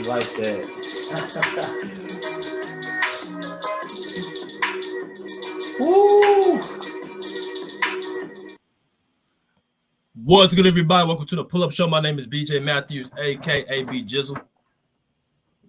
like that. Woo! What's good, everybody? Welcome to the Pull Up Show. My name is BJ Matthews, aka B Jizzle.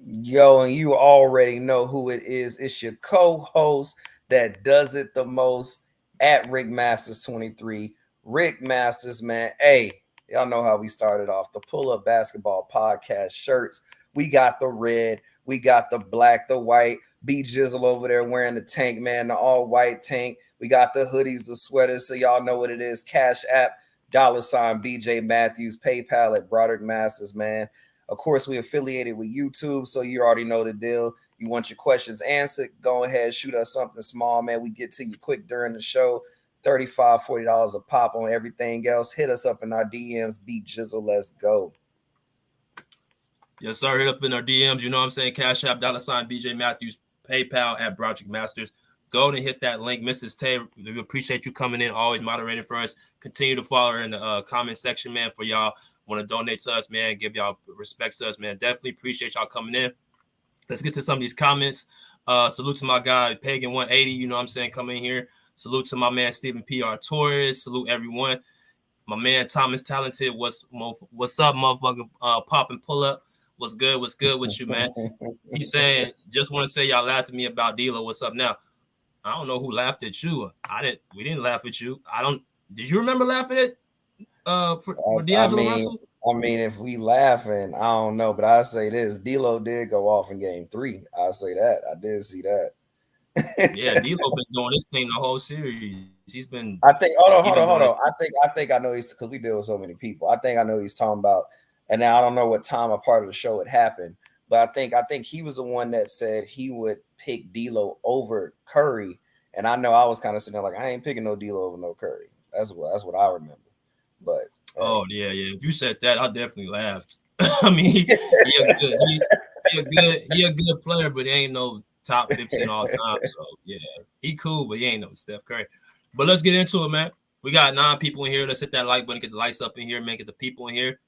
Yo, and you already know who it is. It's your co-host that does it the most at Rick Masters 23. Rick Masters, man. Hey, y'all know how we started off the Pull Up Basketball Podcast shirts. We got the red, we got the black, the white. B Jizzle over there wearing the tank, man, the all-white tank. We got the hoodies, the sweaters, so y'all know what it is. Cash App, $ BJ Matthews, PayPal at Broderick Masters, man. Of course, we affiliated with YouTube, so you already know the deal. You want your questions answered, go ahead, shoot us something small, man. We get to you quick during the show. $35, $40 a pop on everything else. Hit us up in our DMs, beat Jizzle, let's go. Yes, sir. Hit up in our DMs. You know what I'm saying? Cash App, $ BJ Matthews, PayPal at Broderick Masters. Go and hit that link. Mrs. Tay, we appreciate you coming in, always moderating for us. Continue to follow her in the comment section, man, for y'all. Want to donate to us, man, give y'all respects to us, man. Definitely appreciate y'all coming in. Let's get to some of these comments. Salute to my guy, Pagan 180, you know what I'm saying, coming in here. Salute to my man, Stephen P.R. Torres. Salute everyone. My man, Thomas Talented, what's up, motherfucker? Pop and pull up. What's good with you, man? He's saying, just want to say y'all laughed at me about D'Lo. What's up now? I don't know who laughed at you. We didn't laugh at you. Did you remember laughing at for D'Angelo Russell? I mean, if we laughing, I don't know, but I say this: D'Lo did go off in Game 3. I'll say that. I did see that. Yeah, D'Lo been doing this thing the whole series. He's been. I think. Hold on. I think I know he's because we deal with so many people. I think I know he's talking about, and now I don't know what time a part of the show it happened, but I think he was the one that said he would pick D'Lo over Curry, and I know I was kind of sitting there like I ain't picking no D'Lo over no Curry. That's what I remember. But oh yeah. If you said that, I definitely laughed. I mean, he a good player, but he ain't no top 15 all time. So yeah, he cool, but he ain't no Steph Curry. But let's get into it, man. We got 9 people in here. Let's hit that like button, get the lights up in here, make it the people in here.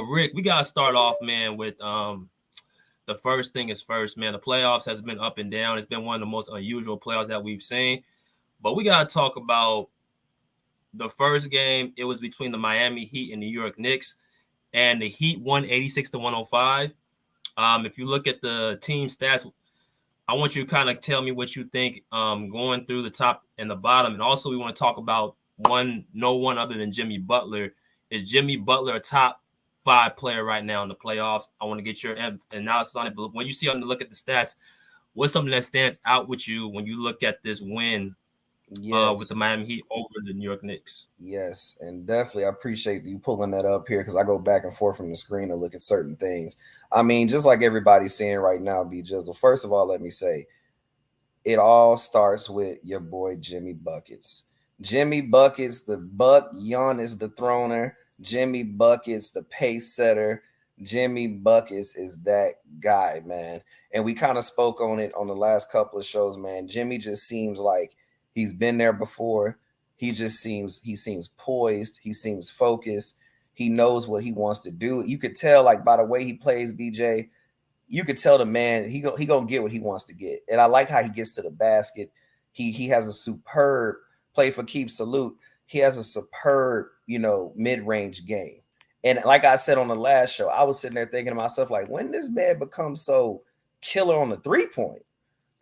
Rick, we gotta start off, man, with the first thing is first, man. The playoffs has been up and down. It's been one of the most unusual playoffs that we've seen. But we gotta talk about the first game. It was between the Miami Heat and New York Knicks, and the Heat won 86-105. If you look at the team stats, I want you to kind of tell me what you think going through the top and the bottom. And also we want to talk about no one other than Jimmy Butler. Is Jimmy Butler a top 5 player right now in the playoffs? I want to get your analysis on it. But when you look at the stats, what's something that stands out with you when you look at this win with the Miami Heat over the New York Knicks? Yes, and definitely I appreciate you pulling that up here because I go back and forth from the screen and look at certain things. I mean, just like everybody's saying right now, B Jizzle, first of all, let me say, it all starts with your boy Jimmy Buckets. Jimmy Buckets, the Buck, Giannis the throner. Jimmy Buckets, the pace setter. Jimmy Buckets is that guy, man. And we kind of spoke on it on the last couple of shows, man. Jimmy just seems like he's been there before. He seems poised. He seems focused. He knows what he wants to do. You could tell, like, by the way he plays, BJ, you could tell the man he gonna get what he wants to get. And I like how he gets to the basket. He has a superb play for keeps salute. He has a superb, mid-range game. And like I said on the last show, I was sitting there thinking to myself, like, when this man becomes so killer on the 3-point?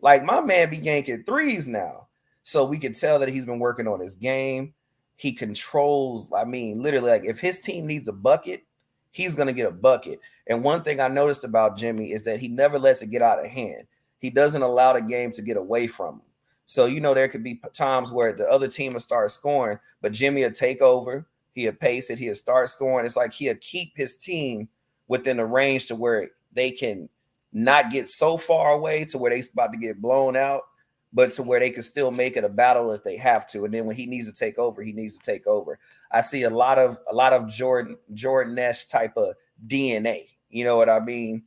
Like, my man be yanking threes now. So we could tell that he's been working on his game. He controls, I mean, literally, like, if his team needs a bucket, he's going to get a bucket. And one thing I noticed about Jimmy is that he never lets it get out of hand. He doesn't allow the game to get away from him. So, there could be times where the other team will start scoring, but Jimmy will take over. He'll pace it. He'll start scoring. It's like he'll keep his team within the range to where they can not get so far away to where they're about to get blown out, but to where they can still make it a battle if they have to. And then when he needs to take over, he needs to take over. I see a lot of Jordan-esque type of DNA. You know what I mean?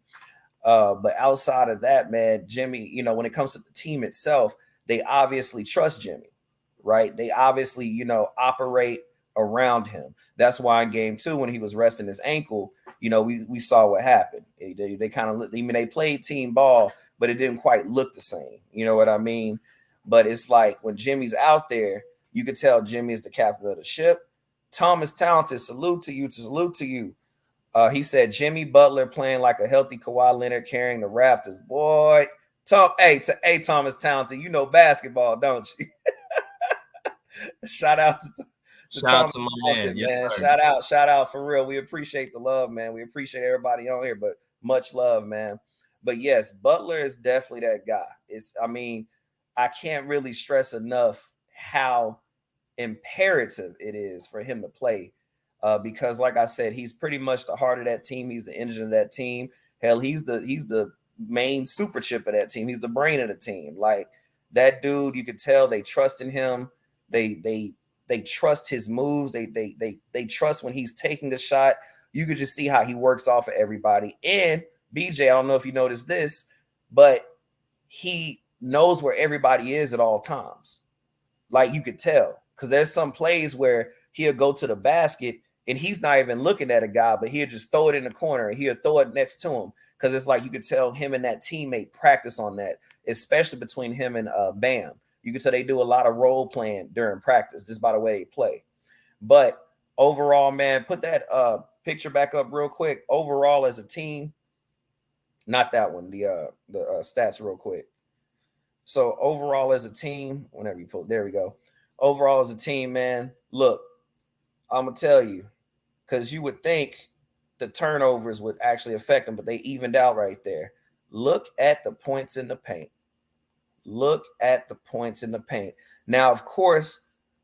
But outside of that, man, Jimmy, when it comes to the team itself, they obviously trust Jimmy, right? They obviously, operate around him. That's why in game 2, when he was resting his ankle, we saw what happened. They kind of, I mean, they played team ball, but it didn't quite look the same. You know what I mean? But it's like when Jimmy's out there, you could tell Jimmy is the captain of the ship. Thomas Talented, salute to you. Salute to you. He said Jimmy Butler playing like a healthy Kawhi Leonard carrying the Raptors. Boy, Thomas Talented, you know basketball, don't you? Shout out to Shout out Thomas to my Talented, man. Yes, man. sir. Shout out for real. We appreciate the love, man. We appreciate everybody on here, but much love, man. But yes, Butler is definitely that guy. I mean, I can't really stress enough how imperative it is for him to play. Because like I said, he's pretty much the heart of that team. He's the engine of that team. Hell, he's the main super chip of that team. He's the brain of the team. Like that dude, you could tell they trust in him. They trust his moves. They trust when he's taking a shot. You could just see how he works off of everybody. And BJ, I don't know if you noticed this, but he knows where everybody is at all times. Like you could tell, because there's some plays where he'll go to the basket and he's not even looking at a guy, but he'll just throw it in the corner and he'll throw it next to him. Because it's like you could tell him and that teammate practice on that, especially between him and Bam. You can tell they do a lot of role playing during practice just by the way they play. But overall, man, put that picture back up real quick. Overall, as a team, not that one, the stats real quick. So overall as a team, whenever you pull, there we go. Overall as a team, man, look, I'm going to tell you, because you would think the turnovers would actually affect them, but they evened out right there. Look at the points in the paint. Look at the points in the paint. Now, of course,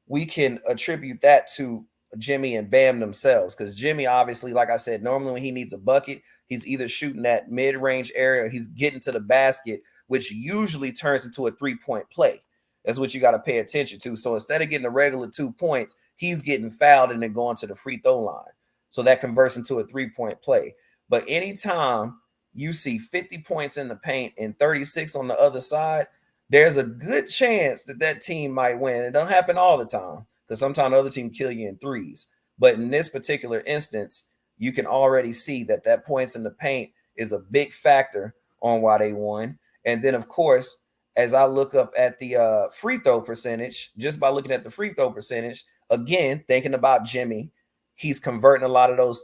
we can attribute that to Jimmy and Bam themselves, because Jimmy, obviously, like I said, normally when he needs a bucket, he's either shooting that mid-range area or he's getting to the basket, which usually turns into a three-point play. That's what you got to pay attention to. So instead of getting a regular 2 points, he's getting fouled and then going to the free throw line. So that converts into a three-point play. But anytime you see 50 points in the paint and 36 on the other side, there's a good chance that team might win. It don't happen all the time, because sometimes the other team kill you in threes. But in this particular instance, you can already see that points in the paint is a big factor on why they won. And then, of course, as I look up at the free throw percentage, just by looking at the free throw percentage, again, thinking about Jimmy, he's converting a lot of those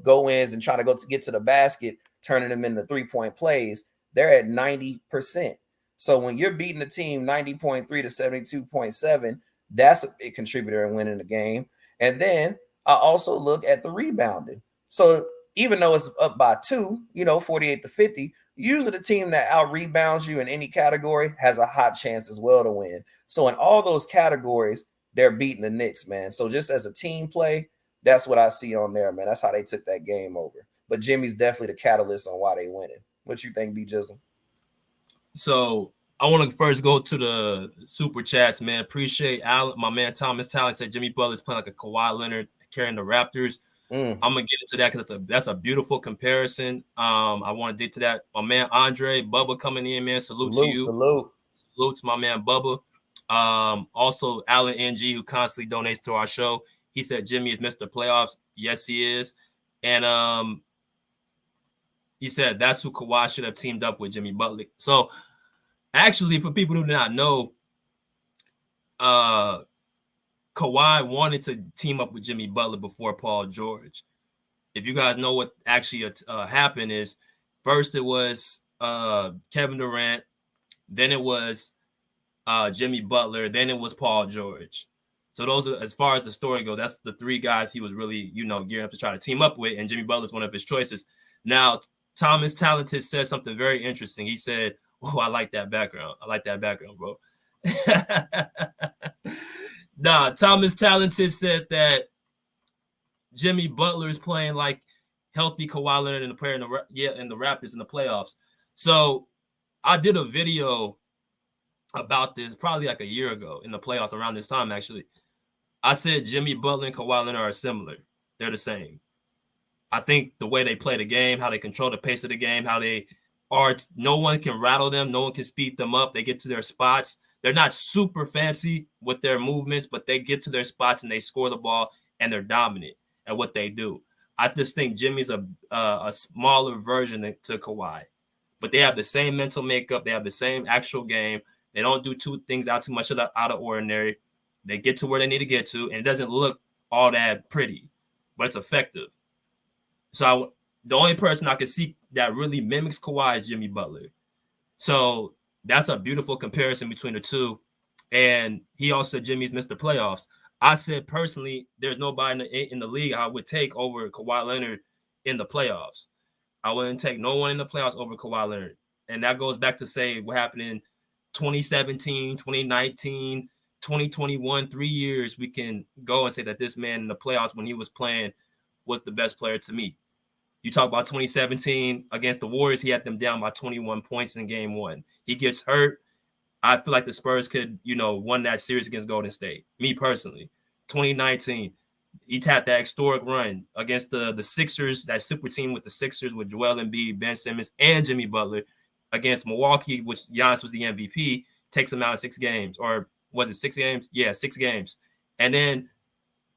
go-ins and trying to get to the basket, turning them into three-point plays. They're at 90%. So when you're beating the team 90.3 to 72.7, that's a big contributor in winning the game. And then I also look at the rebounding. So even though it's up by 2, 48 to 50, usually the team that out rebounds you in any category has a hot chance as well to win. So in all those categories, they're beating the Knicks, man. So just as a team play, that's what I see on there, man. That's how they took that game over. But Jimmy's definitely the catalyst on why they winning. What you think, B Jizzle? So I want to first go to the super chats, man. Appreciate Alan, my man Thomas Talent said Jimmy Butler's playing like a Kawhi Leonard carrying the Raptors. I'm gonna get into that because that's a beautiful comparison. I want to get to that. My man Andre Bubba coming in, man. Salute to you. Salute to my man Bubba. Also Alan NG, who constantly donates to our show. He said Jimmy is Mr. Playoffs. Yes, he is. And he said that's who Kawhi should have teamed up with, Jimmy Butler. So actually, for people who do not know, Kawhi wanted to team up with Jimmy Butler before Paul George. If you guys know what actually happened is, first it was Kevin Durant, then it was Jimmy Butler, then it was Paul George. So those are, as far as the story goes, that's the 3 guys he was really, gearing up to try to team up with, and Jimmy Butler's one of his choices. Now, Thomas Talented said something very interesting. He said, "Oh, I like that background. I like that background, bro." Nah, Thomas Talented said that Jimmy Butler is playing like healthy Kawhi Leonard and the player in the Raptors in the playoffs. So I did a video about this probably like a year ago in the playoffs around this time, actually. I said Jimmy Butler and Kawhi Leonard are similar. They're the same. I think the way they play the game, how they control the pace of the game, how they are, no one can rattle them. No one can speed them up. They get to their spots. They're not super fancy with their movements, but they get to their spots and they score the ball and they're dominant at what they do. I just think Jimmy's a smaller version to Kawhi, but they have the same mental makeup. They have the same actual game. They don't do two things out too much out of ordinary. They get to where they need to get to, and it doesn't look all that pretty, but it's effective. So the only person I can see that really mimics Kawhi is Jimmy Butler. So that's a beautiful comparison between the two. And he also said Jimmy's Mr. Playoffs. I said personally, there's nobody in the league I would take over Kawhi Leonard in the playoffs. I wouldn't take no one in the playoffs over Kawhi Leonard. And that goes back to say what happened in 2017, 2019, 2021, 3 years. We can go and say that this man in the playoffs when he was playing was the best player to me. You talk about 2017 against the Warriors, he had them down by 21 points in game one. He gets hurt. I feel like the Spurs could, won that series against Golden State. Me personally. 2019, he had that historic run against the Sixers, that super team with the Sixers with Joel Embiid, Ben Simmons, and Jimmy Butler against Milwaukee, which Giannis was the MVP, takes him out in 6 games. Or was it 6 games? Yeah, 6 games. And then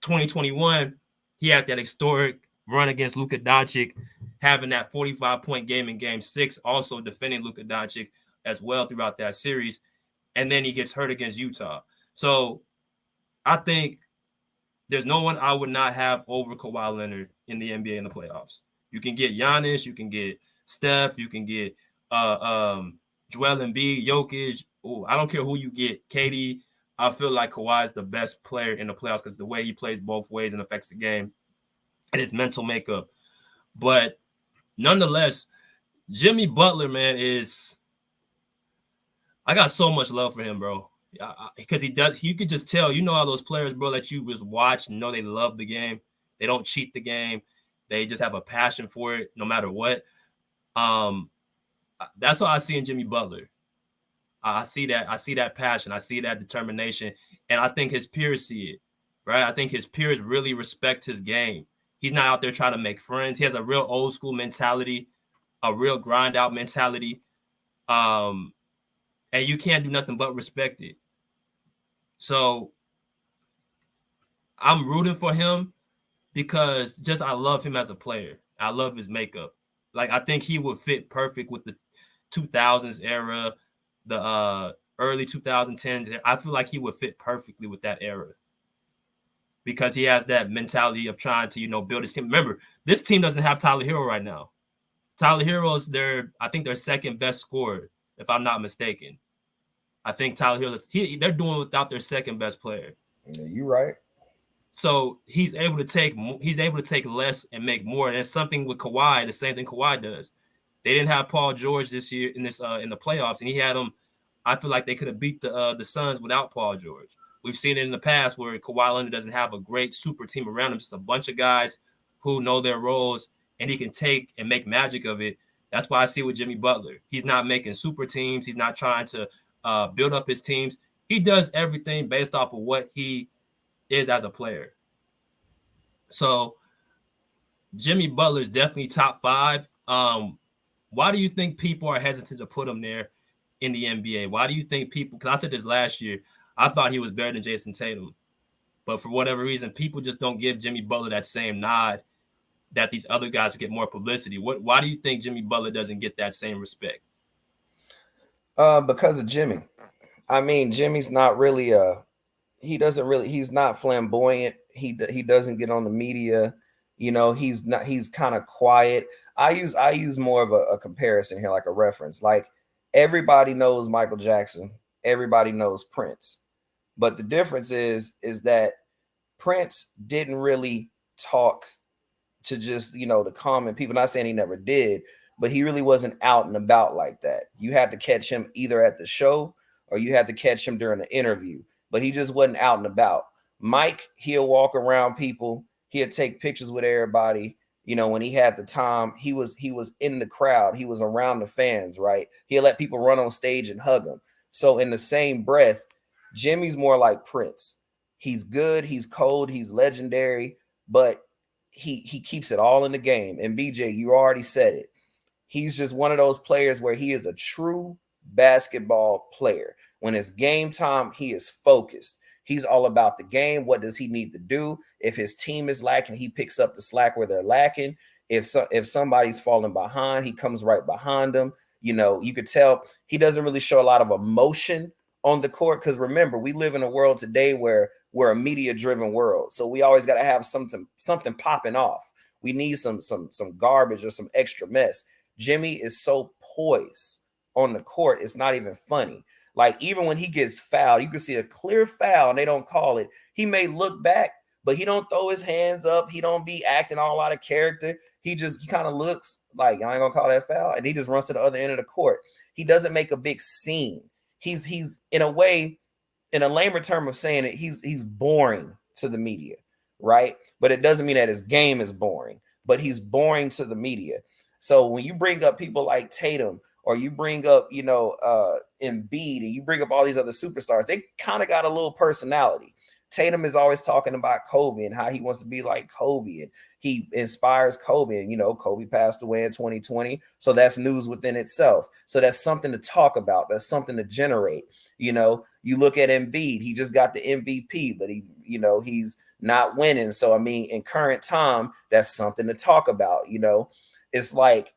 2021, he had that historic run against Luka Doncic, having that 45-point game in game 6, also defending Luka Doncic as well throughout that series. And then he gets hurt against Utah. So I think there's no one I would not have over Kawhi Leonard in the NBA in the playoffs. You can get Giannis, you can get Steph, you can get Joel Embiid, Jokic. I don't care who you get, KD. I feel like Kawhi is the best player in the playoffs because the way he plays both ways and affects the game and his mental makeup. But nonetheless, Jimmy Butler, man, I got so much love for him, bro. Because you could just tell, how those players, bro, that you just watch and know they love the game. They don't cheat the game. They just have a passion for it no matter what. That's what I see in Jimmy Butler. I see that passion. I see that determination. And I think his peers see it, right? I think his peers really respect his game. He's not out there trying to make friends. He has a real old school mentality, a real grind out mentality. And you can't do nothing but respect it. So I'm rooting for him because I love him as a player. I love his makeup. Like, I think he would fit perfect with the 2000s era, the early 2010s. I feel like he would fit perfectly with that era because he has that mentality of trying to, build his team. Remember, this team doesn't have Tyler Hero right now. Tyler Hero's their second best scorer, if I'm not mistaken. I think Tyler Hero, they're doing without their second best player. Yeah, you're right. So he's able to take less and make more. And it's something with Kawhi, the same thing Kawhi does. They didn't have Paul George this year in the playoffs, and he had them. I feel like they could have beat the Suns without Paul George. We've seen it in the past where Kawhi Leonard doesn't have a great super team around him, just a bunch of guys who know their roles, and he can take and make magic of it. That's why I see with Jimmy Butler. He's not making super teams. He's not trying to build up his teams. He does everything based off of what he is as a player. So Jimmy Butler is definitely top 5. Why do you think people are hesitant to put him there in the NBA? Why do you think people, because I said this last year, I thought he was better than Jason Tatum. But for whatever reason, people just don't give Jimmy Butler that same nod that these other guys get more publicity. Why do you think Jimmy Butler doesn't get that same respect? Because of Jimmy. I mean, Jimmy's not really he's not flamboyant. He doesn't get on the media. He's kind of quiet. I use more of a comparison here, like a reference. Like, everybody knows Michael Jackson. Everybody knows Prince. But the difference is that Prince didn't really talk to just, the common people. Not saying he never did, but he really wasn't out and about like that. You had to catch him either at the show or you had to catch him during the interview, but he just wasn't out and about. Mike, he'll walk around people. He'll take pictures with everybody. When he had the time, he was in the crowd. He was around the fans, right? He'll let people run on stage and hug him. So in the same breath, Jimmy's more like Prince. He's good. He's cold. He's legendary, but he keeps it all in the game. And BJ, you already said it. He's just one of those players where he is a true basketball player. When it's game time, he is focused. He's all about the game. What does he need to do? If his team is lacking, he picks up the slack where they're lacking. If somebody's falling behind, he comes right behind them. You know, you could tell he doesn't really show a lot of emotion on the court, because remember, we live in a world today where we're a media-driven world. So we always got to have something popping off. We need some garbage or some extra mess. Jimmy is so poised on the court, it's not even funny. Like, even when he gets fouled, you can see a clear foul and they don't call it. He may look back, but he don't throw his hands up. He don't be acting all out of character. He kind of looks like, I ain't gonna call that foul, and he just runs to the other end of the court. He doesn't make a big scene. He's in a way, in a lamer term of saying it, he's boring to the media, right? But it doesn't mean that his game is boring, but he's boring to the media. So when you bring up people like Tatum, or you bring up, Embiid, and you bring up all these other superstars, they kind of got a little personality. Tatum is always talking about Kobe and how he wants to be like Kobe, and he inspires Kobe. And, Kobe passed away in 2020. So that's news within itself. So that's something to talk about. That's something to generate. You look at Embiid, he just got the MVP, but he's not winning. So, I mean, in current time, that's something to talk about. It's like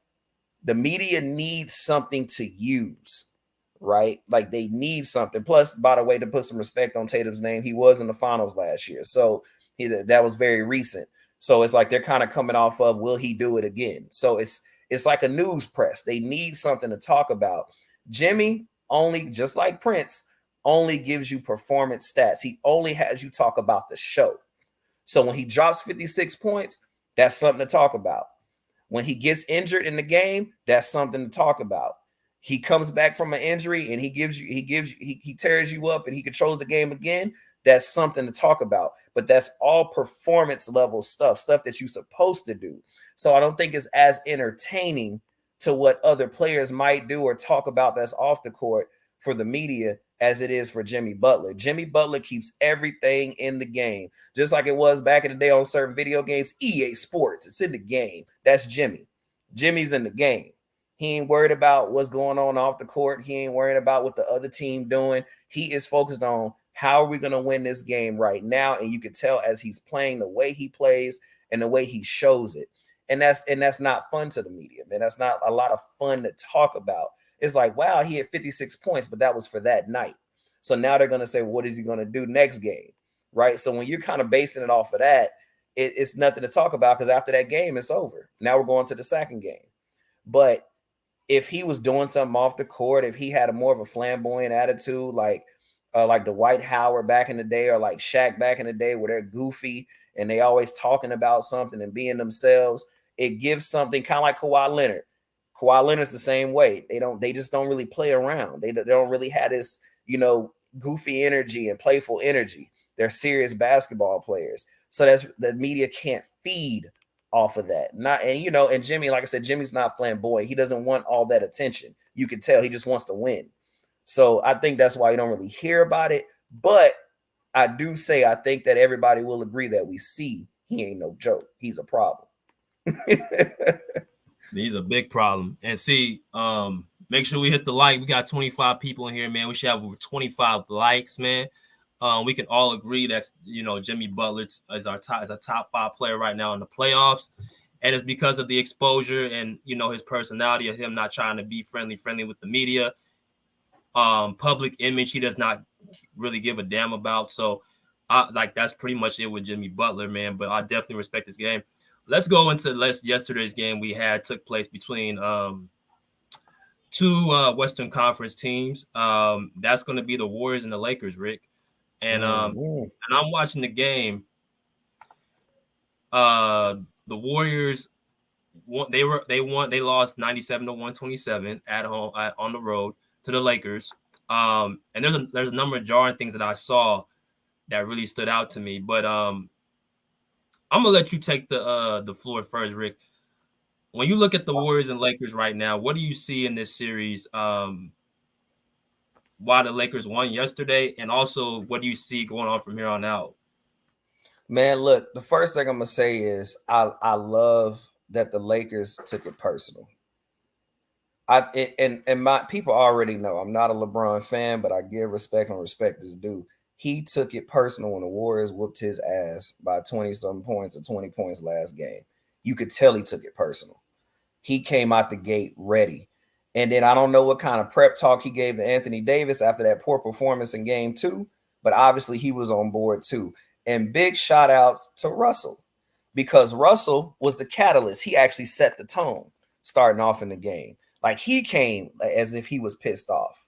the media needs something to use, right? Like, they need something. Plus, by the way, to put some respect on Tatum's name, he was in the finals last year. So that was very recent. So it's like they're kind of coming off of, will he do it again? So it's like a news press. They need something to talk about. Jimmy, only, just like Prince, only gives you performance stats. He only has you talk about the show. So when he drops 56 points, that's something to talk about. When he gets injured in the game, that's something to talk about. He comes back from an injury and he tears you up and he controls the game again. That's something to talk about. But that's all performance level stuff that you're supposed to do. So I don't think it's as entertaining to what other players might do or talk about that's off the court for the media as it is for Jimmy Butler. Jimmy Butler keeps everything in the game, just like it was back in the day on certain video games. EA Sports, it's in the game. That's Jimmy. Jimmy's in the game. He ain't worried about what's going on off the court. He ain't worried about what the other team doing. He is focused on, how are we going to win this game right now? And you can tell as he's playing, the way he plays and the way he shows it. And that's not fun to the media, man. That's not a lot of fun to talk about. It's like, wow, he had 56 points, but that was for that night. So now they're going to say, well, what is he going to do next game? Right? So when you're kind of basing it off of that, it's nothing to talk about, because after that game, it's over. Now we're going to the second game. But if he was doing something off the court, if he had a more of a flamboyant attitude, like the Dwight Howard back in the day, or like Shaq back in the day, where they're goofy and they always talking about something and being themselves, it gives something, kind of like Kawhi Leonard. Kawhi Leonard's the same way. They just don't really play around. They don't really have this, goofy energy and playful energy. They're serious basketball players. So that's, the media can't feed off of that. And Jimmy, like I said, Jimmy's not flamboyant. He doesn't want all that attention. You can tell he just wants to win. So I think that's why you don't really hear about it. But I do say, I think that everybody will agree that we see he ain't no joke. He's a problem. He's a big problem. And see, make sure we hit the like. We got 25 people in here, man. We should have over 25 likes, man. We can all agree that's, Jimmy Butler is a top 5 player right now in the playoffs. And it's because of the exposure and, his personality, of him not trying to be friendly with the media. Public image, he does not really give a damn about. So that's pretty much it with Jimmy Butler, man. But I definitely respect this game. Let's go into yesterday's game took place between two Western Conference teams. That's going to be the Warriors and the Lakers, Rick. And and I'm watching the game. The Warriors they lost 97-127 at home on the road to the Lakers. And there's a number of jarring things that I saw that really stood out to me. But I'm gonna let you take the floor first, Rick. When you look at the Warriors and Lakers right now, what do you see in this series? Why the Lakers won yesterday, and also what do you see going on from here on out? Man, look, the first thing I'm gonna say is I love that the Lakers took it personal. And my people already know I'm not a LeBron fan, but I give respect when respect is due. he took it personal when the Warriors whooped his ass by 20-something points or 20 points last game. You could tell he took it personal. He came out the gate ready. And then I don't know what kind of prep talk he gave to Anthony Davis after that poor performance in game 2, but obviously he was on board too. And big shout outs to Russell, because Russell was the catalyst. He actually set the tone starting off in the game. Like, he came as if he was pissed off,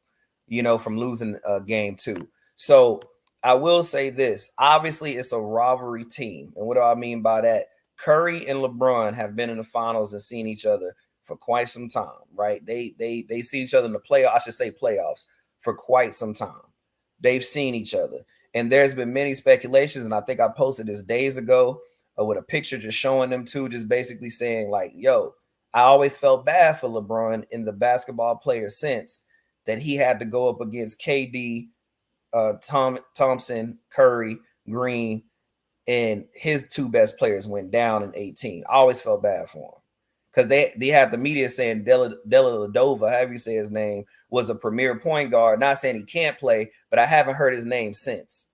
from losing game 2. So I will say this. Obviously, it's a rivalry team. And what do I mean by that? Curry and LeBron have been in the finals and seen each other for quite some time, right? They see each other in the playoffs, I should say playoffs, for quite some time. They've seen each other. And there's been many speculations, and I think I posted this days ago with a picture just showing them two, just basically saying like, yo, I always felt bad for LeBron in the basketball player sense that he had to go up against KD, Thompson, Curry, Green, and his two best players went down in 18. I always felt bad for him because they had the media saying Dellavedova, however you say his name, was a premier point guard. Not saying he can't play, but I haven't heard his name since.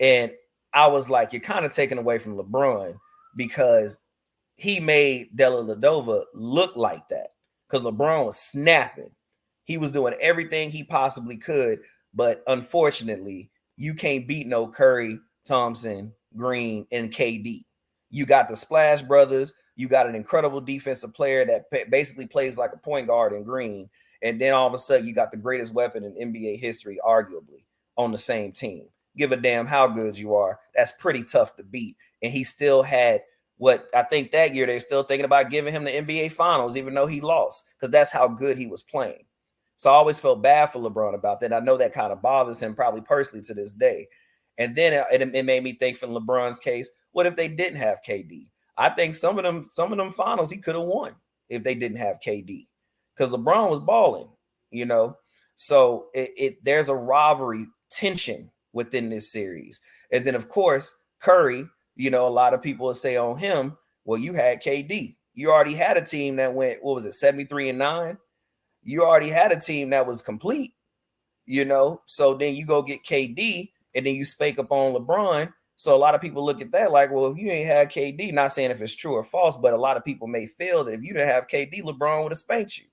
And I was like, you're kind of taking away from LeBron because he made Dellavedova look like that because LeBron was snapping. He was doing everything he possibly could, but unfortunately, you can't beat no Curry, Thompson, Green, and KD. You got the Splash Brothers. You got an incredible defensive player that basically plays like a point guard in Green. And then all of a sudden, you got the greatest weapon in NBA history, arguably, on the same team. Give a damn how good you are. That's pretty tough to beat. And he still had what I think that year they're still thinking about giving him the NBA Finals, even though he lost, because that's how good he was playing. So I always felt bad for LeBron about that. I know that kind of bothers him probably personally to this day. And then it made me think from LeBron's case, what if they didn't have KD? I think some of them finals he could have won if they didn't have KD, because LeBron was balling, So there's a rivalry tension within this series. And then, of course, Curry, a lot of people will say on him, well, you had KD. You already had a team that went, 73-9? You already had a team that was complete, So then you go get KD and then you spake up on LeBron. So a lot of people look at that like, well, if you ain't had KD, not saying if it's true or false, but a lot of people may feel that if you didn't have KD, LeBron would have spanked you,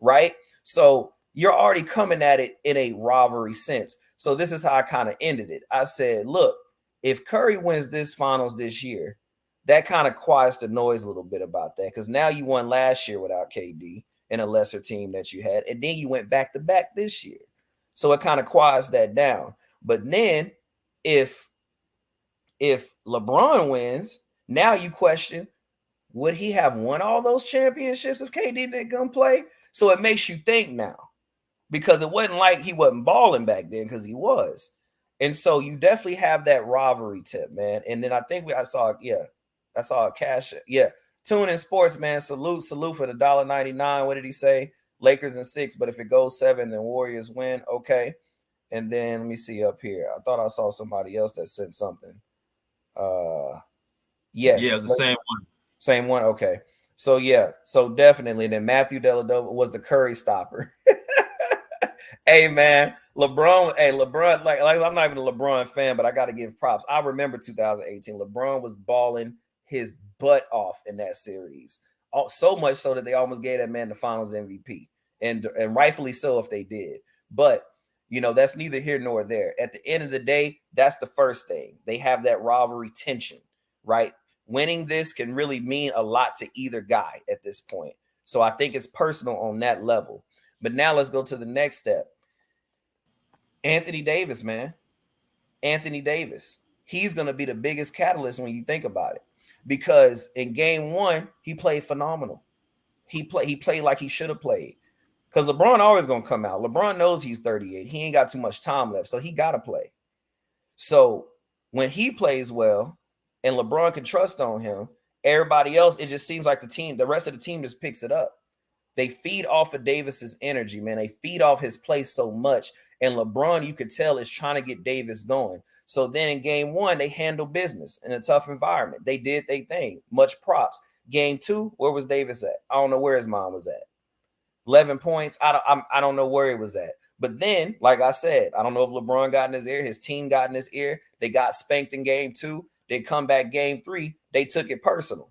right? So you're already coming at it in a rivalry sense. So this is how I kind of ended it. I said, look, if Curry wins this finals this year, that kind of quiets the noise a little bit about that, because now you won last year without KD and a lesser team that you had, and then you went back-to-back this year. So it kind of quiets that down. But then if LeBron wins, now you question, would he have won all those championships if KD didn't come play? So it makes you think now, because it wasn't like he wasn't balling back then, because he was. And so you definitely have that rivalry tip, man. And then I think I saw a cash. Yeah. Tune in sports, man. Salute for the $1.99. What did he say? Lakers in 6, but if it goes 7, then Warriors win. Okay. And then let me see up here. I thought I saw somebody else that sent something. Yes. Yeah, it's the same one. Same one. Okay. So yeah. So definitely. Then Matthew Dellavedova was the Curry stopper. Hey man, LeBron. Like I'm not even a LeBron fan, but I got to give props. I remember 2018. LeBron was balling his butt off in that series, so much so that they almost gave that man the Finals MVP, and rightfully so if they did. But that's neither here nor there. At the end of the day, that's the first thing. They have that rivalry tension, right? Winning this can really mean a lot to either guy at this point. So I think it's personal on that level. But now let's go to the next step. Anthony Davis, man. Anthony Davis. He's going to be the biggest catalyst when you think about it. Because in game 1, he played phenomenal. He played like he should have played. Because LeBron always going to come out. LeBron knows he's 38. He ain't got too much time left, so he got to play. So when he plays well and LeBron can trust on him, everybody else, it just seems like the rest of the team just picks it up. They feed off of Davis's energy, man. They feed off his play so much. And LeBron, you could tell, is trying to get Davis going. So then in game 1, they handle business in a tough environment. They did their thing. Much props. Game 2, where was Davis at? I don't know where his mom was at. 11 points. I don't know where he was at. But then, like I said, I don't know if LeBron got in his ear, his team got in his ear. They got spanked in game 2. They come back game 3. They took it personal.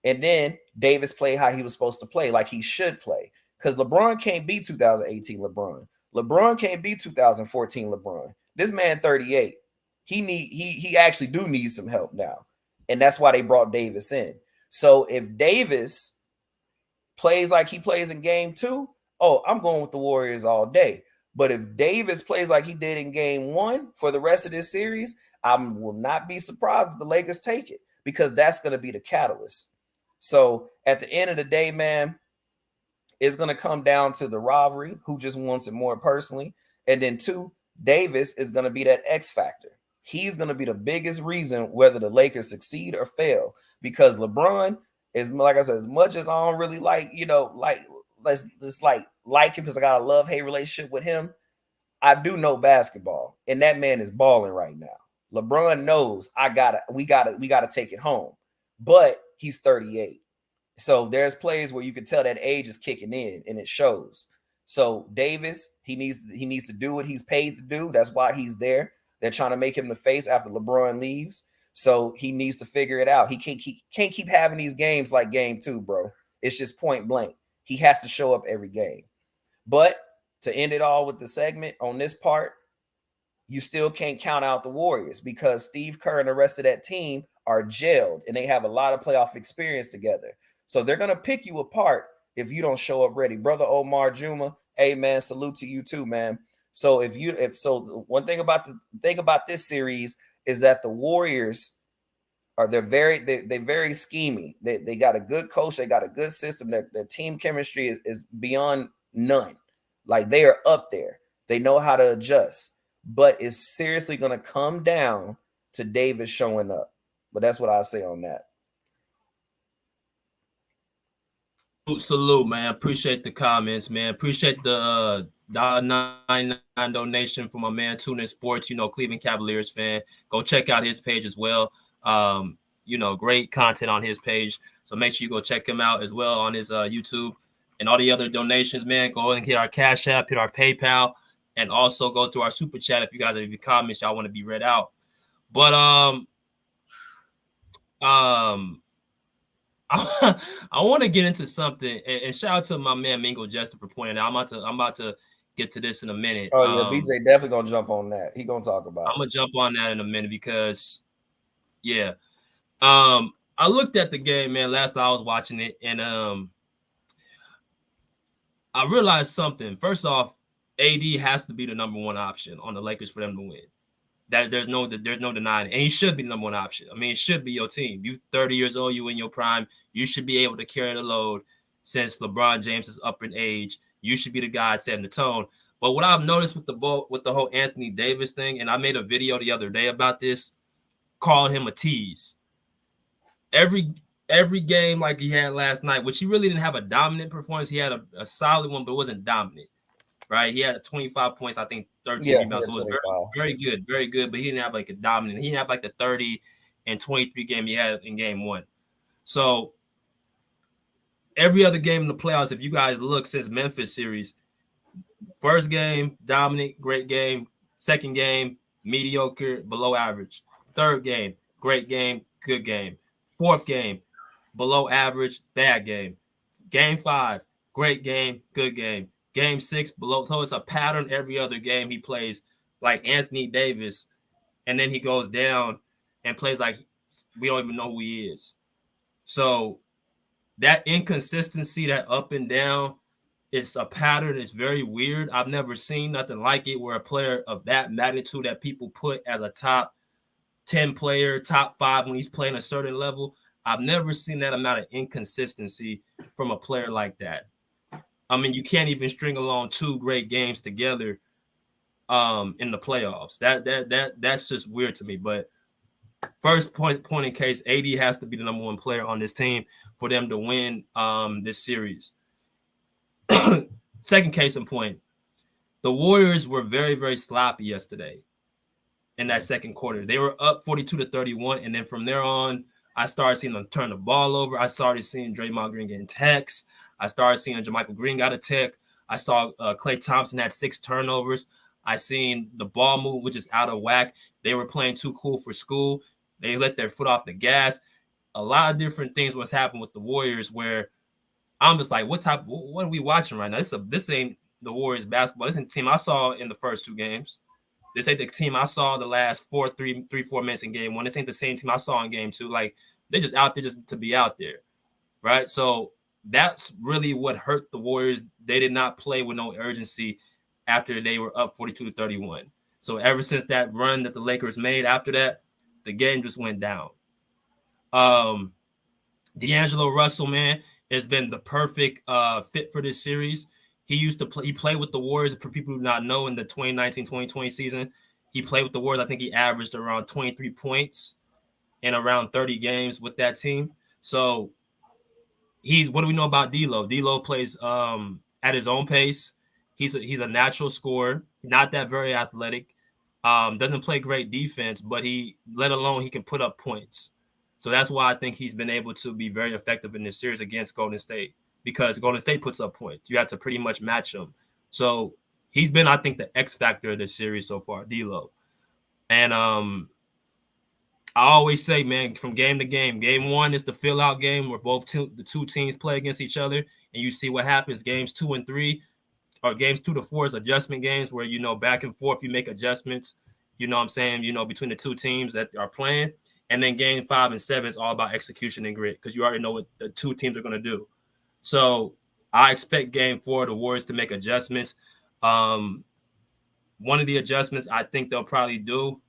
And then Davis played how he was supposed to play, like he should play. Because LeBron can't be 2018 LeBron. LeBron can't be 2014 LeBron. This man 38. He actually do need some help now. And that's why they brought Davis in. So if Davis plays like he plays in game 2, oh, I'm going with the Warriors all day. But if Davis plays like he did in game 1 for the rest of this series, I will not be surprised if the Lakers take it, because that's going to be the catalyst. So at the end of the day, man, it's going to come down to the rivalry, who just wants it more personally. And then 2, Davis is going to be that X factor. He's going to be the biggest reason whether the Lakers succeed or fail, because LeBron is, like I said, as much as I don't really like, let's just like him because I got a love-hate relationship with him, I do know basketball, and that man is balling right now. LeBron knows we gotta take it home, but he's 38. So there's plays where you can tell that age is kicking in, and it shows. So Davis, he needs to do what he's paid to do. That's why he's there. They're trying to make him the face after LeBron leaves. So he needs to figure it out. He can't keep having these games like game 2, bro. It's just point blank. He has to show up every game. But to end it all with the segment on this part, you still can't count out the Warriors, because Steve Kerr and the rest of that team are gelled and they have a lot of playoff experience together. So they're going to pick you apart if you don't show up ready. Brother Omar Juma, hey man, salute to you too, man. So one thing about this series is that the Warriors they're very schemy. They got a good coach, they got a good system. Their team chemistry is beyond none. Like, they are up there. They know how to adjust. But it's seriously going to come down to Davis showing up. But that's what I say on that. Salute, man. Appreciate the comments, man. Appreciate the $99 donation for my man Tuna Sports, Cleveland Cavaliers fan. Go check out his page as well. Great content on his page. So make sure you go check him out as well on his YouTube. And all the other donations, man, go and hit our Cash App, hit our PayPal, and also go to our Super Chat if you guys have any comments y'all want to be read out. But I want to get into something, and shout out to my man Mingo Jester for pointing out. I'm about to get to this in a minute. Oh yeah, BJ definitely gonna jump on that. He gonna talk about. I'm gonna jump on that in a minute because, yeah, I looked at the game, man. Last night I was watching it, and I realized something. First off, AD has to be the number one option on the Lakers for them to win. There's no denying it. And he should be the number one option. I mean, it should be your team. You 30 years old, you in your prime. You should be able to carry the load since LeBron James is up in age. You should be the guy setting the tone. But what I've noticed with the whole Anthony Davis thing, and I made a video the other day about this, calling him a tease. Every game like he had last night, which he really didn't have a dominant performance. He had a solid one, but it wasn't dominant, right? He had 25 points, I think 13 rebounds. So it was very good, but he didn't have like a dominant. He didn't have like the 30 and 23 game he had in game 1. So every other game in the playoffs, if you guys look since Memphis series, first game, dominant, great game. Second game, mediocre, below average. Third game, great game, good game. Fourth game, below average, bad game. Game 5, great game, good game. Game 6, below. So it's a pattern every other game he plays like Anthony Davis, and then he goes down and plays like we don't even know who he is. So that inconsistency, that up and down, it's a pattern. It's very weird. I've never seen nothing like it where a player of that magnitude that people put as a top 10 player, top 5 when he's playing a certain level, I've never seen that amount of inconsistency from a player like that. I mean, you can't even string along 2 great games together in the playoffs. That's just weird to me. But first point in case, AD has to be the number one player on this team for them to win this series. Second case in point, the Warriors were very, very sloppy yesterday in that second quarter. They were up 42-31, and then from there on, I started seeing them turn the ball over. I started seeing Draymond Green getting texts. I started seeing JaMychal Green got a tech. I saw Klay Thompson had 6 turnovers. I seen the ball move, which is out of whack. They were playing too cool for school. They let their foot off the gas. A lot of different things was happening with the Warriors where I'm just like, what are we watching right now? This ain't the Warriors basketball. This ain't the team I saw in the first 2 games. This ain't the team I saw the last 4 minutes in game 1. This ain't the same team I saw in game 2. Like, they're just out there just to be out there, right? So that's really what hurt the Warriors. They did not play with no urgency after they were up 42-31. So ever since that run that the Lakers made after that, the game just went down. D'Angelo Russell, man, has been the perfect fit for this series. He played with the Warriors, for people who do not know, in the 2019-2020 season. He played with the Warriors. I think he averaged around 23 points in around 30 games with that team. So what do we know about D'Lo? D'Lo plays at his own pace. He's a natural scorer, not that very athletic. Doesn't play great defense, but he can put up points. So that's why I think he's been able to be very effective in this series against Golden State, because Golden State puts up points. You have to pretty much match him. So he's been, I think, the X factor of this series so far, D'Lo. And I always say, man, from game to game, game 1 is the fill-out game where the 2 teams play against each other, and you see what happens. Games 2 and 3, or games 2 to 4 is adjustment games where, back and forth, you make adjustments, what I'm saying, between the 2 teams that are playing. And then game 5 and 7 is all about execution and grit, because you already know what the 2 teams are going to do. So I expect game 4, the Warriors to make adjustments. One of the adjustments I think they'll probably do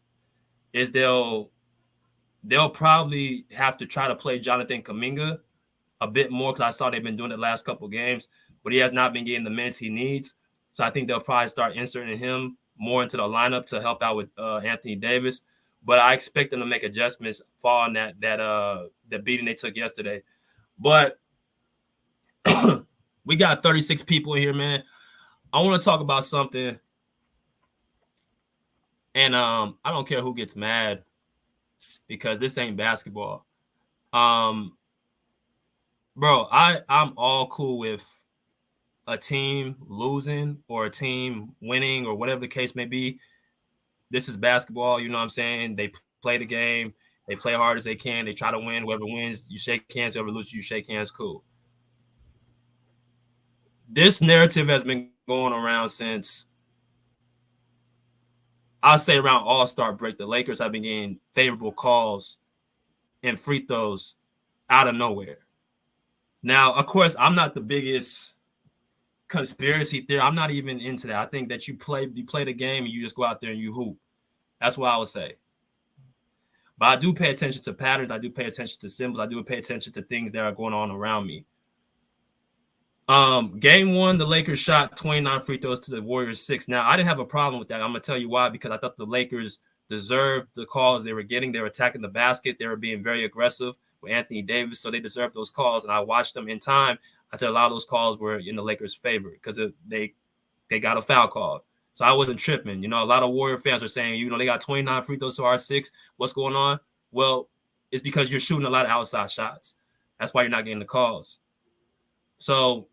is they'll probably have to try to play Jonathan Kuminga a bit more, because I saw they've been doing it the last couple of games, but he has not been getting the minutes he needs. So I think they'll probably start inserting him more into the lineup to help out with Anthony Davis. But I expect them to make adjustments following that beating they took yesterday. But we got 36 people in here, man. I want to talk about something, and I don't care who gets mad, because this ain't basketball. Bro, I'm all cool with a team losing or a team winning or whatever the case may be. This is basketball, you know what I'm saying? They play the game. They play hard as they can. They try to win. Whoever wins, you shake hands. Whoever loses, you shake hands. Cool. This narrative has been going around since, I'll say, around All-Star break. The Lakers have been getting favorable calls and free throws out of nowhere. Now, of course, I'm not the biggest conspiracy theory. I'm not even into that. I think that you play the game and you just go out there and you hoop. That's what I would say. But I do pay attention to patterns. I do pay attention to symbols. I do pay attention to things that are going on around me. Game 1, the Lakers shot 29 free throws to the Warriors 6. Now, I didn't have a problem with that. I'm going to tell you why, because I thought the Lakers deserved the calls they were getting. They were attacking the basket. They were being very aggressive with Anthony Davis, so they deserved those calls. And I watched them in time. I said a lot of those calls were in the Lakers' favor because they got a foul call. So I wasn't tripping. A lot of Warrior fans are saying, they got 29 free throws to our 6. What's going on? Well, it's because you're shooting a lot of outside shots. That's why you're not getting the calls. So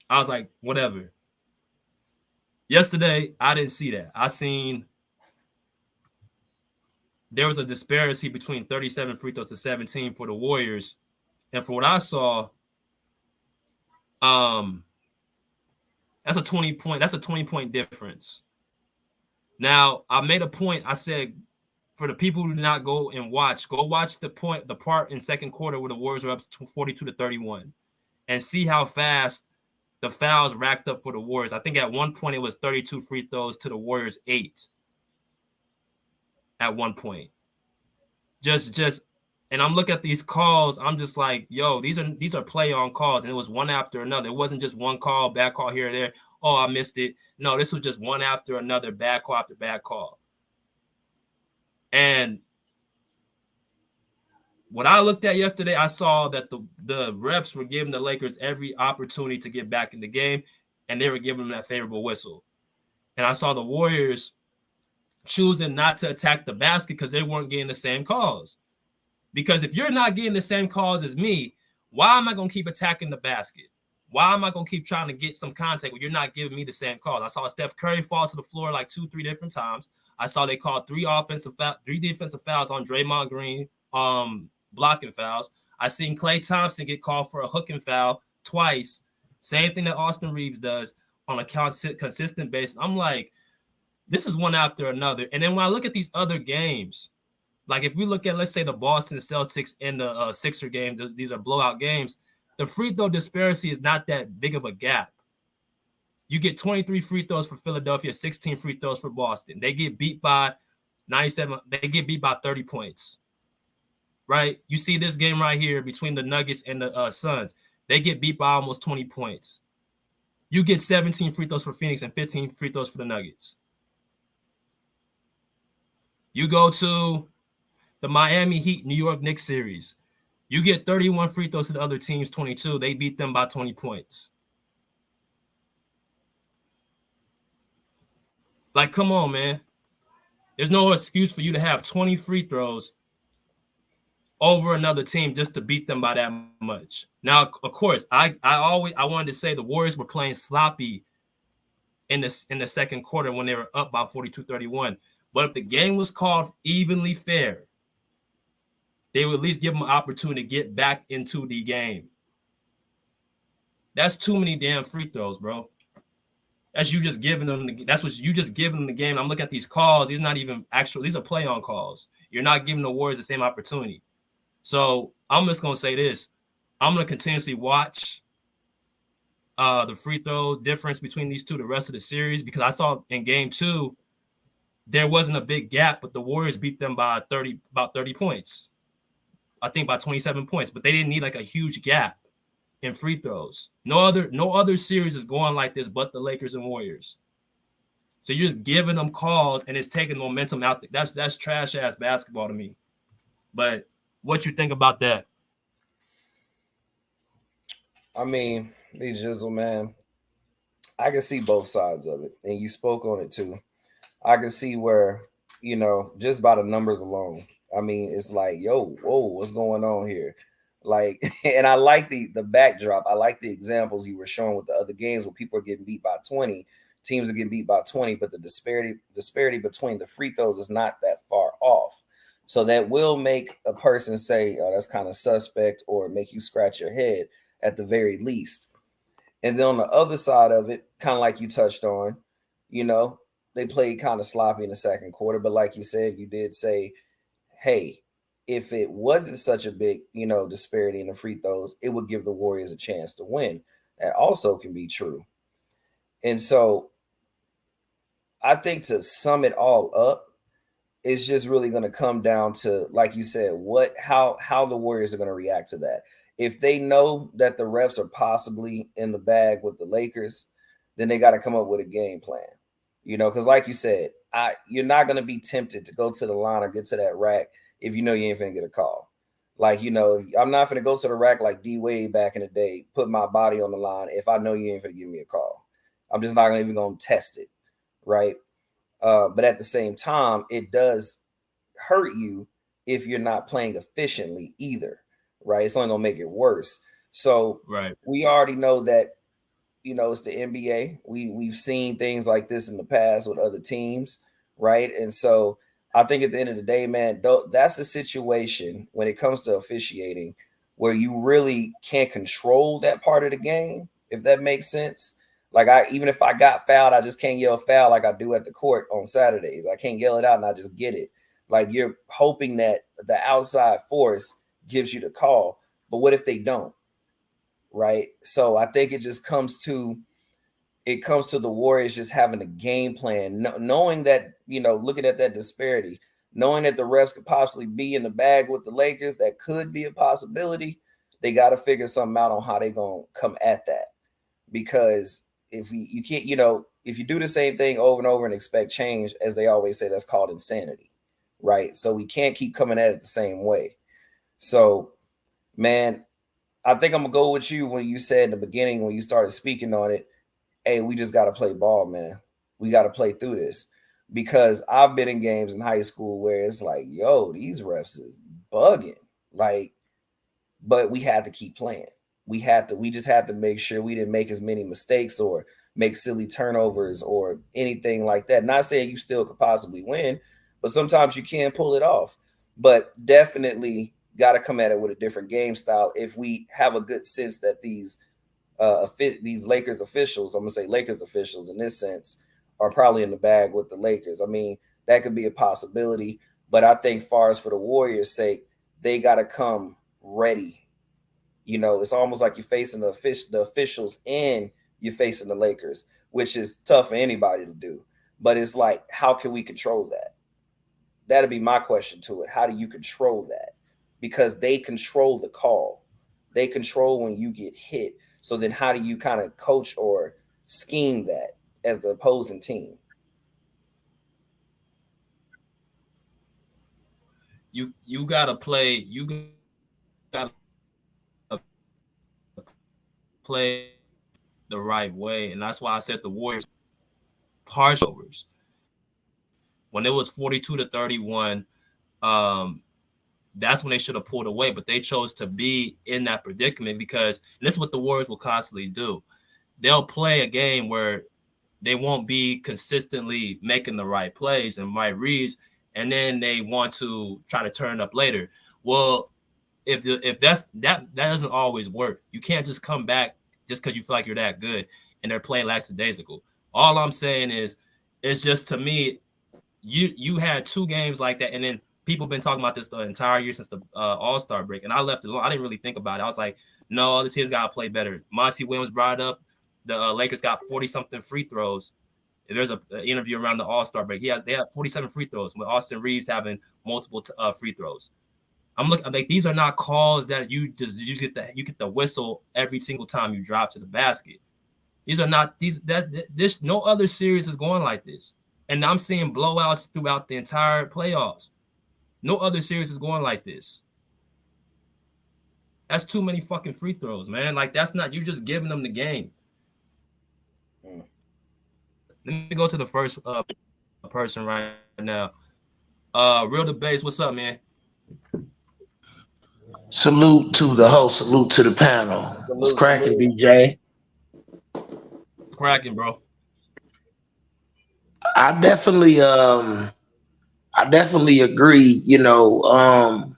I was like, whatever. Yesterday, I didn't see that. I seen there was a disparity between 37 free throws to 17 for the Warriors. And from what I saw, that's a 20-point difference. Now, I made a point. I said, for the people who did not go watch the part in second quarter where the Warriors were up 42-31 and see how fast the fouls racked up for the Warriors. I think at one point it was 32 free throws to the Warriors 8 at one point. And I'm looking at these calls. I'm just like, yo, these are play on calls. And it was one after another. It wasn't just one call, bad call here or there. Oh, I missed it. No, this was just one after another, bad call after bad call. And what I looked at yesterday, I saw that the refs were giving the Lakers every opportunity to get back in the game, and they were giving them that favorable whistle. And I saw the Warriors choosing not to attack the basket because they weren't getting the same calls. Because if you're not getting the same calls as me, why am I going to keep attacking the basket? Why am I going to keep trying to get some contact when you're not giving me the same calls? I saw Steph Curry fall to the floor like 2-3 different times. I saw they called 3 defensive fouls on Draymond Green, blocking fouls. I seen Klay Thompson get called for a hooking foul twice. Same thing that Austin Reeves does on a consistent basis. I'm like, this is one after another. And then when I look at these other games, like if we look at, let's say, the Boston Celtics and the Sixer game, these are blowout games. The free throw disparity is not that big of a gap. You get 23 free throws for Philadelphia, 16 free throws for Boston. They get beat by 97. They get beat by 30 points, right? You see this game right here between the Nuggets and the Suns. They get beat by almost 20 points. You get 17 free throws for Phoenix and 15 free throws for the Nuggets. You go to the Miami Heat, New York Knicks series. You get 31 free throws to the other team's 22. They beat them by 20 points. Like, come on, man. There's no excuse for you to have 20 free throws over another team just to beat them by that much. Now, of course, I wanted to say the Warriors were playing sloppy in the second quarter when they were up by 42-31. But if the game was called evenly fair, they would at least give them an opportunity to get back into the game. That's too many damn free throws, bro. That's you just giving them. That's what you just giving them the game. I'm looking at these calls. These are not even actual. These are play-on calls. You're not giving the Warriors the same opportunity. So I'm just gonna say this. I'm gonna continuously watch the free throw difference between these two the rest of the series, because I saw in game 2 there wasn't a big gap, but the Warriors beat them by about 30 points. I think by 27 points, but they didn't need like a huge gap in free throws. No other series is going like this but the Lakers and Warriors. So you're just giving them calls and it's taking momentum out. That's trash ass basketball to me. But what you think about that? I mean, Jizzle, man, I can see both sides of it, and you spoke on it too. I can see where, just by the numbers alone, I mean, it's like, whoa, what's going on here? Like, and I like the backdrop. I like the examples you were showing with the other games where people are getting beat by 20, teams are getting beat by 20, but the disparity between the free throws is not that far off. So that will make a person say, oh, that's kind of suspect, or make you scratch your head at the very least. And then on the other side of it, kind of like you touched on, they played kind of sloppy in the second quarter. But like you said, you did say, hey, if it wasn't such a big, disparity in the free throws, it would give the Warriors a chance to win. That also can be true. And so I think to sum it all up, it's just really going to come down to, like you said, how the Warriors are going to react to that. If they know that the refs are possibly in the bag with the Lakers, then they got to come up with a game plan. Because like you said, you're not going to be tempted to go to the line or get to that rack if you know you ain't finna get a call. Like, I'm not finna go to the rack like D Wade back in the day, put my body on the line if I know you ain't finna give me a call. I'm just not even gonna test it, right? But at the same time, it does hurt you if you're not playing efficiently either, right? It's only gonna make it worse. So right. We already know that, it's the NBA. We've seen things like this in the past with other teams, right? And so I think at the end of the day, man, that's a situation when it comes to officiating where you really can't control that part of the game, if that makes sense. Like, even if I got fouled, I just can't yell foul like I do at the court on Saturdays. I can't yell it out and I just get it. Like, you're hoping that the outside force gives you the call. But what if they don't? Right? So I think it just comes to the Warriors just having a game plan, knowing that, looking at that disparity, knowing that the refs could possibly be in the bag with the Lakers, that could be a possibility. They got to figure something out on how they're going to come at that. Because if you can't, if you do the same thing over and over and expect change, as they always say, that's called insanity, right? So we can't keep coming at it the same way. So, man, I think I'm going to go with you when you said in the beginning, when you started speaking on it, hey, we just got to play ball, man. We got to play through this, because I've been in games in high school where it's like, yo, these refs is bugging. Like, but we had to keep playing. we just had to make sure we didn't make as many mistakes or make silly turnovers or anything like that. Not saying you still could possibly win, but sometimes you can't pull it off. But definitely got to come at it with a different game style if we have a good sense that these Lakers officials, I'm gonna say Lakers officials in this sense, are probably in the bag with the Lakers. I mean, that could be a possibility, but I think far as for the Warriors' sake, they got to come ready. You know, it's almost like you're facing the officials and you're facing the Lakers, which is tough for anybody to do. But it's like, how can we control that? That'll be my question to it. How do you control that? Because they control the call. They control when you get hit. So then how do you kind of coach or scheme that as the opposing team? You gotta play the right way, and that's why I said the Warriors partial overs. When it was 42-31, that's when they should have pulled away, but they chose to be in that predicament because this is what the Warriors will constantly do. They'll play a game where they won't be consistently making the right plays and right reads, and then they want to try to turn up later. Well, if that doesn't always work. You can't just come back just because you feel like you're that good and they're playing lackadaisical. All I'm saying is, it's just, to me, you had 2 games like that, and then people have been talking about this the entire year since the All-Star break, and I left it alone. I didn't really think about it. I was like, no, this team's got to play better. Monty Williams brought it up. The Lakers got 40-something free throws. There's an interview around the All-Star break. They had 47 free throws with Austin Reeves having multiple free throws. I'm like, these are not calls that you get the whistle every single time you drive to the basket. These are not this no other series is going like this. And I'm seeing blowouts throughout the entire playoffs. No other series is going like this. That's too many fucking free throws, man. Like, that's not, you're just giving them the game. Let me go to the first person right now. Real Debase, what's up, man? Salute to the host. Salute to the panel. What's cracking, BJ? Cracking, bro. I definitely agree. You know,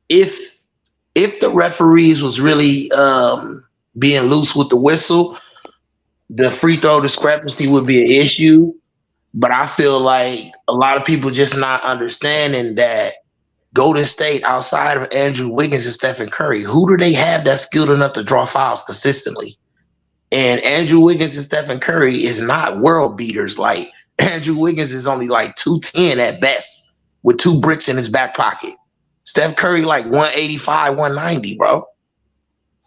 if the referees was really being loose with the whistle, the free throw discrepancy would be an issue. But I feel like a lot of people just not understanding that Golden State, outside of Andrew Wiggins and Stephen Curry, who do they have that's skilled enough to draw fouls consistently? And Andrew Wiggins and Stephen Curry is not world beaters. Like, Andrew Wiggins is only like 210 at best with 2 bricks in his back pocket. Steph Curry like 185, 190, bro.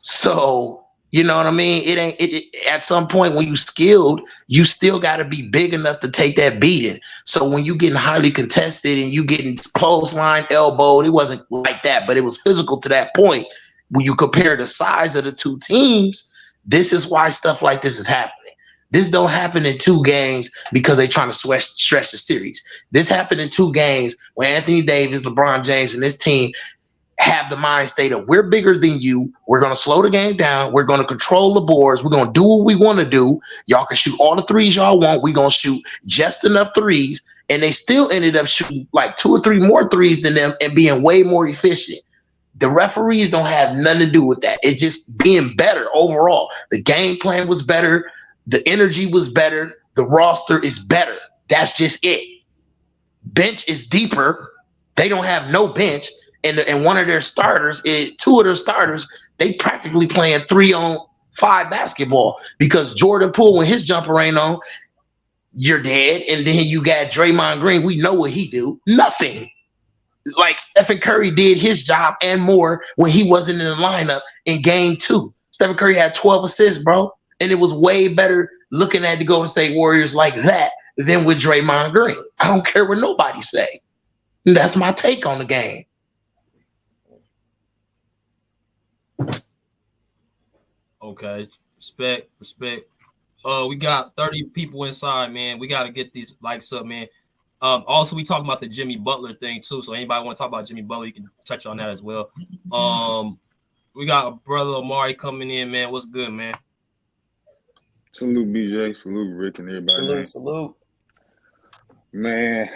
So, you know what I mean? At some point when you skilled, you still got to be big enough to take that beating. So when you getting highly contested and you getting clothesline, elbowed, it wasn't like that, but it was physical to that point. When you compare the size of the 2 teams, this is why stuff like this is happening. This don't happen in 2 games because they're trying to stretch the series. This happened in 2 games when Anthony Davis, LeBron James, and this team have the mind state of, we're bigger than you. We're going to slow the game down. We're going to control the boards. We're going to do what we want to do. Y'all can shoot all the threes y'all want. We're going to shoot just enough threes. And they still ended up shooting like 2 or 3 more threes than them and being way more efficient. The referees don't have nothing to do with that. It's just being better overall. The game plan was better. The energy was better. The roster is better. That's just it. Bench is deeper. They don't have no bench. And one of their starters, 2 of their starters, they practically playing 3-on-5 basketball because Jordan Poole, when his jumper ain't on, you're dead. And then you got Draymond Green. We know what he do. Nothing. Like, Stephen Curry did his job and more when he wasn't in the lineup in game 2. Stephen Curry had 12 assists, bro. And it was way better looking at the Golden State Warriors like that than with Draymond Green. I don't care what nobody say. That's my take on the game. Okay, respect. We got 30 people inside, man. We got to get these likes up, man. Also, we talking about the Jimmy Butler thing too. So anybody want to talk about Jimmy Butler, you can touch on that as well. We got brother Amari coming in, man. What's good, man? Salute BJ, salute Rick and everybody, man. Salute. Man,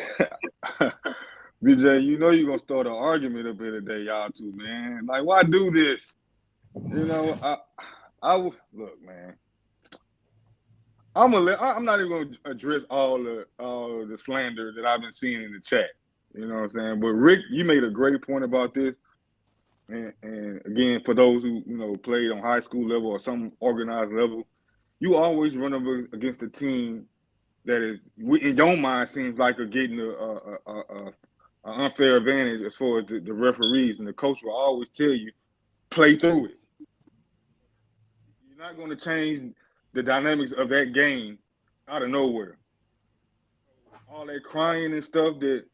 BJ, you know you're gonna start an argument up here today, y'all two, man. Like, why do this? You know, look, man. I'm not even gonna address all the slander that I've been seeing in the chat. You know what I'm saying? But Rick, you made a great point about this. And again, for those who played on high school level or some organized level, you always run up against a team that is, in your mind, seems like you're getting an unfair advantage as far as the referees, and the coach will always tell you, play through it. You're not going to change the dynamics of that game out of nowhere. All that crying and stuff that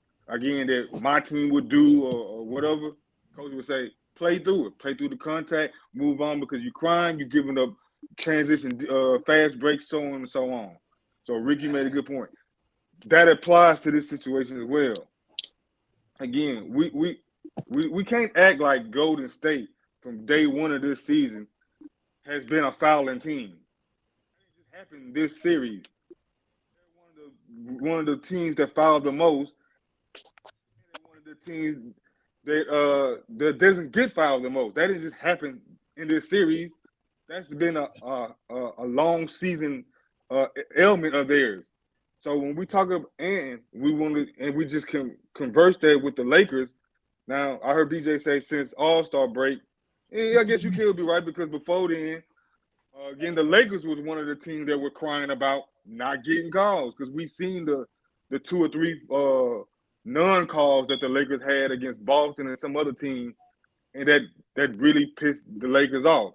my team would do or whatever, coach would say, play through it. Play through the contact, move on, because you're crying, you're giving up transition, fast breaks, so on and so on. So, Rick, you made a good point. That applies to this situation as well. Again, we can't act like Golden State from day one of this season has been a fouling team. It just happened this series. They're one of the teams that fouled the most. And one of the teams that doesn't get fouled the most. That didn't just happen in this series. That's been a long season element of theirs. So when we talk about and we just can converse that with the Lakers. Now I heard BJ say since All-Star break, and I guess you could be right, because before then, again, the Lakers was one of the teams that were crying about not getting calls, because we seen the 2 or 3 non-calls that the Lakers had against Boston and some other team, and that really pissed the Lakers off.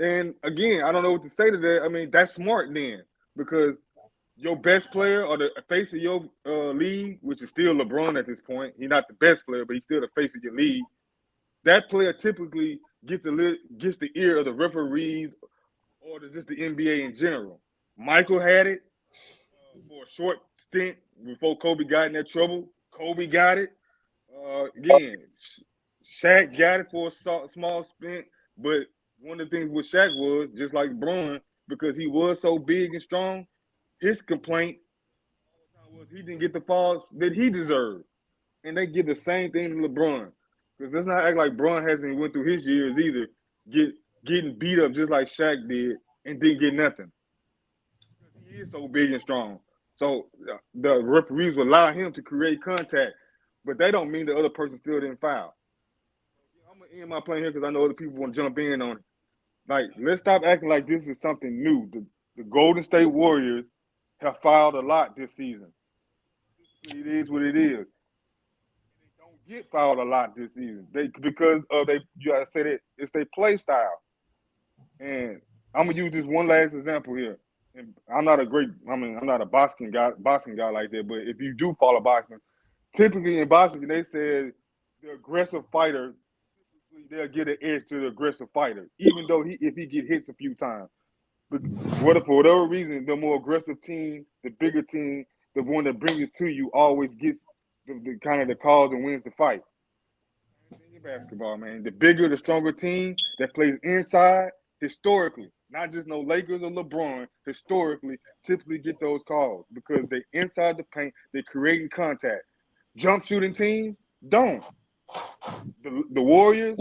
And again, I don't know what to say to that. I mean, that's smart then, because your best player or the face of your league, which is still LeBron at this point, he's not the best player, but he's still the face of your league. That player typically gets the ear of the referees or just the NBA in general. Michael had it for a short stint before Kobe got in that trouble. Kobe got it. Again, Shaq got it for a small stint, but one of the things with Shaq was, just like Braun, because he was so big and strong, his complaint was he didn't get the falls that he deserved. And they give the same thing to LeBron. Because let's not act like Braun hasn't went through his years either, getting beat up just like Shaq did and didn't get nothing. Because he is so big and strong. So the referees will allow him to create contact, but that don't mean the other person still didn't foul. I'm going to end my plan here because I know other people want to jump in on it. Like, let's stop acting like this is something new. The Golden State Warriors have fouled a lot this season. It is what it is. They don't get fouled a lot this season. Because you gotta say that it's their play style. And I'm gonna use this one last example here. And I'm not a boxing guy like that, but if you do follow boxing, typically in boxing, they said the aggressive fighter, they'll get an edge to the aggressive fighter, even though if he get hits a few times. But for whatever reason, the more aggressive team, the bigger team, the one that brings it to you, always gets the kind of the calls and wins the fight. In basketball, man, the bigger, the stronger team that plays inside, historically, not just no Lakers or LeBron, historically, typically get those calls because they inside the paint, they're creating contact. Jump shooting teams don't. The Warriors,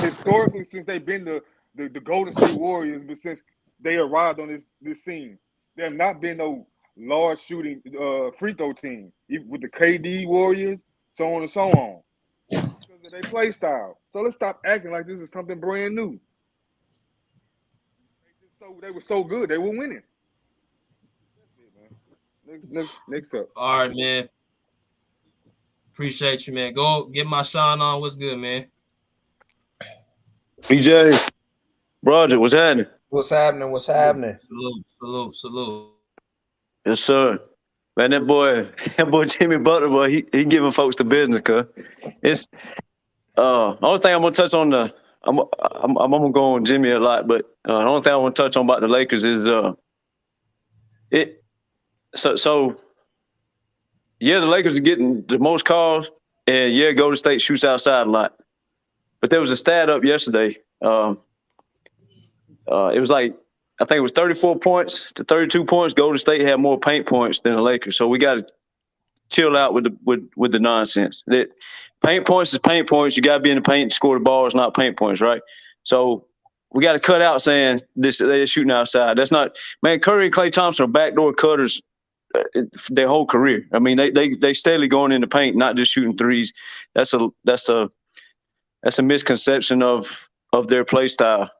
historically, since they've been the Golden State Warriors, but since they arrived on this scene, there have not been no large shooting free throw team with the KD Warriors, so on and so on, because of their play style. So let's stop acting like this is something brand new. They were so good, they were winning. That's it, man. Next up. All right, man. Appreciate you, man. Go get my shine on. What's good, man? BJ, Roger, what's happening? What's happening? Salute. Yes, sir. Man, that boy Jimmy Butler, boy, he giving folks the business, cuz. It's only thing I'm gonna touch on I'm gonna go on Jimmy a lot, but the only thing I want to touch on about the Lakers is the Lakers are getting the most calls, and Golden State shoots outside a lot. but there was a stat up yesterday. It was like, I think it was 34 points to 32 points. Golden State had more paint points than the Lakers. So we got to chill out with the nonsense. That paint points is paint points. You got to be in the paint to score the ball. It's not paint points, right? So we got to cut out saying they're shooting outside. That's not, man. Curry and Klay Thompson are backdoor cutters their whole career. I mean, they steadily going in the paint, not just shooting threes. That's a misconception of their play style.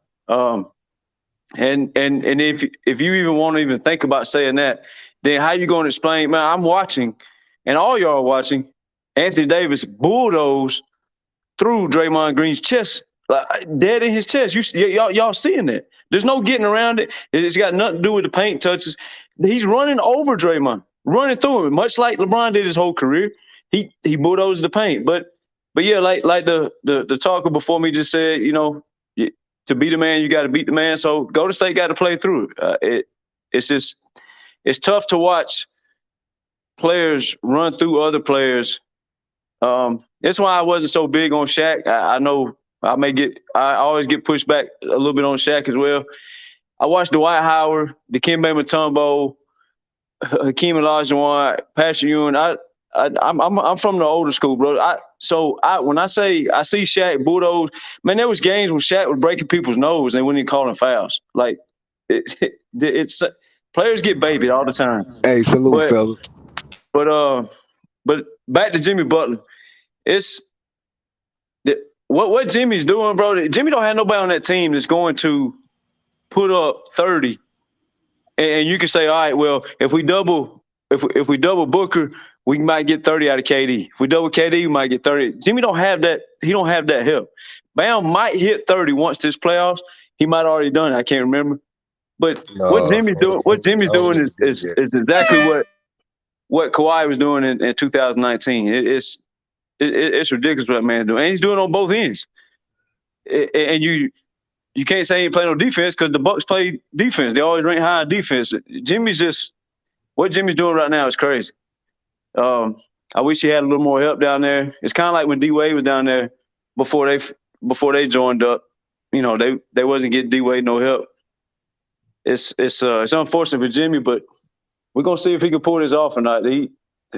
And if you even want to even think about saying that, then how you going to explain? Man, I'm watching, and all y'all are watching. Anthony Davis bulldoze through Draymond Green's chest, like dead in his chest. Y'all seeing that? There's no getting around it. It's got nothing to do with the paint touches. He's running over Draymond, running through him, much like LeBron did his whole career. He bulldozed the paint, but yeah, like the talker before me just said, you know, to be the man, you got to beat the man. So Golden State got to play through it. It's tough to watch players run through other players. That's why I wasn't so big on Shaq. I know I always get pushed back a little bit on Shaq as well. I watched Dwight Howard, Dikembe Mutombo, Hakeem Olajuwon, Patrick Ewing. I'm from the older school, bro. When I say I see Shaq bulldoze, man, there was games when Shaq was breaking people's nose and they wouldn't even calling fouls. Like it's players get babied all the time. Hey, salute, fellas. But back to Jimmy Butler, it's what Jimmy's doing, bro. Jimmy don't have nobody on that team that's going to put up 30, and you can say, all right, well, if we double Booker, we might get 30 out of KD. If we double KD, we might get 30. Jimmy don't have that. He don't have that help. Bam might hit 30 once this playoffs. He might already done it. I can't remember. But what Jimmy's doing is exactly what Kawhi was doing in 2019. It's ridiculous what that man's doing. And he's doing it on both ends. And you can't say he ain't playing no defense because the Bucks play defense. They always rank high in defense. What Jimmy's doing right now is crazy. I wish he had a little more help down there. It's kind of like when D-Wade was down there before they joined up. You know, they wasn't getting D-Wade no help. It's unfortunate for Jimmy, but we're gonna see if he can pull this off or not.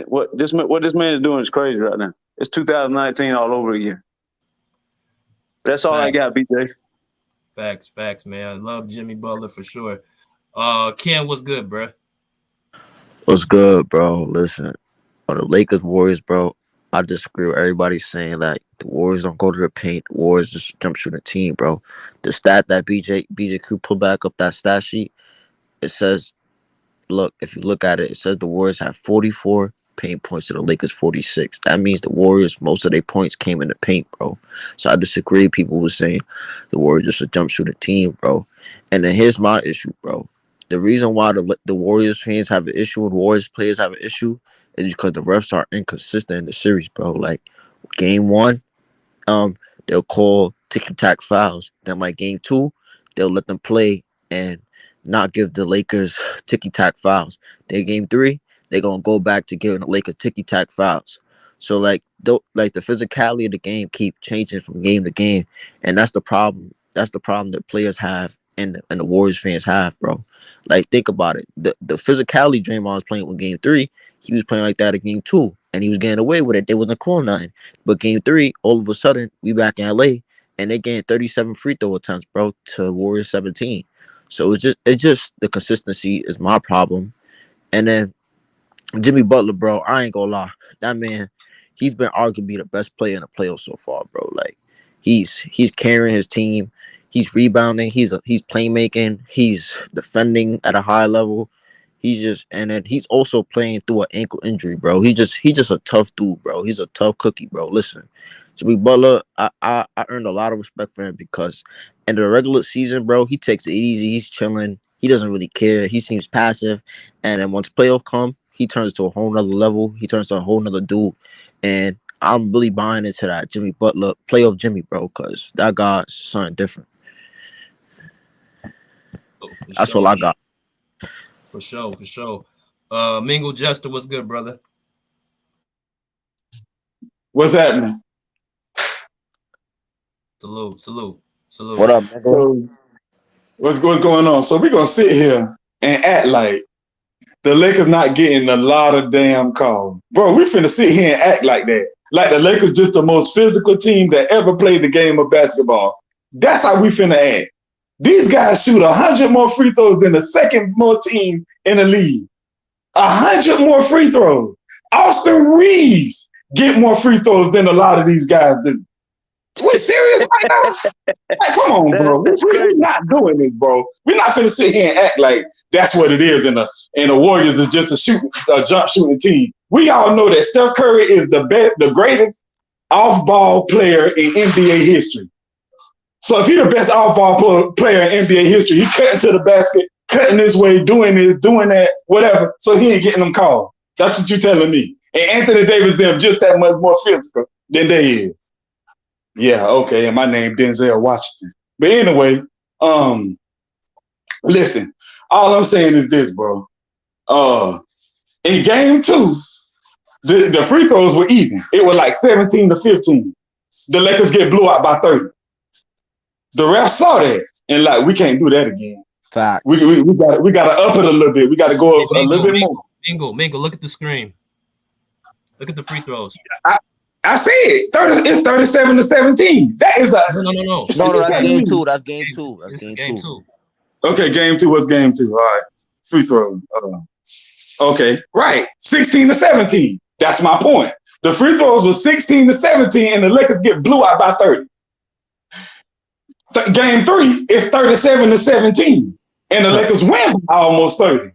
What this man is doing is crazy right now. It's 2019 all over again. That's all I got, BJ. Facts, man. I love Jimmy Butler for sure. Ken, what's good, bro? What's good, bro? Listen, on the Lakers Warriors, bro, I disagree with everybody saying that the Warriors don't go to the paint. The Warriors just jump shooting team, bro. The stat that BJ Crew pulled back up that stat sheet, it says, look, if you look at it, it says the Warriors have 44 paint points to the Lakers 46. That means the Warriors, most of their points came in the paint, bro. So I disagree. People were saying the Warriors just a jump shooter team, bro. And then here's my issue, bro. The reason why the Warriors fans have an issue and Warriors players have an issue is because the refs are inconsistent in the series, bro. Like game 1, they'll call ticky-tack fouls. Then like game 2, they'll let them play and not give the Lakers ticky-tack fouls. Then game 3, they're gonna go back to giving the Lakers ticky-tack fouls. So like the physicality of the game keep changing from game to game, and that's the problem. That's the problem that players have and the Warriors fans have, bro. Like think about it. The physicality Draymond was playing with game 3, he was playing like that in game 2, and he was getting away with it. They wasn't calling nothing. But game 3, all of a sudden, we back in LA, and they getting 37 free throw attempts, bro, to Warriors 17. So it's just the consistency is my problem. And then Jimmy Butler, bro, I ain't gonna lie. That man, he's been arguably the best player in the playoffs so far, bro. Like he's carrying his team, he's rebounding, he's playmaking, he's defending at a high level. And then he's also playing through an ankle injury, bro. He's just a tough dude, bro. He's a tough cookie, bro. Listen, Jimmy Butler, I earned a lot of respect for him because in the regular season, bro, he takes it easy. He's chilling. He doesn't really care. He seems passive. And then once playoff come, he turns to a whole nother level. He turns to a whole nother dude. And I'm really buying into that Jimmy Butler, playoff Jimmy, bro, because that guy's something different. That's all I got. For sure. Mingle Jester, what's good, brother? What's happening? Salute. What up, nigga? So what's going on? So we're gonna sit here and act like the Lakers not getting a lot of damn calls. Bro, we finna sit here and act like that. Like the Lakers just the most physical team that ever played the game of basketball. That's how we finna act. These guys shoot 100 more free throws than the second most team in the league. 100 more free throws. Austin Reeves get more free throws than a lot of these guys do. We serious right now? Like, come on, bro. We're not doing this, bro. We're not finna sit here and act like that's what it is. And the Warriors is just a jump shooting team. We all know that Steph Curry is the greatest off-ball player in NBA history. So if he's the best off-ball player in NBA history, he cutting to the basket, cutting this way, doing this, doing that, whatever. So he ain't getting them called. That's what you're telling me. And Anthony Davis them just that much more physical than they is. Yeah, okay. And my name Denzel Washington. But anyway, listen. All I'm saying is this, bro. In game 2, the free throws were even. It was like 17-15. The Lakers get blew out by 30. The refs saw that and like, we can't do that again. Fact. We gotta up it a little bit. We gotta go up a little bit more. Mingle, look at the screen. Look at the free throws. I said it's 37-17. That is a no. No, that's game 2. That's game 2. That's game 2. Okay, game 2. What's game 2? All right, free throws. Okay, right. 16-17. That's my point. The free throws was 16-17, and the Lakers get blew out by 30. Game 3 is 37-17, and the Lakers win by almost 30.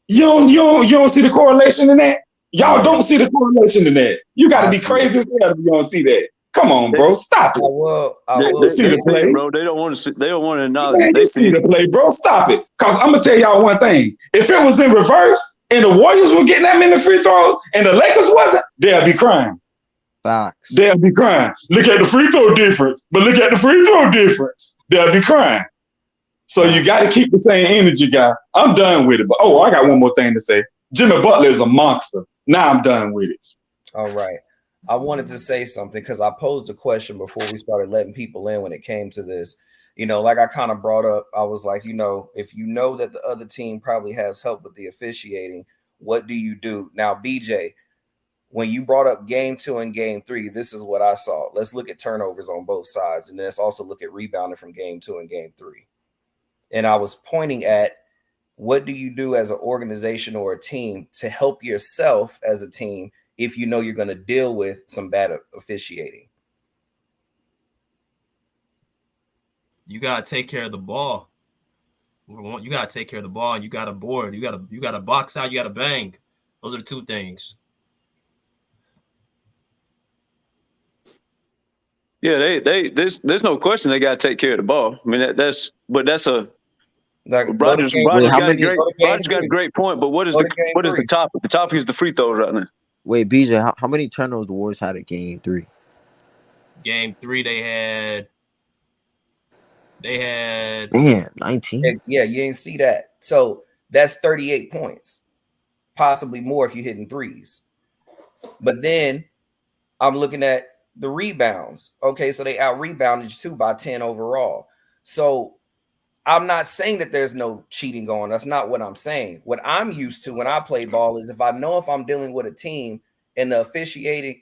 You don't see the correlation in that? Y'all don't see the correlation in that. You got to be crazy as hell if you don't see that. Come on, bro. Stop it. I will They see the play, bro. They don't want to. They don't want to acknowledge. Man, they see the play, bro. Stop it. Cause I'm gonna tell y'all one thing. If it was in reverse and the Warriors were getting that many free throws and the Lakers wasn't, they'll be crying. Facts. They'll be crying. Look at the free throw difference, but look at the free throw difference. They'll be crying. So you got to keep the same energy, guy. I'm done with it. But I got one more thing to say. Jimmy Butler is a monster. Now I'm done with it. All right. I wanted to say something because I posed a question before we started letting people in when it came to this. Like I kind of brought up, I was like, if you know that the other team probably has help with the officiating, what do you do? Now, BJ, when you brought up game 2 and game 3, this is what I saw. Let's look at turnovers on both sides. And then let's also look at rebounding from game 2 and game 3. And I was pointing at, what do you do as an organization or a team to help yourself as a team if you know you're going to deal with some bad officiating? You got to take care of the ball. You got to take care of the ball, and you got to board. You got to box out. You got to bang. Those are the two things. Yeah, there's no question they got to take care of the ball. I mean, that's a. Like, Roger's got a great point, but what is the topic? The topic is the free throws right now. Wait, BJ, how many turnovers the Warriors had in game 3? Game 3, they had damn 19. Yeah, you didn't see that. So that's 38 points, possibly more if you're hitting threes. But then I'm looking at the rebounds. Okay, so they out rebounded you too by 10 overall. So I'm not saying that there's no cheating going on. That's not what I'm saying. What I'm used to when I play ball is if I know if I'm dealing with a team and the officiating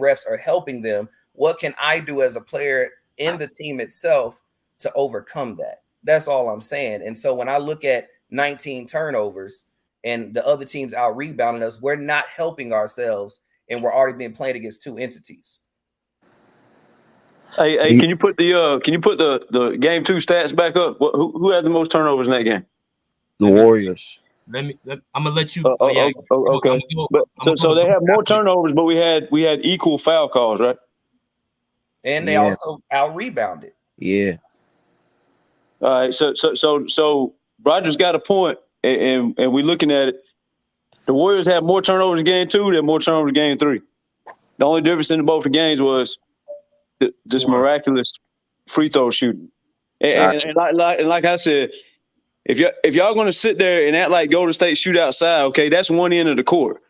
refs are helping them, what can I do as a player in the team itself to overcome that? That's all I'm saying. And so when I look at 19 turnovers and the other teams out rebounding us, we're not helping ourselves, and we're already being played against two entities. Hey, can you put the game 2 stats back up? Who had the most turnovers in that game? The Warriors. I'm gonna let you. Okay. So they had more turnovers, but we had equal foul calls, right? And they also out rebounded. Yeah. All right. So Roger's got a point, and we're looking at it. The Warriors had more turnovers in game 2 than more turnovers in game 3. The only difference in both the games was this miraculous free throw shooting. And like I said, if y'all going to sit there and act like Golden State shoot outside, okay, that's one end of the court.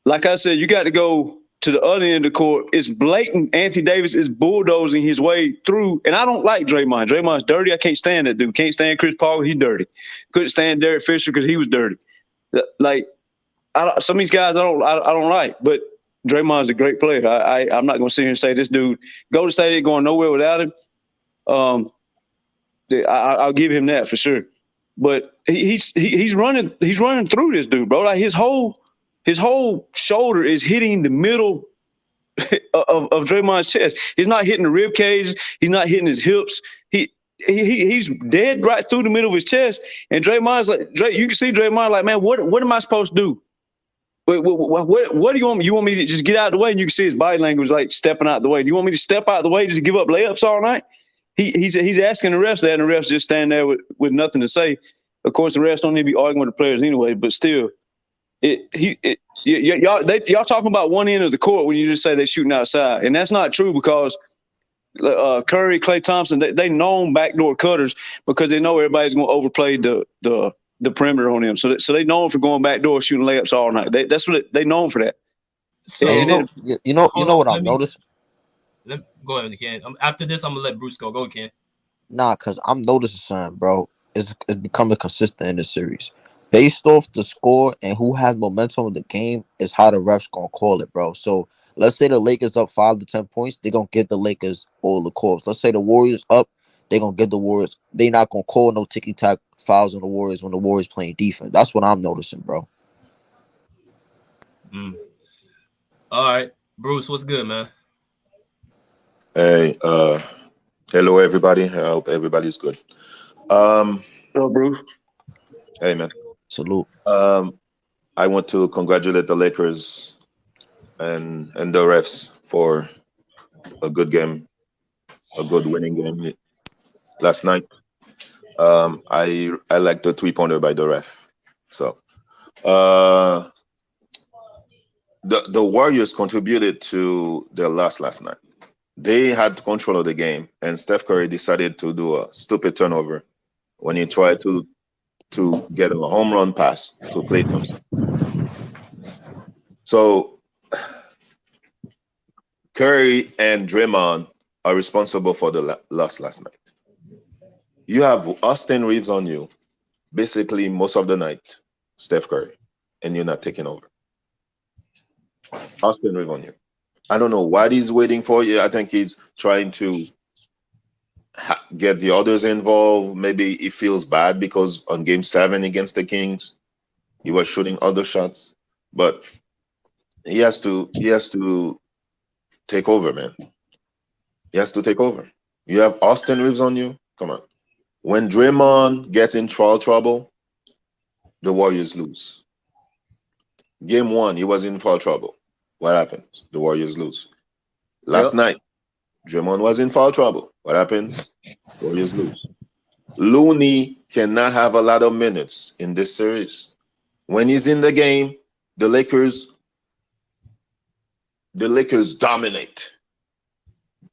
Like I said, you got to go to the other end of the court, it's blatant. Anthony Davis is bulldozing his way through, and I don't like Draymond. Draymond's dirty. I can't stand that dude. Can't stand Chris Paul. He's dirty. Couldn't stand Derek Fisher because he was dirty. Like some of these guys, I don't like. But Draymond's a great player. I'm not going to sit here and say this dude Golden State ain't going nowhere without him. I'll give him that for sure. But he's running through this dude, bro. Like his whole shoulder is hitting the middle of Draymond's chest. He's not hitting the rib cage. He's not hitting his hips. He's dead right through the middle of his chest. And Draymond's like, you can see Draymond like, man, what am I supposed to do? What do you want me? You want me to just get out of the way? And you can see his body language like stepping out the way. Do you want me to step out the way just to give up layups all night? He's asking the refs that, and the refs just stand there with nothing to say. Of course, the refs don't need to be arguing with the players anyway, but still, y'all talking about one end of the court when you just say they're shooting outside, and that's not true because Curry, Klay Thompson, they known backdoor cutters because they know everybody's going to overplay the perimeter on them. So they known for going backdoor shooting layups all night. That's what they known for that. So you know what I've noticed. Go ahead, Ken. After this, I'm gonna let Bruce go. Go, Ken. Nah, cause I'm noticing something, bro. It's becoming consistent in the series. Based off the score and who has momentum in the game is how the refs gonna call it, bro. So let's say the Lakers up 5 to 10 points, they're gonna give the Lakers all the calls. Let's say the Warriors up, they're gonna give the Warriors. They're not gonna call no ticky-tack fouls on the Warriors when the Warriors playing defense. That's what I'm noticing, bro. All right, Bruce, what's good, man? Hey, hello everybody. I hope everybody's good. Hello, Bruce. Hey, man. Salute. I want to congratulate the Lakers and the refs for a good game, a good winning game last night. I like the 3-pointer by the ref. So, the Warriors contributed to their loss last night. They had control of the game, and Steph Curry decided to do a stupid turnover when he tried to get a home run pass to Klay Thompson. So Curry and Draymond are responsible for the loss last night. You have Austin Reeves on you basically most of the night, Steph Curry, and you're not taking over. Austin Reeves on you. I don't know what he's waiting for. Yeah, I think he's trying to get the others involved. Maybe he feels bad because on Game 7 against the Kings, he was shooting other shots. But he has to take over, man. He has to take over. You have Austin Reeves on you. Come on. When Draymond gets in foul trouble, the Warriors lose. Game 1, he was in foul trouble. What happens? The Warriors lose. Last night, Draymond was in foul trouble. What happens? Warriors lose. Looney cannot have a lot of minutes in this series. When he's in the game, the Lakers dominate.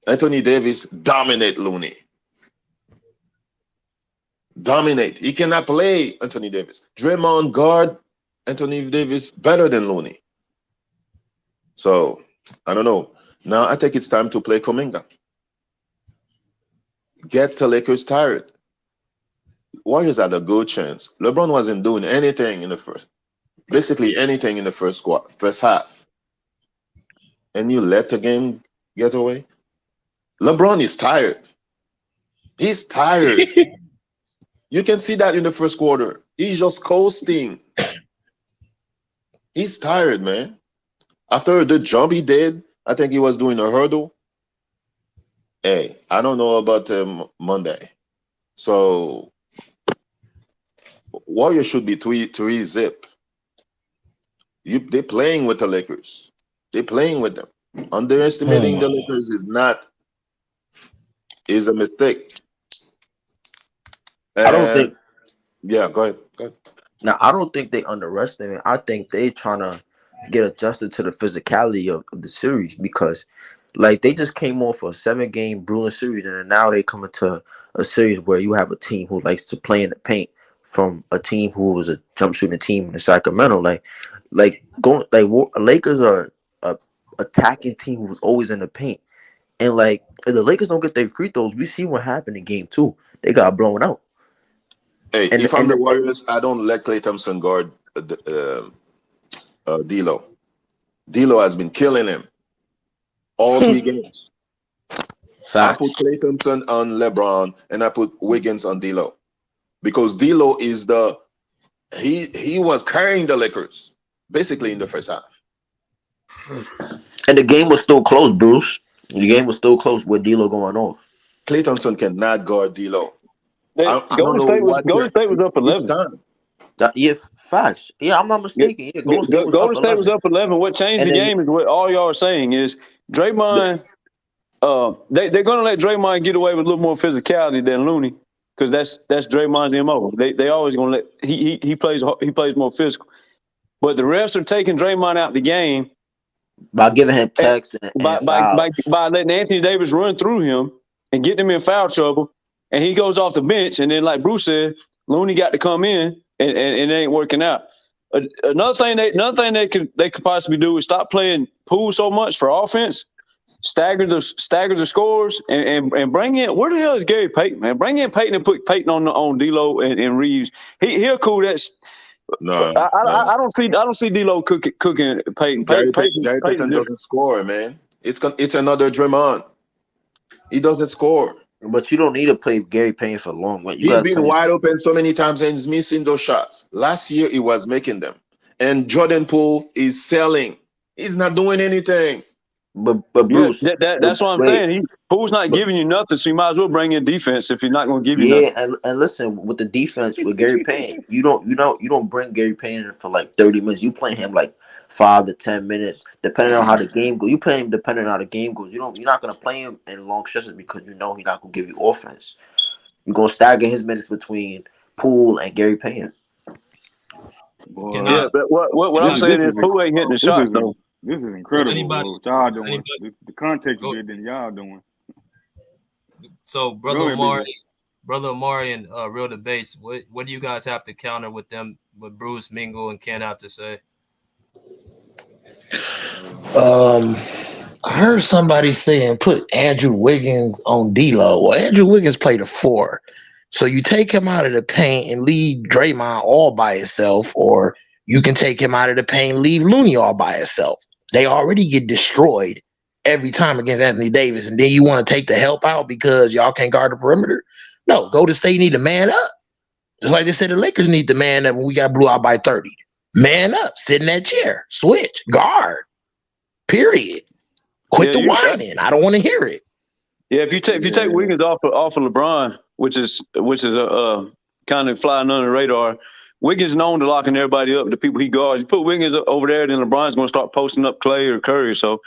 Anthony Davis dominate Looney. Dominate. He cannot play Anthony Davis. Draymond guard Anthony Davis better than Looney. So, I don't know. Now, I think it's time to play Kuminga. Get the Lakers tired. Warriors had a good chance. LeBron wasn't doing anything in the first, basically anything in the first half. And you let the game get away. LeBron is tired. He's tired. You can see that in the first quarter. He's just coasting. He's tired, man. After the jump he did, I think he was doing a hurdle. Hey, I don't know about Monday. So, Warriors should be 3-zip. They're playing with the Lakers. They're playing with them. Underestimating the Lakers is a mistake. I don't think. Yeah, go ahead. Now, I don't think they underestimate. I think they trying to get adjusted to the physicality of the series because, like, they just came off a 7-game grueling series, and now they come into a series where you have a team who likes to play in the paint from a team who was a jump shooting team in Sacramento. Lakers are attacking team who was always in the paint. And like, if the Lakers don't get their free throws, we see what happened in Game 2. They got blown out. Hey, if I'm the Warriors, I don't let Klay Thompson guard D'Lo. D'Lo has been killing him all 3 games. Facts. I put Klay Thompson on LeBron, and I put Wiggins on D'Lo, because D'Lo is he was carrying the Lakers basically in the first half. And the game was still close, Bruce. The game was still close with D'Lo going off. Klay Thompson cannot guard D'Lo. Golden State was up 11. Yeah, facts. Yeah, I'm not mistaken. Yeah, Golden State was up 11. What changed the game is what all y'all are saying is Draymond. They're gonna let Draymond get away with a little more physicality than Looney, because that's Draymond's MO. They always gonna let he plays more physical. But the refs are taking Draymond out the game by giving him texts and by letting Anthony Davis run through him and getting him in foul trouble, and he goes off the bench. And then, like Bruce said, Looney got to come in, and it ain't working out. Another thing they could possibly do is stop playing pool so much for offense. Stagger the scores and bring in, where the hell is Gary Payton, man? Bring in Payton and put Payton on D'Lo and Reeves. He'll cool that. No, I don't see D'Lo cooking Payton. Gary Payton doesn't score, man. It's another Draymond. He doesn't score. But you don't need to play Gary Payton for long. He's been wide open so many times and he's missing those shots. Last year he was making them, and Jordan Poole is selling. He's not doing anything. But Bruce, that's what I'm saying. Poole's not giving you nothing, so you might as well bring in defense if he's not going to give you nothing. And listen, with the defense with Gary Payton, you don't bring Gary Payton in for like 30 minutes. You play him like 5 to 10 minutes, depending on how the game goes. You play him depending on how the game goes. You're not going to play him in long stretches because you know he's not going to give you offense. You're going to stagger his minutes between Poole and Gary Payton. Yeah, but what I'm saying is Poole ain't hitting the shots though. This is incredible. What y'all doing? The context of it than y'all doing. So, Brother Amari and Real Debates, what do you guys have to counter with them, what Bruce, Mingle, and Ken have to say? I heard somebody saying put Andrew Wiggins on D'Lo. Well, Andrew Wiggins played a 4. So you take him out of the paint and leave Draymond all by himself, or you can take him out of the paint and leave Looney all by himself. They already get destroyed every time against Anthony Davis, and then you want to take the help out because y'all can't guard the perimeter? No, Golden State need to man up. Just like they said the Lakers need to man up when we got blew out by 30. Man up, sit in that chair, switch, guard, period. Quit the whining. I don't want to hear it. Yeah, if you take Wiggins off of LeBron, which is a kind of flying under the radar, Wiggins known to locking everybody up, the people he guards. You put Wiggins over there, then LeBron's going to start posting up Clay or Curry. So,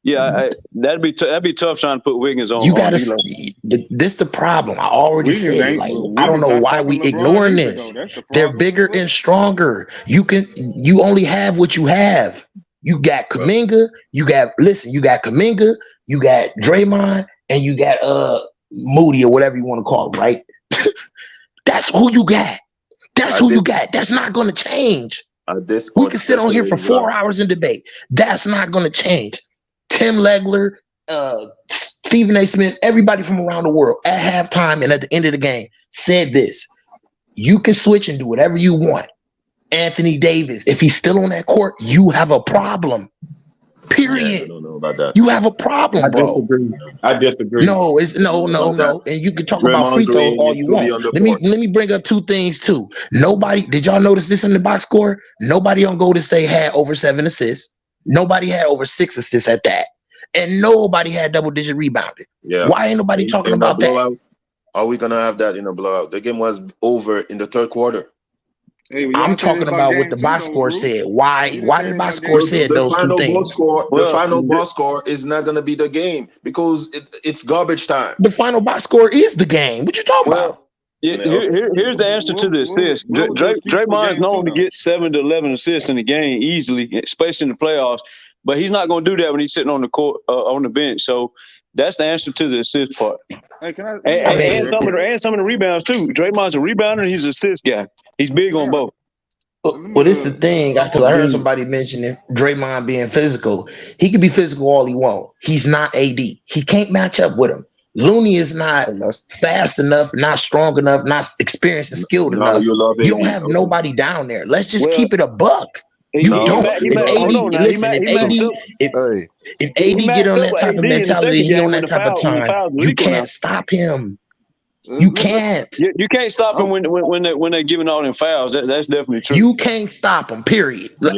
yeah, that'd be tough trying to put Wiggins on. You got to see. This the problem. I already said. Like, I don't know why we ignoring this. They're bigger and stronger. You only have what you have. You got Kuminga. You got Kuminga. You got Draymond, and you got Moody or whatever you want to call him. Right? That's who you got. That's who you got. That's not going to change. We can sit on here for 4 hours and debate. That's not going to change. Tim Legler, Stephen A. Smith, everybody from around the world at halftime and at the end of the game said this. You can switch and do whatever you want. Anthony Davis, if he's still on that court, you have a problem. Period. Yeah, I don't know about that. You have a problem, bro. I disagree. No, it's no. And you can talk about free throws all you want. Let me bring up 2 things too. Did y'all notice this in the box score? Nobody on Golden State had over 7 assists. Nobody had over 6 assists at that. And nobody had double-digit rebounding. Yeah. Why ain't nobody talking about that? Are we gonna have that in a blowout? The game was over in the 3rd quarter. Hey, I'm talking about what the box score said. Why the box score said those 2 things? The final box score is not going to be the game because it's garbage time. The final box score is the game. What you talking about? Here's the answer to the assist. Draymond's known to get 7 to 11 assists in the game easily, especially in the playoffs. But he's not going to do that when he's sitting on the court on the bench. So that's the answer to the assist part. Hey, and some of the rebounds too. Draymond's a rebounder and he's an assist guy. He's big on both. Well, this the thing, because I heard somebody mentioning Draymond being physical. He can be physical all he wants. He's not AD. He can't match up with him. Looney is not And that's fast enough, not strong enough, not experienced and skilled Now enough. you love You AD. don't have Okay. nobody down there. Let's just Well, keep it a buck. he You No, don't. If you hold on AD, now. listen, if He matched AD, up. hey, if He AD get matched on up that with type of AD in the mentality, second he game on when that type of the time, fouls was you equal. Now can't stop him. You can't. you can't stop him when they're giving all them fouls. That's definitely true. You can't stop him. Period. Yeah.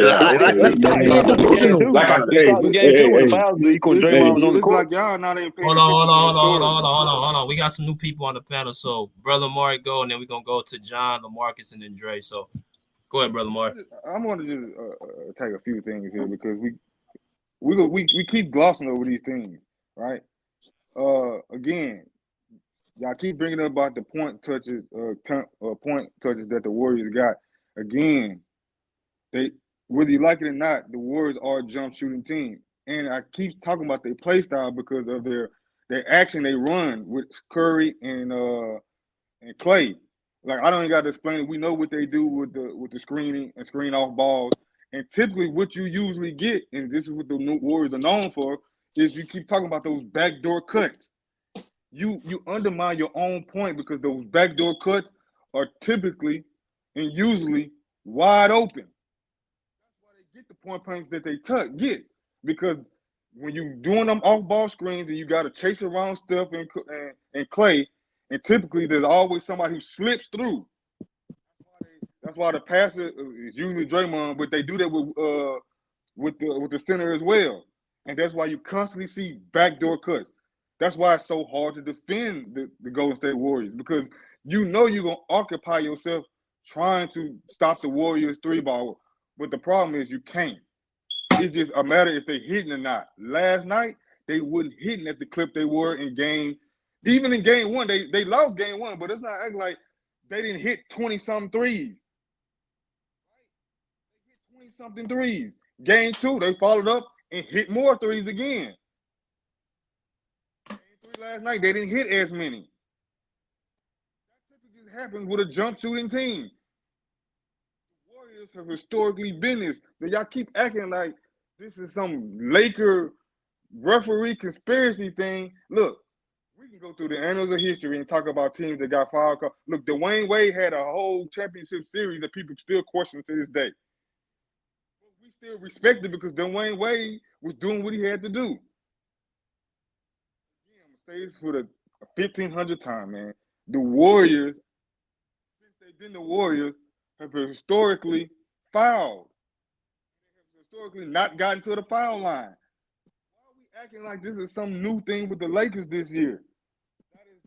Let's stop He being stopped in game delusional. two. He stopped in game two when the fouls were equal and Draymond was on the It's court. like y'all not even paying Hold on, attention hold to the on, hold on, story. hold on, hold on, hold on. We got some new people on the panel. So, Brother Mark, go, and then we're going to go to John, LaMarcus, and then Dre. So, go ahead, Brother Mark. I'm going to just take a few things here because we keep glossing over these things, right? Again, y'all keep bringing up about the point touches that the Warriors got. Again, they whether you like it or not, the Warriors are a jump shooting team, and I keep talking about their play style because of their action they run with Curry and Clay. Like I don't even got to explain it. We know what they do with the screening and screen off balls. And typically, what you usually get, and this is what the new Warriors are known for, is you keep talking about those backdoor cuts. You undermine your own point because those backdoor cuts are typically and usually wide open. That's why they get the point blanks that they get because when you doing them off ball screens and you got to chase around stuff and Clay, and typically there's always somebody who slips through. That's why the passer is usually Draymond, but they do that with the center as well, and that's why you constantly see backdoor cuts. That's why it's so hard to defend the Golden State Warriors because you know you're gonna occupy yourself trying to stop the Warriors 3-ball, but the problem is you can't. It's just a matter if they hitting or not. Last night they wasn't hitting at the clip they were in game. Even in game one, they lost game one, but it's not acting like they didn't hit 20-something threes. They hit 20-something threes. Game two, they followed up and hit more threes again. Game three last night, they didn't hit as many. That typically happens with a jump shooting team. The Warriors have historically been this. So y'all keep acting like this is some Laker referee conspiracy thing. Look, we can go through the annals of history and talk about teams that got foul calls. Look, Dwayne Wade had a whole championship series that people still question to this day. But we still respect it because Dwayne Wade was doing what he had to do. Again, I'm going to say this for the 1,500th time, man. The Warriors, since they've been the Warriors, have historically fouled. They have historically not gotten to the foul line. Acting like this is some new thing with the Lakers this year. That is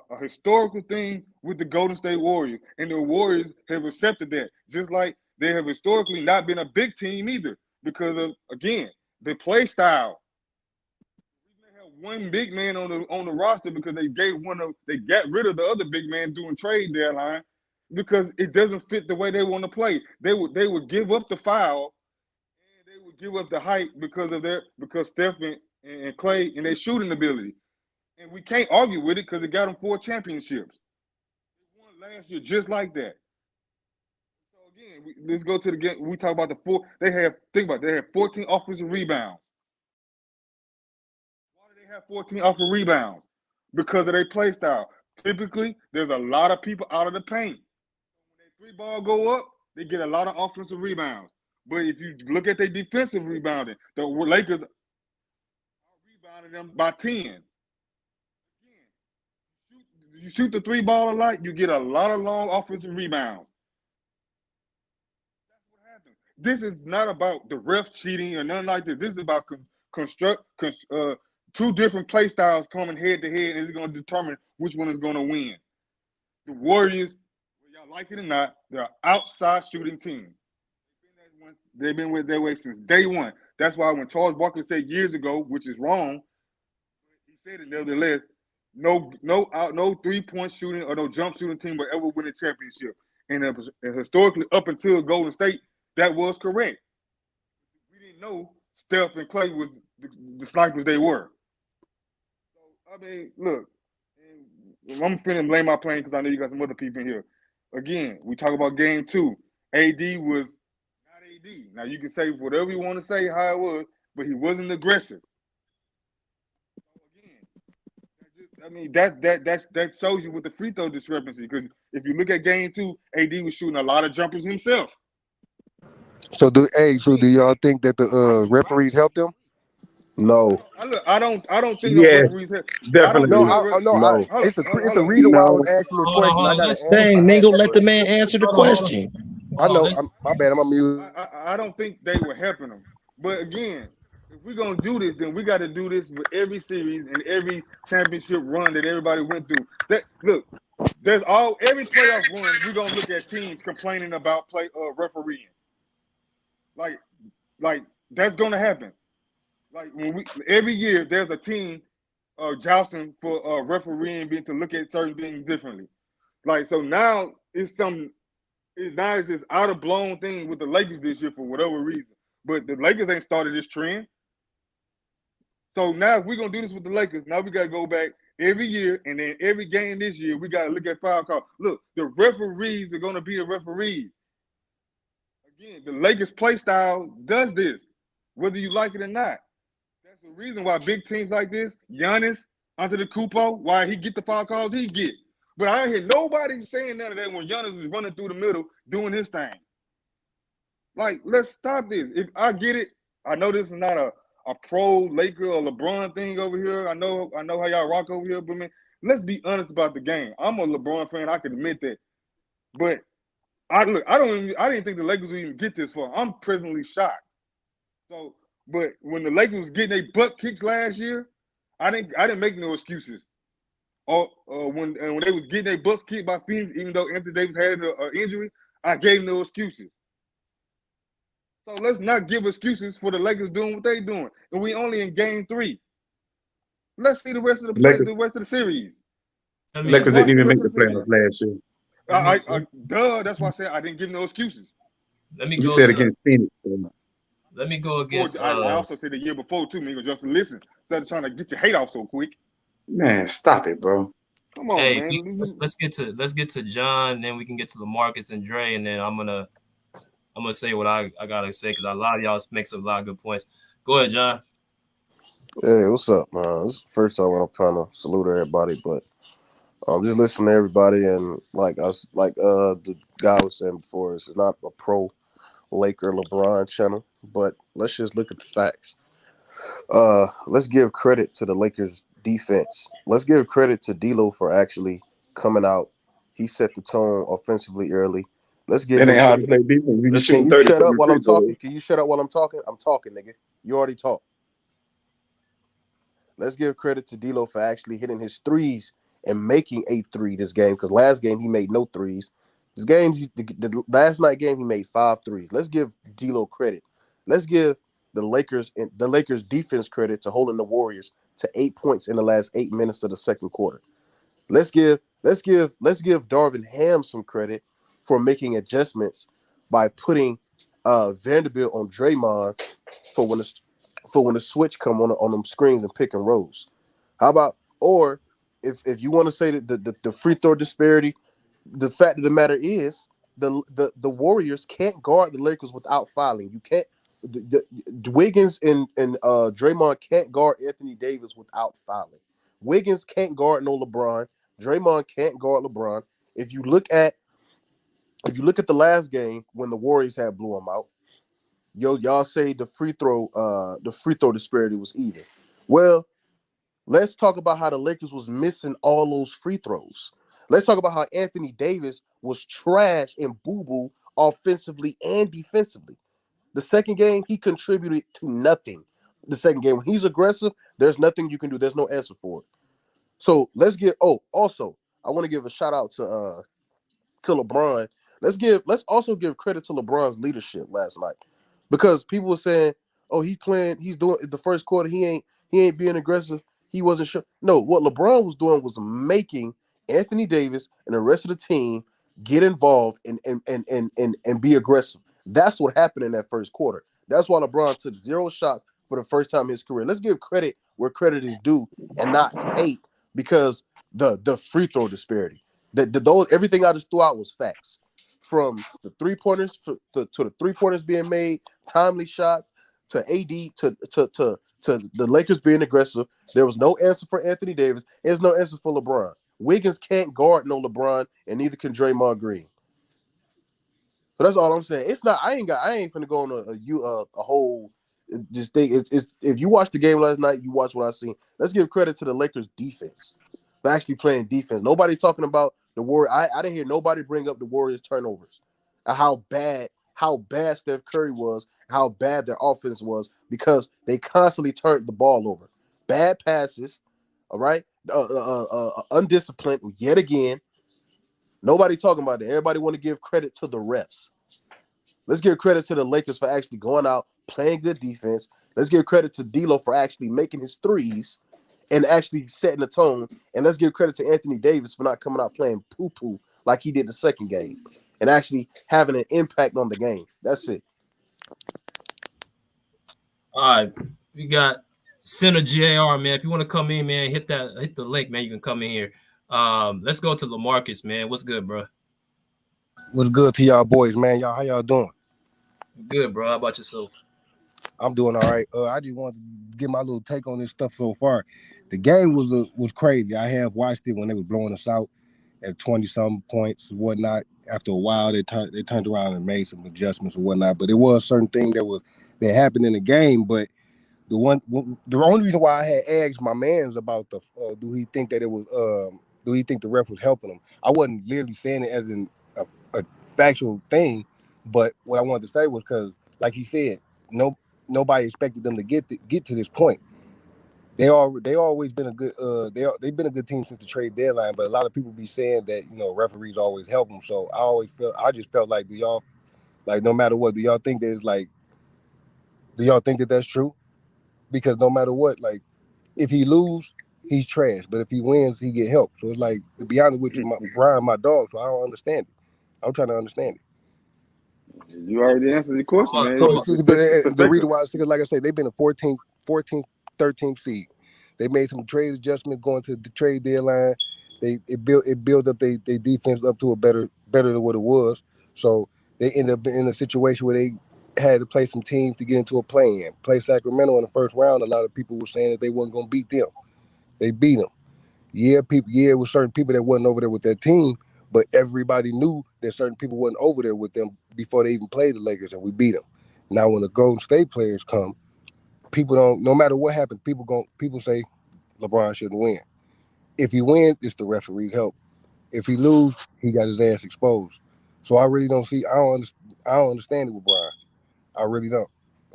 a historical thing with the Golden State Warriors, and the Warriors have accepted that. Just like they have historically not been a big team either, because of again the play style. They have one big man on the roster because they got rid of the other big man doing trade deadline because it doesn't fit the way they want to play. They would give up the foul. They would give up the height because Steph and Clay and their shooting ability. And we can't argue with it because it got them 4 championships. They won last year just like that. So again, let's go to the game. We talk about the 4. They have 14 offensive rebounds. Why do they have 14 offensive rebounds? Because of their play style. Typically, there's a lot of people out of the paint. When their 3-ball go up, they get a lot of offensive rebounds. But if you look at their defensive rebounding, the Lakers are rebounding them by 10. Again, you shoot the 3-ball a lot, you get a lot of long offensive rebounds. That's what happens. This is not about the ref cheating or nothing like this. This is about two different play styles coming head to head, and it's going to determine which one is going to win. The Warriors, whether y'all like it or not, they're an outside shooting team. They've been with their way since day one. That's why when Charles Barkley said years ago, which is wrong, he said it nevertheless, no 3-point shooting or no jump shooting team will ever win a championship. And historically, up until Golden State, that was correct. We didn't know Steph and Clay was the snipers they were. So, I mean, look, I'm finna blame my plane because I know you got some other people in here. Again, we talk about game 2. AD was not AD. Now you can say whatever you want to say how it was, but he wasn't aggressive. Again, that shows you with the free throw discrepancy. Because if you look at game 2, AD was shooting a lot of jumpers himself. So do y'all think that the referees helped them? No, I don't think no referees. Yes, I don't No, think definitely. no. no. It's a Hold reason why I was No. asking this Hold on, question. hold I on. got an Let's answer Dang, they behind gonna that, let but the man answer the hold on, hold on. question. I Hold on. know. My bad. I'm on mute. I don't think they were helping them. But again, if we're gonna do this, then we got to do this with every series and every championship run that everybody went through. That look, every playoff run, we're gonna look at teams complaining about refereeing. Like that's gonna happen. Like when every year there's a team jousting for refereeing being to look at certain things differently. Like so now it's this out of blown thing with the Lakers this year for whatever reason. But the Lakers ain't started this trend. So now if we're gonna do this with the Lakers, now we gotta go back every year, and then every game this year, we gotta look at foul call. Look, the referees are gonna be the referees. Again, the Lakers play style does this, whether you like it or not. That's the reason why big teams like this, Giannis, Antetokounmpo, why he get the foul calls he get. But I ain't hear nobody saying none of that when Giannis is running through the middle doing his thing. Like, let's stop this. If I get it, I know this is not a pro Laker or LeBron thing over here. I know how y'all rock over here, but man, let's be honest about the game. I'm a LeBron fan, I can admit that. But I didn't think the Lakers would even get this far. I'm presently shocked. So, but when the Lakers was getting their butt kicks last year, I didn't make no excuses. When they was getting their butts kicked by Phoenix, even though Anthony Davis had an injury, I gave no excuses. So let's not give excuses for the Lakers doing what they doing, and we only in game 3. Let's see the rest of the play, Lakers, the rest of the series. Lakers Let's didn't watch the even rest make of the the series. playoffs last year. That's why I said I didn't give no excuses. Let me You go said to against Phoenix. let me go against I also said the year before too, Mingo. Just listen, instead of trying to get your hate off so quick. Man, stop it, bro. Come on, hey, man. let's get to John, then we can get to LaMarcus and Dre, and then I'm gonna say what I gotta say because a lot of y'all makes a lot of good points. Go ahead, John. Hey, what's up, man? This is the first time I'm trying to salute everybody, but I'm just listening to everybody, and the guy was saying before, this is not a pro Laker LeBron channel, but let's just look at the facts. Let's give credit to the Lakers defense. Let's give credit to D'Lo for actually coming out. He set the tone offensively early. Let's give That him ain't hard to credit. play defense. You Can shooting you shut up 37 while free I'm throws. talking? Can you shut up while I'm talking? I'm talking, nigga. You already talked. Let's give credit to D'Lo for actually hitting his threes and making a 3 this game, because last game he made no threes. This game, the last night game, he made 5 threes. Let's give D'Lo credit. Let's give the Lakers defense credit to holding the Warriors to 8 points in the last 8 minutes of the second quarter. Let's give Darvin Ham some credit for making adjustments by putting Vanderbilt on Draymond for when the switch come on them screens and pick and rolls. How about, or if you want to say that the free throw disparity, the fact of the matter is the Warriors can't guard the Lakers without fouling. You can't. The Wiggins and Draymond can't guard Anthony Davis without fouling. Wiggins can't guard no LeBron. Draymond can't guard LeBron. If you look at the last game when the Warriors had blew them out, y'all say the free throw disparity was even. Well, let's talk about how the Lakers was missing all those free throws. Let's talk about how Anthony Davis was trash and boo-boo offensively and defensively. The second game, he contributed to nothing. The second game, when he's aggressive, there's nothing you can do. There's no answer for it. So also, I want to give a shout out to LeBron. Let's also give credit to LeBron's leadership last night, because people were saying, "Oh, he's doing the first quarter. He ain't being aggressive. He wasn't sure." No, what LeBron was doing was making Anthony Davis and the rest of the team get involved and be aggressive. That's what happened in that first quarter. That's why LeBron took 0 shots for the first time in his career. Let's give credit where credit is due and not hate because the free throw disparity. Those everything I just threw out was facts. from the 3-pointers to the 3-pointers being made, timely shots, to AD to the Lakers being aggressive. There was no answer for Anthony Davis. There's no answer for LeBron. Wiggins can't guard no LeBron, and neither can Draymond Green. So that's all I'm saying. It's not. I ain't finna go on a whole just thing. It's if you watched the game last night, you watched what I seen. Let's give credit to the Lakers defense for actually playing defense. Nobody talking about the Warriors. I didn't hear nobody bring up the Warriors turnovers, how bad Steph Curry was, how bad their offense was, because they constantly turned the ball over. Bad passes, all right, undisciplined yet again. Nobody talking about that. Everybody want to give credit to the refs. Let's give credit to the Lakers for actually going out, playing good defense. Let's give credit to D'Lo for actually making his threes and actually setting the tone. And let's give credit to Anthony Davis for not coming out playing poo-poo like he did the second game and actually having an impact on the game. That's it. All right. We got Center JR, man. If you want to come in, man, hit the link, man. You can come in here. Let's go to LaMarcus, man. What's good, bro? What's good to y'all boys, man? Y'all, how y'all doing? Good, bro. How about yourself? I'm doing all right. I just wanted to get my little take on this stuff so far. The game was crazy. I have watched it when they were blowing us out at 20-some points and whatnot. After a while, they turned around and made some adjustments and whatnot. But it was a certain thing that happened in the game. But the only reason why I had asked my mans about do he think that it was do he think the ref was helping him? I wasn't literally saying it as in a factual thing, but what I wanted to say was because, like he said, nobody expected them to get to this point. They always been a good they've been a good team since the trade deadline, but a lot of people be saying that referees always help them. So I just felt like, do y'all, like, no matter what, do y'all think that that's true? Because no matter what, like, if he lose, he's trash, but if he wins, he get help. So it's like, to be honest with you, Brian, my dog, so I don't understand it. I'm trying to understand it. You already answered the question, man. So the reason why is because, like I said, they've been a 14th, 13th seed. They made some trade adjustments going to the trade deadline. It built up their defense up to a better than what it was. So they ended up in a situation where they had to play some teams to get into a play-in. Play Sacramento in the first round. A lot of people were saying that they wasn't going to beat them. They beat them. It was certain people that wasn't over there with that team, but everybody knew that certain people wasn't over there with them before they even played the Lakers, and we beat them. Now, when the Golden State players come, people don't. No matter what happens, people say LeBron shouldn't win. If he wins, it's the referee's help. If he lose, he got his ass exposed. So I really don't see. I don't understand it with Brian. I really don't.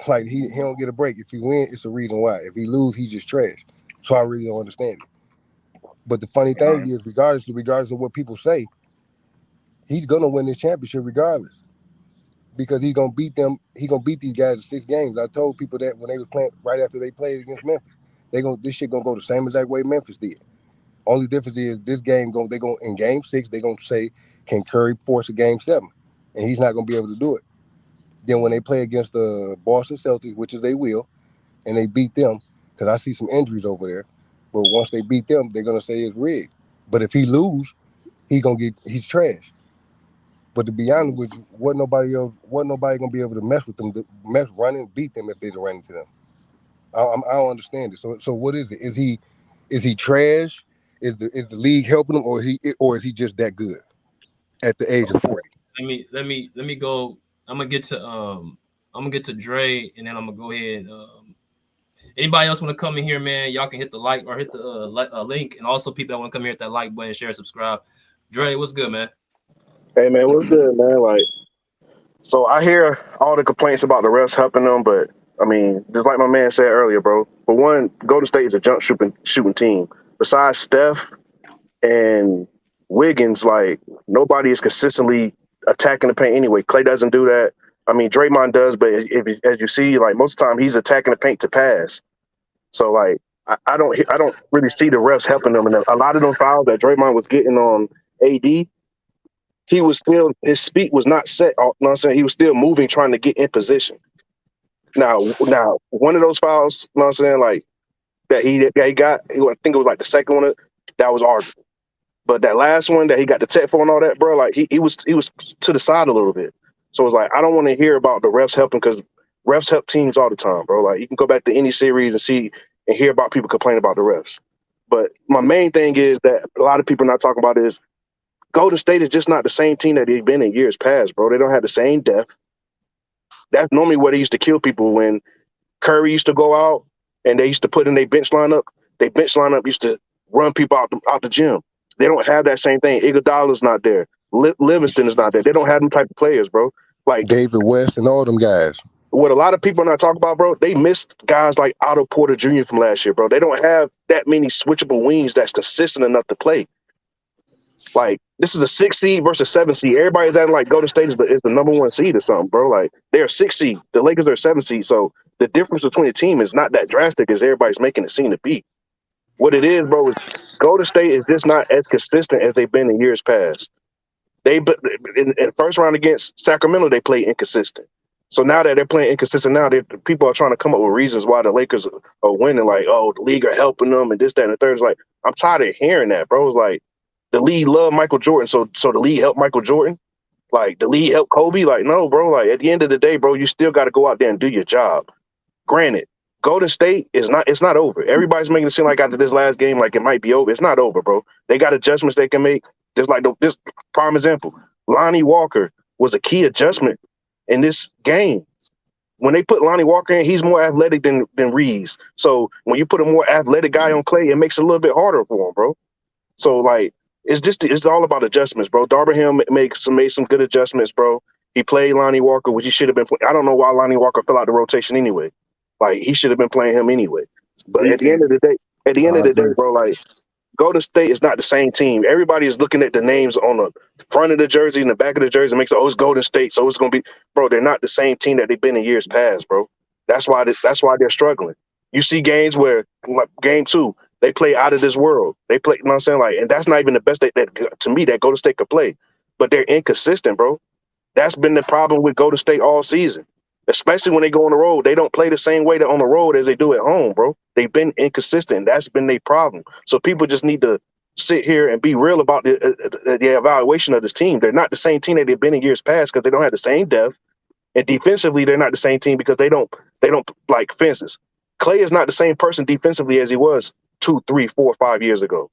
Like, he don't get a break. If he win, it's a reason why. If he lose, he just trash. So I really don't understand it. But the funny thing is, regardless of what people say, he's gonna win this championship regardless, because he's gonna beat them. He's gonna beat these guys in 6 games. I told people that when they was playing right after they played against Memphis, this shit gonna go the same exact way Memphis did. Only difference is this game they go in game 6. They gonna say, can Curry force a game 7, and he's not gonna be able to do it. Then when they play against the Boston Celtics, which is they will, and they beat them, because I see some injuries over there. But once they beat them, they're gonna say it's rigged. But if he lose, he's trash. But to be honest with you, wasn't nobody gonna be able to mess with them, run and beat them if they'd run into them. I don't understand it. So what is it? Is he trash? Is the league helping him, or is he just that good at the age of 40? Let me go. I'm gonna get to Dre, and then I'm gonna go ahead. Anybody else want to come in here, man? Y'all can hit the like or hit the link, and also people that want to come here, hit that like button, share, subscribe. Dre, what's good, man? Hey, man, what's good, man? Like, so I hear all the complaints about the refs helping them, but I mean, just like my man said earlier, bro. For one, Golden State is a jump shooting team. Besides Steph and Wiggins, like, nobody is consistently attacking the paint anyway. Klay doesn't do that. I mean, Draymond does, but as you see, like, most of the time he's attacking the paint to pass. So, like, I don't really see the refs helping them. And a lot of them fouls that Draymond was getting on AD, his feet was not set. You know what I'm saying? He was still moving, trying to get in position. Now, one of those fouls, you know what I'm saying, like, that he got, I think it was like the second one, that was arguable. But that last one that he got the tech for and all that, bro, like he was to the side a little bit. So it's like I don't want to hear about the refs helping because refs help teams all the time, bro. Like you can go back to any series and see and hear about people complaining about the refs. But my main thing is that a lot of people not talking about is Golden State is just not the same team that they've been in years past, bro. They don't have the same depth. That's normally where they used to kill people when Curry used to go out and they used to put in their bench lineup. Their bench lineup used to run people out the gym. They don't have that same thing. Iguodala's not there. Livingston is not there. They don't have them type of players, bro. Like David West and all them guys. What a lot of people are not talking about, bro, they missed guys like Otto Porter Jr. from last year, bro. They don't have that many switchable wings that's consistent enough to play. Like, this is a 6 seed versus 7 seed. Everybody's acting like Golden State is the number 1 seed or something, bro. Like, they're a 6 seed. The Lakers are 7 seed. So the difference between the team is not that drastic as everybody's making it seem to be. What it is, bro, is Golden State is just not as consistent as they've been in years past. In first round against Sacramento, they played inconsistent. So now that they're playing inconsistent now, people are trying to come up with reasons why the Lakers are winning, like, oh, the league are helping them and this, that, and the third. It's like, I'm tired of hearing that, bro. It's like, the league loved Michael Jordan, so the league helped Michael Jordan. Like, the league helped Kobe. Like, no, bro. Like, at the end of the day, bro, you still got to go out there and do your job. Granted, Golden State it's not over. Everybody's making it seem like after this last game, like it might be over. It's not over, bro. They got adjustments they can make. Just like this prime example, Lonnie Walker was a key adjustment in this game. When they put Lonnie Walker in, he's more athletic than Reeves. So when you put a more athletic guy on Clay, it makes it a little bit harder for him, bro. So like it's all about adjustments, bro. Darvin made some good adjustments, bro. He played Lonnie Walker, which he should have been playing. I don't know why Lonnie Walker fell out the rotation anyway. Like, he should have been playing him anyway. But at the end of the day, bro, like, Golden State is not the same team. Everybody is looking at the names on the front of the jersey and the back of the jersey and makes it, oh, it's Golden State, so it's gonna be, bro. They're not the same team that they've been in years past, bro. That's why they're struggling. You see games where, like, game 2, they play out of this world. They play, you know what I'm saying? Like, and that's not even the best that to me that Golden State could play. But they're inconsistent, bro. That's been the problem with Golden State all season. Especially when they go on the road. They don't play the same way on the road as they do at home, bro. They've been inconsistent. That's been their problem. So people just need to sit here and be real about the evaluation of this team. They're not the same team that they've been in years past because they don't have the same depth. And defensively, they're not the same team because they don't like fences. Clay is not the same person defensively as he was 2, 3, 4, 5 years ago.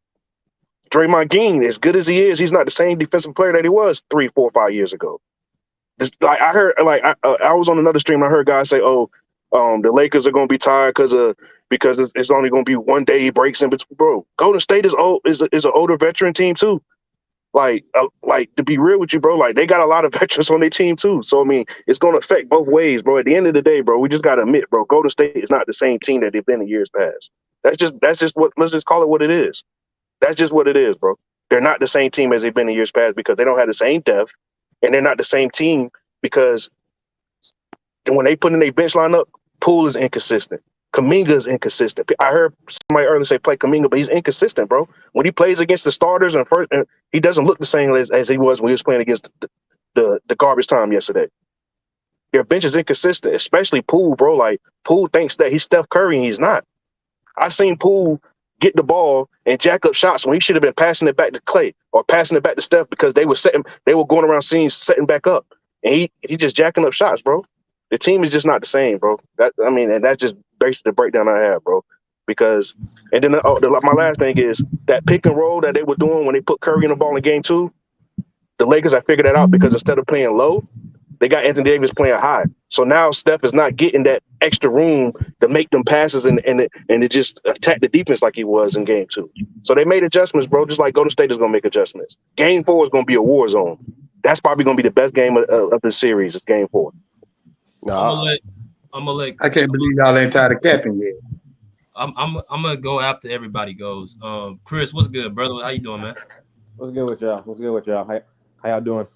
Draymond Green, as good as he is, he's not the same defensive player that he was 3, 4, 5 years ago. Like, I heard, like, I was on another stream. I heard guys say, "Oh, the Lakers are going to be tired because it's only going to be 1 day breaks in between." Bro, Golden State is an older veteran team too. Like to be real with you, bro, like, they got a lot of veterans on their team too. So I mean, it's going to affect both ways, bro. At the end of the day, bro, we just got to admit, bro, Golden State is not the same team that they've been in years past. That's just what, let's just call it what it is. That's just what it is, bro. They're not the same team as they've been in years past because they don't have the same depth. And they're not the same team because when they put in their bench lineup, Poole is inconsistent. Kuminga is inconsistent. I heard somebody earlier say play Kuminga, but he's inconsistent, bro. When he plays against the starters and he doesn't look the same as he was when he was playing against the garbage time yesterday. Their bench is inconsistent, especially Poole, bro. Like, Poole thinks that he's Steph Curry and he's not. I've seen Poole get the ball and jack up shots when he should have been passing it back to Clay or passing it back to Steph because they were going around scenes setting back up. And he just jacking up shots, bro. The team is just not the same, bro. And that's just basically the breakdown I have, bro. Because, and then my last thing is that pick and roll that they were doing when they put Curry in the ball in game 2, the Lakers, I figured that out because instead of playing low, they got Anthony Davis playing high. So now Steph is not getting that extra room to make them passes and to just attack the defense like he was in game 2. So they made adjustments, bro, just like Golden State is going to make adjustments. Game 4 is going to be a war zone. That's probably going to be the best game of the series. It's game 4. I'm gonna let. I can't believe y'all ain't tired of capping yet. I'm gonna go after everybody goes. Chris, what's good, brother? How you doing, man? What's good with y'all? How y'all doing?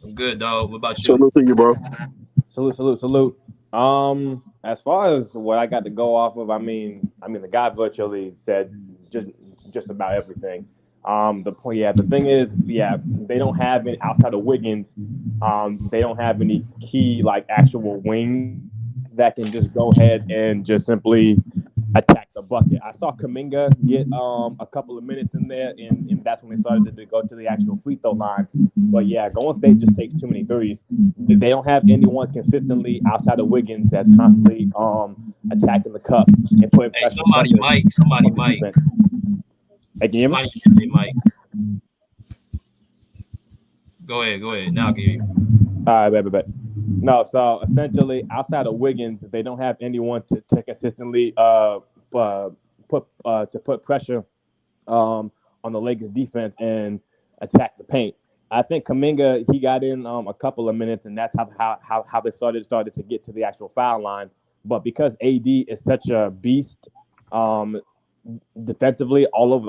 I'm good, dog. What about you? Salute to you, bro. Salute. As far as what I got to go off of, I mean, the guy virtually said just about everything. The thing is, they don't have any outside of Wiggins. They don't have any key, like, actual wing that can just go ahead and just simply attack the bucket. I saw Kuminga get a couple of minutes in there, and that's when they started to go to the actual free throw line. But yeah, Golden State just takes too many threes. They don't have anyone consistently outside of Wiggins that's constantly attacking the cup and putting Hey, pressure. somebody mic. Defense. Hey, can you hear me? Somebody mic. Go ahead. Now, give you. All right, bet. No, so essentially, outside of Wiggins, they don't have anyone to consistently put pressure on the Lakers defense and attack the paint. I think Kuminga, he got in a couple of minutes, and that's how they started to get to the actual foul line. But because AD is such a beast defensively all over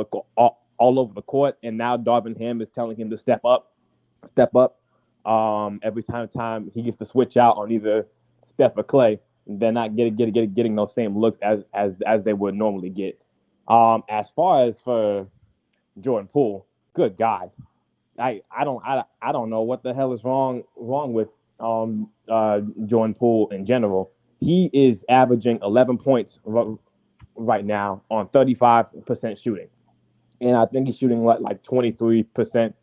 the court, and now Darvin Ham is telling him to step up. Every time he gets to switch out on either Steph or Clay, they're not getting those same looks as they would normally get. As far as for Jordan Poole, good God, I don't know what the hell is wrong with Jordan Poole in general. He is averaging 11 points right now on 35% shooting, and I think he's shooting like 23%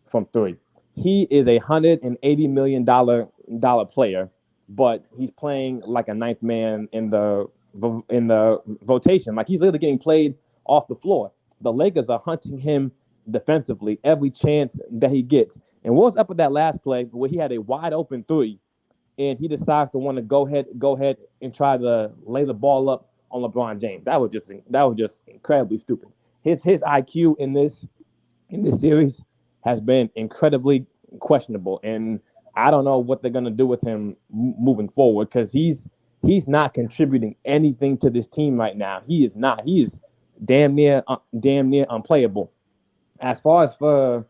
from three. He is $180 million player, but he's playing like a ninth man in the rotation. Like, he's literally getting played off the floor. The Lakers are hunting him defensively every chance that he gets. And what was up with that last play where he had a wide open three, and he decides to want to go ahead and try to lay the ball up on LeBron James? That was just incredibly stupid. His IQ in this series has been incredibly questionable, and I don't know what they're gonna do with him moving forward, because he's not contributing anything to this team right now. He is not. He is damn near unplayable. As far as for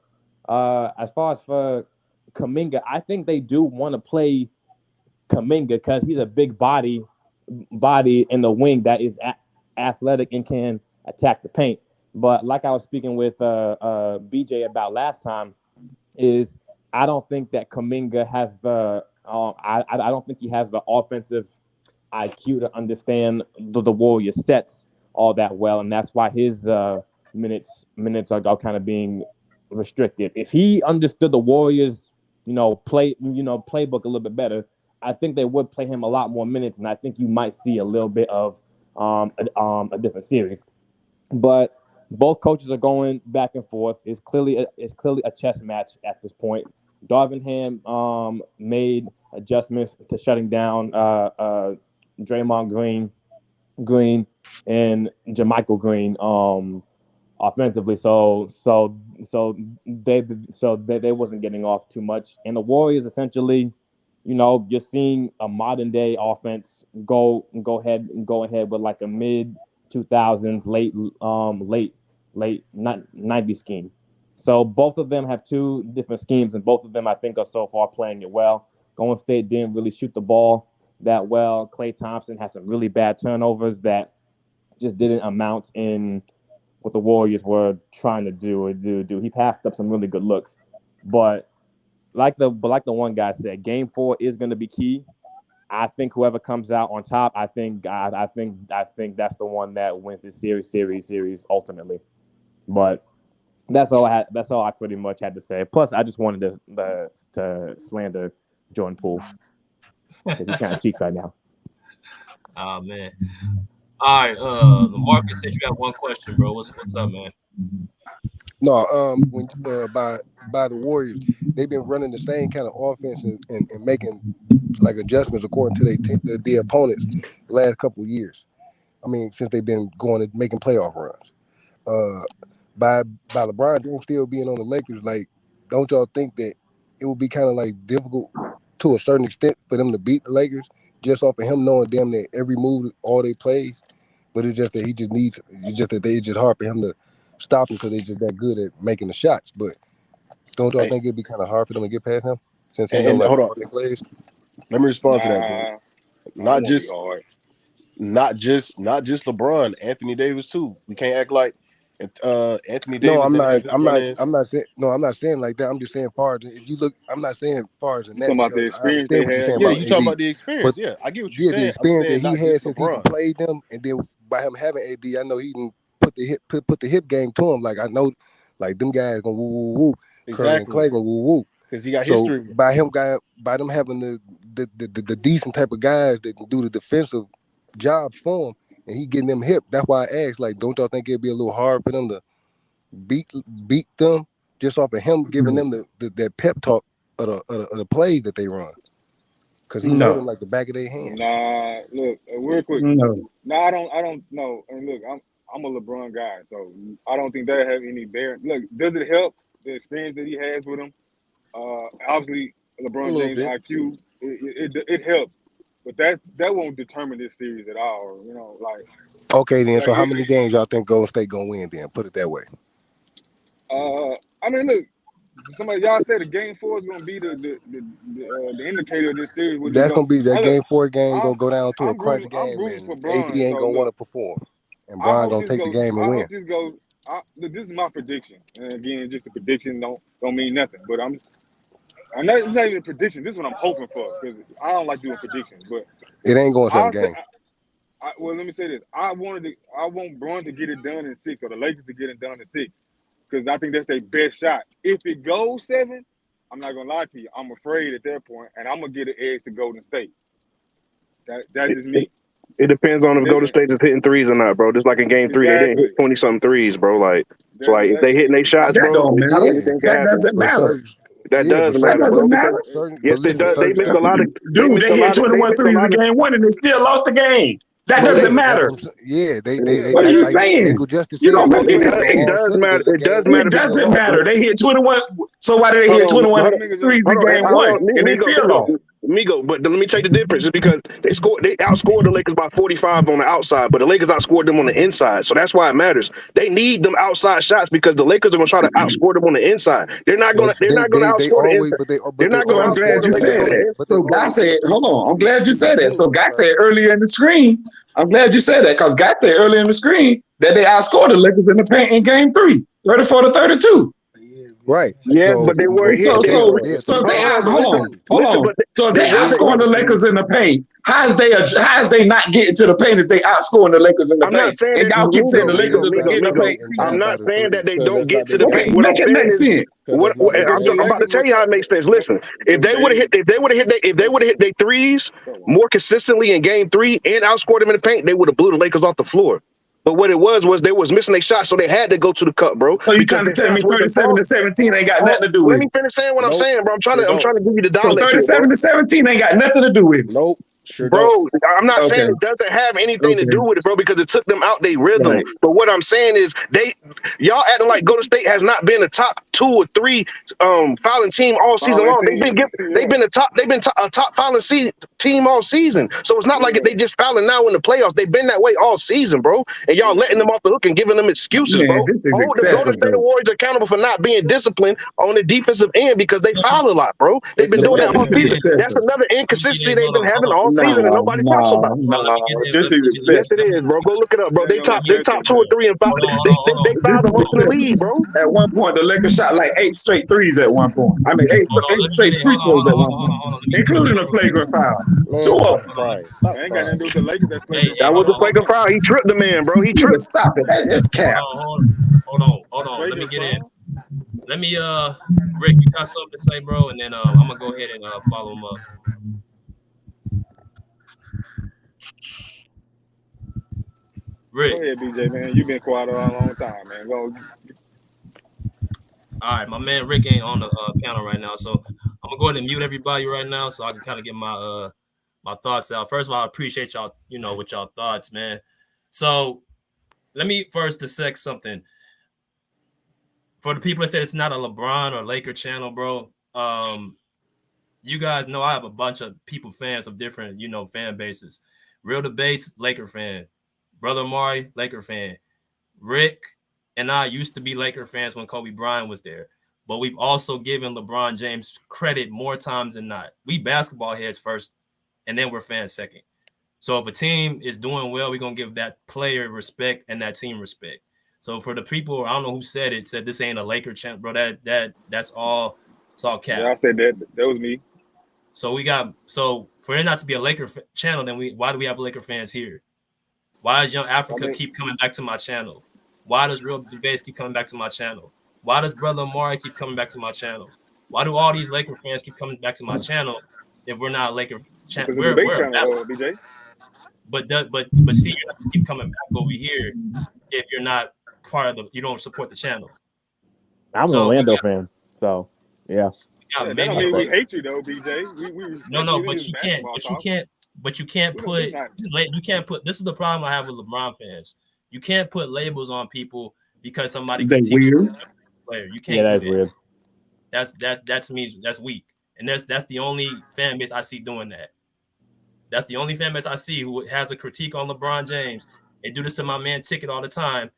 Kuminga, I think they do want to play Kuminga because he's a big body in the wing that is athletic and can attack the paint. But like I was speaking with BJ about last time, is I don't think that Kuminga has the I don't think he has the offensive IQ to understand the Warriors sets all that well, and that's why his minutes are kind of being restricted. If he understood the Warriors, playbook a little bit better, I think they would play him a lot more minutes, and I think you might see a little bit of a different series. But both coaches are going back and forth. It's clearly a chess match at this point. Darvin Ham made adjustments to shutting down Draymond Green and JaMychal Green offensively. So they wasn't getting off too much. And the Warriors essentially, you're seeing a modern day offense go ahead with like a mid 2000s late 90s scheme. So both of them have two different schemes, and both of them I think are so far playing it well. Golden State didn't really shoot the ball that well. Klay Thompson had some really bad turnovers that just didn't amount in what the Warriors were trying to do. He passed up some really good looks, but like the one guy said, Game 4 is going to be key. I think whoever comes out on top, I think that's the one that wins this series ultimately. But that's all I pretty much had to say. Plus, I just wanted to slander Jordan Poole. He kind of cheeks right now. Oh man. All right, Marcus said you got one question, bro. What's up, man? No, when by the Warriors, they've been running the same kind of offense and making like adjustments according to the opponents the last couple of years. I mean, since they've been going and making playoff runs. By LeBron James still being on the Lakers, like, don't y'all think that it would be kind of like difficult to a certain extent for them to beat the Lakers just off of him knowing damn near every move, all they plays? But it's just that it's just hard for him to stop them because they're just that good at making the shots. But don't y'all think it'd be kind of hard for them to get past him since he knows like hold on, all they plays? let me respond to that, bro. Not just LeBron, Anthony Davis too. We can't act like Anthony Davis. No, I'm not saying like that. I'm just saying far as if you look, I'm not saying far as in that Talking about the because I experience they understand what you're had. saying Yeah, about you AD. talking about the experience. But Yeah, I get what you're saying. the experience that he not had just since LeBron. he played them, and then by him having AD, I know he can put the hip game to him. Like I know, like them guys gonna woo woo woo. Curry and Clay gonna woo woo. Because he got history. By them having the decent type of guys that can do the defensive jobs for him, and he getting them hip. That's why I asked, like, don't y'all think it'd be a little hard for them to beat them just off of him giving them that pep talk of the plays that they run? Because he know them like the back of their hand. Nah, look, real quick. No. Nah, I don't know. And look, I'm a LeBron guy, so I don't think that have any bearing. Look, does it help the experience that he has with him? Obviously, LeBron James IQ, it helps, but that won't determine this series at all. You know, like. Okay, then. So how many games y'all think Golden State gonna win? Then put it that way. I mean, look. Y'all said the game 4 is gonna be the indicator of this series. That's gonna be that game 4 game gonna go down to a crunch game, and AD ain't gonna want to perform, and Bron gonna take the game and win. This is my prediction, and again, just a prediction don't mean nothing. But I know it's not even a prediction. This is what I'm hoping for because I don't like doing predictions, but it ain't going 7 games. Well, let me say this: I want Bron to get it done in 6, or the Lakers to get it done in 6. Because I think that's their best shot. If it goes 7, I'm not gonna lie to you. I'm afraid at that point, and I'm gonna get an edge to Golden State. That's just me. It depends on if Golden State is hitting threes or not, bro. Just like in Game 3, they didn't hit 20-something threes, bro. Like it's like if they hitting their shots, bro, That doesn't matter. That does matter, bro. Yes, it does. They missed a lot of. Dude, they hit 21 threes in Game 1 and they still lost the game. That doesn't matter. What are you saying? You don't make any sense. It does matter. It does matter. It doesn't matter. They hit 21. So why did they hit 21 threes in Game 1 and they still lost? Migo, but let me tell you the difference. It's because they outscored the Lakers by 45 on the outside, but the Lakers outscored them on the inside. So that's why it matters. They need them outside shots because the Lakers are going to try to outscore them on the inside. They're not going to outscore the inside. They're not going to. I'm glad you said that. So Guy said, hold on. I'm glad you said that. So Guy said earlier in the screen. I'm glad you said that because Guy said earlier in the screen that they outscored the Lakers in the paint in Game 3, 34-32. Right. Yeah, but they were so if they outscoring the Lakers in the paint, how is they not getting to the paint if they outscoring the Lakers in the paint? And y'all keep saying the Lakers are getting the paint. I'm not saying that they don't get to the paint. What I'm saying is, I'm about to tell you how it makes sense. Listen, if they would have hit their threes more consistently in Game 3 and outscored them in the paint, they would have blew the Lakers off the floor. But what it was they was missing their shot, so they had to go to the cup, bro. So you trying to tell me 37-17 ain't got nothing to do with it? Let me finish saying what I'm saying, bro. I'm trying to give you the dollar. So 37-17 ain't got nothing to do with it. Nope. Sure bro, I'm not saying it doesn't have anything to do with it, bro, because it took them out their rhythm. Right. But what I'm saying is y'all acting like Golden State has not been a top 2 or 3 fouling team all season long. They've been a top fouling team all season. So it's not like they just fouling now in the playoffs. They've been that way all season, bro. And y'all letting them off the hook and giving them excuses, bro. The Golden State Warriors are accountable for not being disciplined on the defensive end because they foul a lot, bro. They've been doing that all season. That's another inconsistency they've been having all season and nobody talks about. Yes, it is, bro. Go look it up, bro. They top 2 or 3 and 5. They fouled the most in the league, bro. At one point, the Lakers shot like 8 straight threes at one point. I mean, 8 straight free throws at one point, including a flagrant foul. 2 of them. Ain't got nothing to do with the Lakers. That was a flagrant foul. He tripped the man, bro. He tripped. Stop it. That's cap. Hold on. Let me get in. Let me, Rick, you got something to say, bro? And then I'm gonna go ahead and follow him up. Rick. Go ahead, BJ, man. You've been quiet a long time, man. Go. All right, my man Rick ain't on the panel right now, so I'm gonna go ahead and mute everybody right now so I can kind of get my my thoughts out. First of all, I appreciate y'all, with y'all thoughts, man. So let me first dissect something. For the people that say it's not a LeBron or Laker channel, bro, you guys know I have a bunch of fans of different, fan bases. Real Debates, Laker fan. Brother Mari, Laker fan. Rick and I used to be Laker fans when Kobe Bryant was there. But we've also given LeBron James credit more times than not. We basketball heads first, and then we're fans second. So if a team is doing well, we're going to give that player respect and that team respect. So for the people, I don't know who said this ain't a Laker channel, bro. That's all. It's all cap. Yeah, I said that. That was me. So for it not to be a Laker channel, then why do we have Laker fans here? Why does Young Africa I mean, keep coming back to my channel? Why does Real Debates keep coming back to my channel? Why does Brother Amari keep coming back to my channel? Why do all these Laker fans keep coming back to my channel if we're not a Laker channel? because the debate We're a channel, basketball. BJ. But see, you're not keep coming back over here if you're not part of you don't support the channel. I'm an Orlando fan, so yeah. Yeah, that don't mean we hate you though, BJ. We respect no, you in but this you can't. basketball But talk. you can't put. This is the problem I have with LeBron fans. You can't put labels on people because somebody critiques a player. You can't do that. Weird. That's weak, and that's the only fan base I see doing that. That's the only fan base I see who has a critique on LeBron James. They do this to my man Ticket all the time.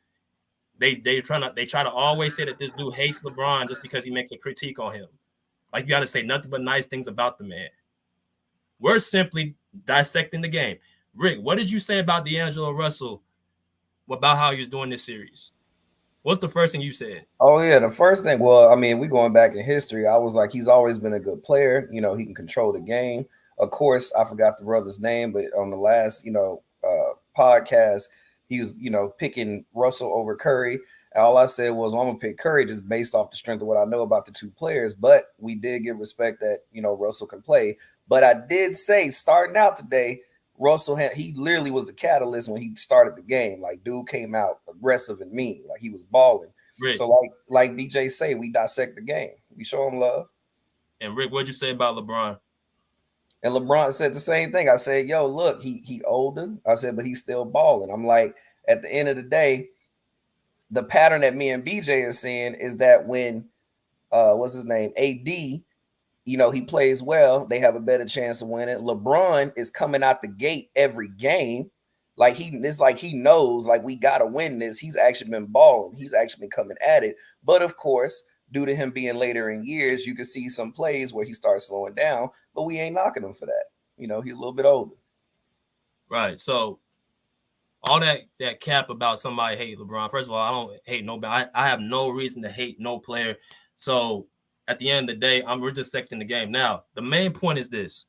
They try to always say that this dude hates LeBron just because he makes a critique on him. Like, you got to say nothing but nice things about the man. We're simply dissecting the game. Rick, what did you say about D'Angelo Russell about how he was doing this series? What's the first thing you said? Oh, yeah, the first thing, well, I mean, we going back in history. I was like, he's always been a good player. You know, he can control the game. Of course, I forgot the brother's name, but on the last, podcast, he was, picking Russell over Curry. All I said was, I'm going to pick Curry just based off the strength of what I know about the two players. But we did give respect that, Russell can play. But I did say, starting out today, Russell, he literally was the catalyst when he started the game. Like, dude came out aggressive and mean. Like, he was balling. Rick. So, like DJ say, we dissect the game. We show him love. And, Rick, what'd you say about LeBron? And LeBron said the same thing. I said, yo, look, he older. I said, but he's still balling. I'm like, at the end of the day, the pattern that me and BJ are seeing is that when what's his name? AD, he plays well, they have a better chance of winning. LeBron is coming out the gate every game. Like it's like he knows, like, we gotta win this. He's actually been balling, he's actually been coming at it. But of course, due to him being later in years, you can see some plays where he starts slowing down, but we ain't knocking him for that. He's a little bit older. Right. So all that cap about somebody hate LeBron. First of all, I don't hate nobody. I have no reason to hate no player. So at the end of the day, we're dissecting the game. Now, the main point is this.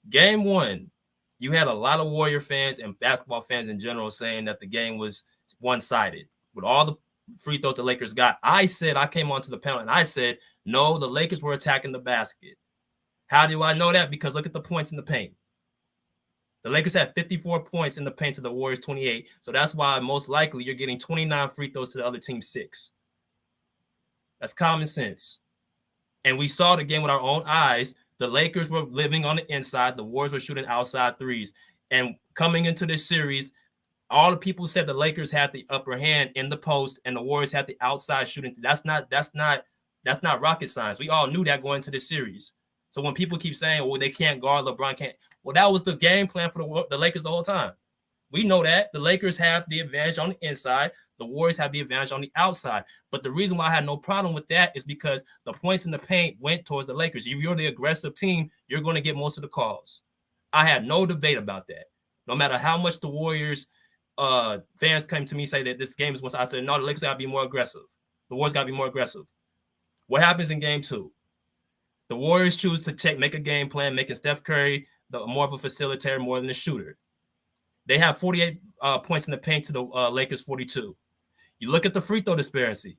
Game one, you had a lot of Warrior fans and basketball fans in general saying that the game was one-sided. With all the free throws the Lakers got, I came onto the panel and I said, no, the Lakers were attacking the basket. How do I know that? Because look at the points in the paint. The Lakers had 54 points in the paint to the Warriors 28. So that's why most likely you're getting 29 free throws to the other team 6. That's common sense. And we saw the game with our own eyes. The Lakers were living on the inside. The Warriors were shooting outside threes. And coming into this series, all the people said the Lakers had the upper hand in the post and the Warriors had the outside shooting. That's not rocket science. We all knew that going into this series. So when people keep saying, well, they can't guard, LeBron can't. Well, that was the game plan for the Lakers the whole time. We know that. The Lakers have the advantage on the inside. The Warriors have the advantage on the outside. But the reason why I had no problem with that is because the points in the paint went towards the Lakers. If you're the aggressive team, you're going to get most of the calls. I had no debate about that. No matter how much the Warriors fans came to me say that this game is one side, I said, no, the Lakers got to be more aggressive. The Warriors got to be more aggressive. What happens in game 2? The Warriors choose to make a game plan, making Steph Curry more of a facilitator more than a shooter. They have 48 points in the paint to the Lakers 42. You look at the free throw disparity.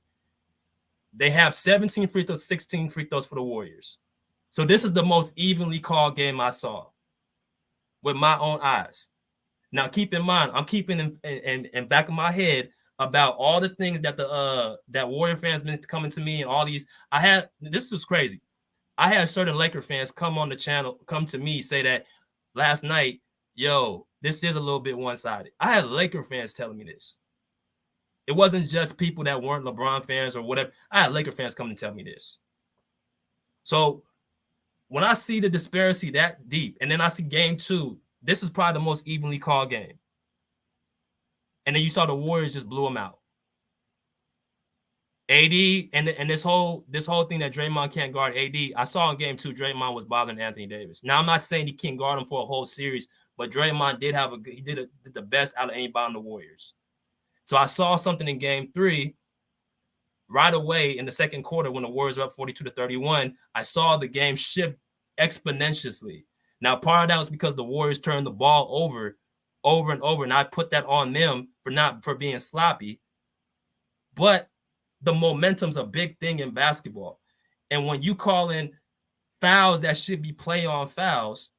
They have 17 free throws, 16 free throws for the Warriors. So this is the most evenly called game I saw with my own eyes. Now, keep in mind, I'm keeping in back of my head about all the things that that Warrior fans been coming to me and all these. This is crazy. I had certain Laker fans come on the channel, come to me, say that last night, yo, this is a little bit one-sided. I had Laker fans telling me this. It wasn't just people that weren't LeBron fans or whatever. I had Laker fans come and tell me this. So when I see the disparity that deep, and then I see game 2, this is probably the most evenly called game. And then you saw the Warriors just blew them out. AD and this whole thing that Draymond can't guard AD. I saw in game 2, Draymond was bothering Anthony Davis. Now I'm not saying he can't guard him for a whole series, but Draymond did did the best out of anybody on the Warriors. So I saw something in game 3 right away in the second quarter when the Warriors were up 42-31. I saw the game shift exponentially. Now part of that was because the Warriors turned the ball over over and over, and I put that on them for being sloppy. But the momentum's a big thing in basketball. And when you call in fouls that should be play-on fouls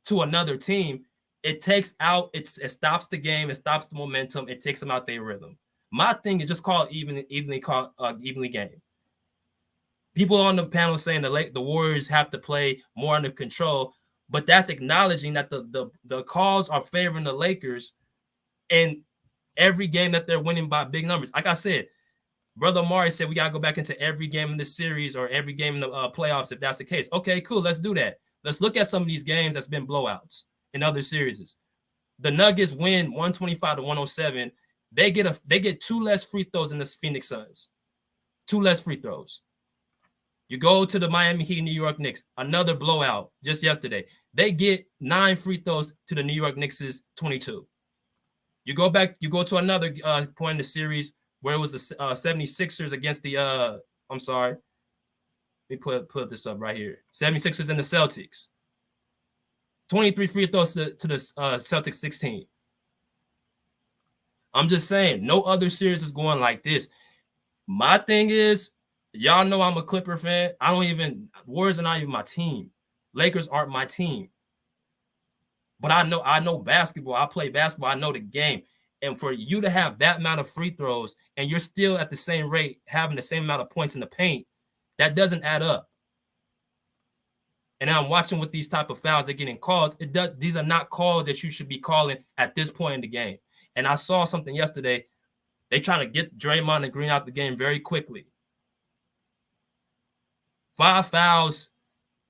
to another team, it stops the game, it stops the momentum, it takes them out their rhythm. My thing is just call it evenly game. People on the panel saying the Warriors have to play more under control, but that's acknowledging that the calls are favoring the Lakers in every game that they're winning by big numbers. Like I said, Brother Amari said we got to go back into every game in the series or every game in the playoffs if that's the case. Okay, cool. Let's do that. Let's look at some of these games that's been blowouts in other series. The Nuggets win 125-107. They get 2 less free throws than the Phoenix Suns. 2 less free throws. You go to the Miami Heat, New York Knicks, another blowout just yesterday. They get 9 free throws to the New York Knicks' 22. You go to another point in the series where it was the 76ers against the I'm sorry. Let me put this up right here. 76ers and the Celtics. 23 free throws to the Celtics 16. I'm just saying, no other series is going like this. My thing is, y'all know I'm a Clipper fan. Warriors are not even my team. Lakers aren't my team. But I know basketball. I play basketball. I know the game. And for you to have that amount of free throws and you're still at the same rate, having the same amount of points in the paint, that doesn't add up. And I'm watching with these type of fouls they're getting calls. These are not calls that you should be calling at this point in the game. And I saw something yesterday. They trying to get Draymond and Green out the game very quickly. 5 fouls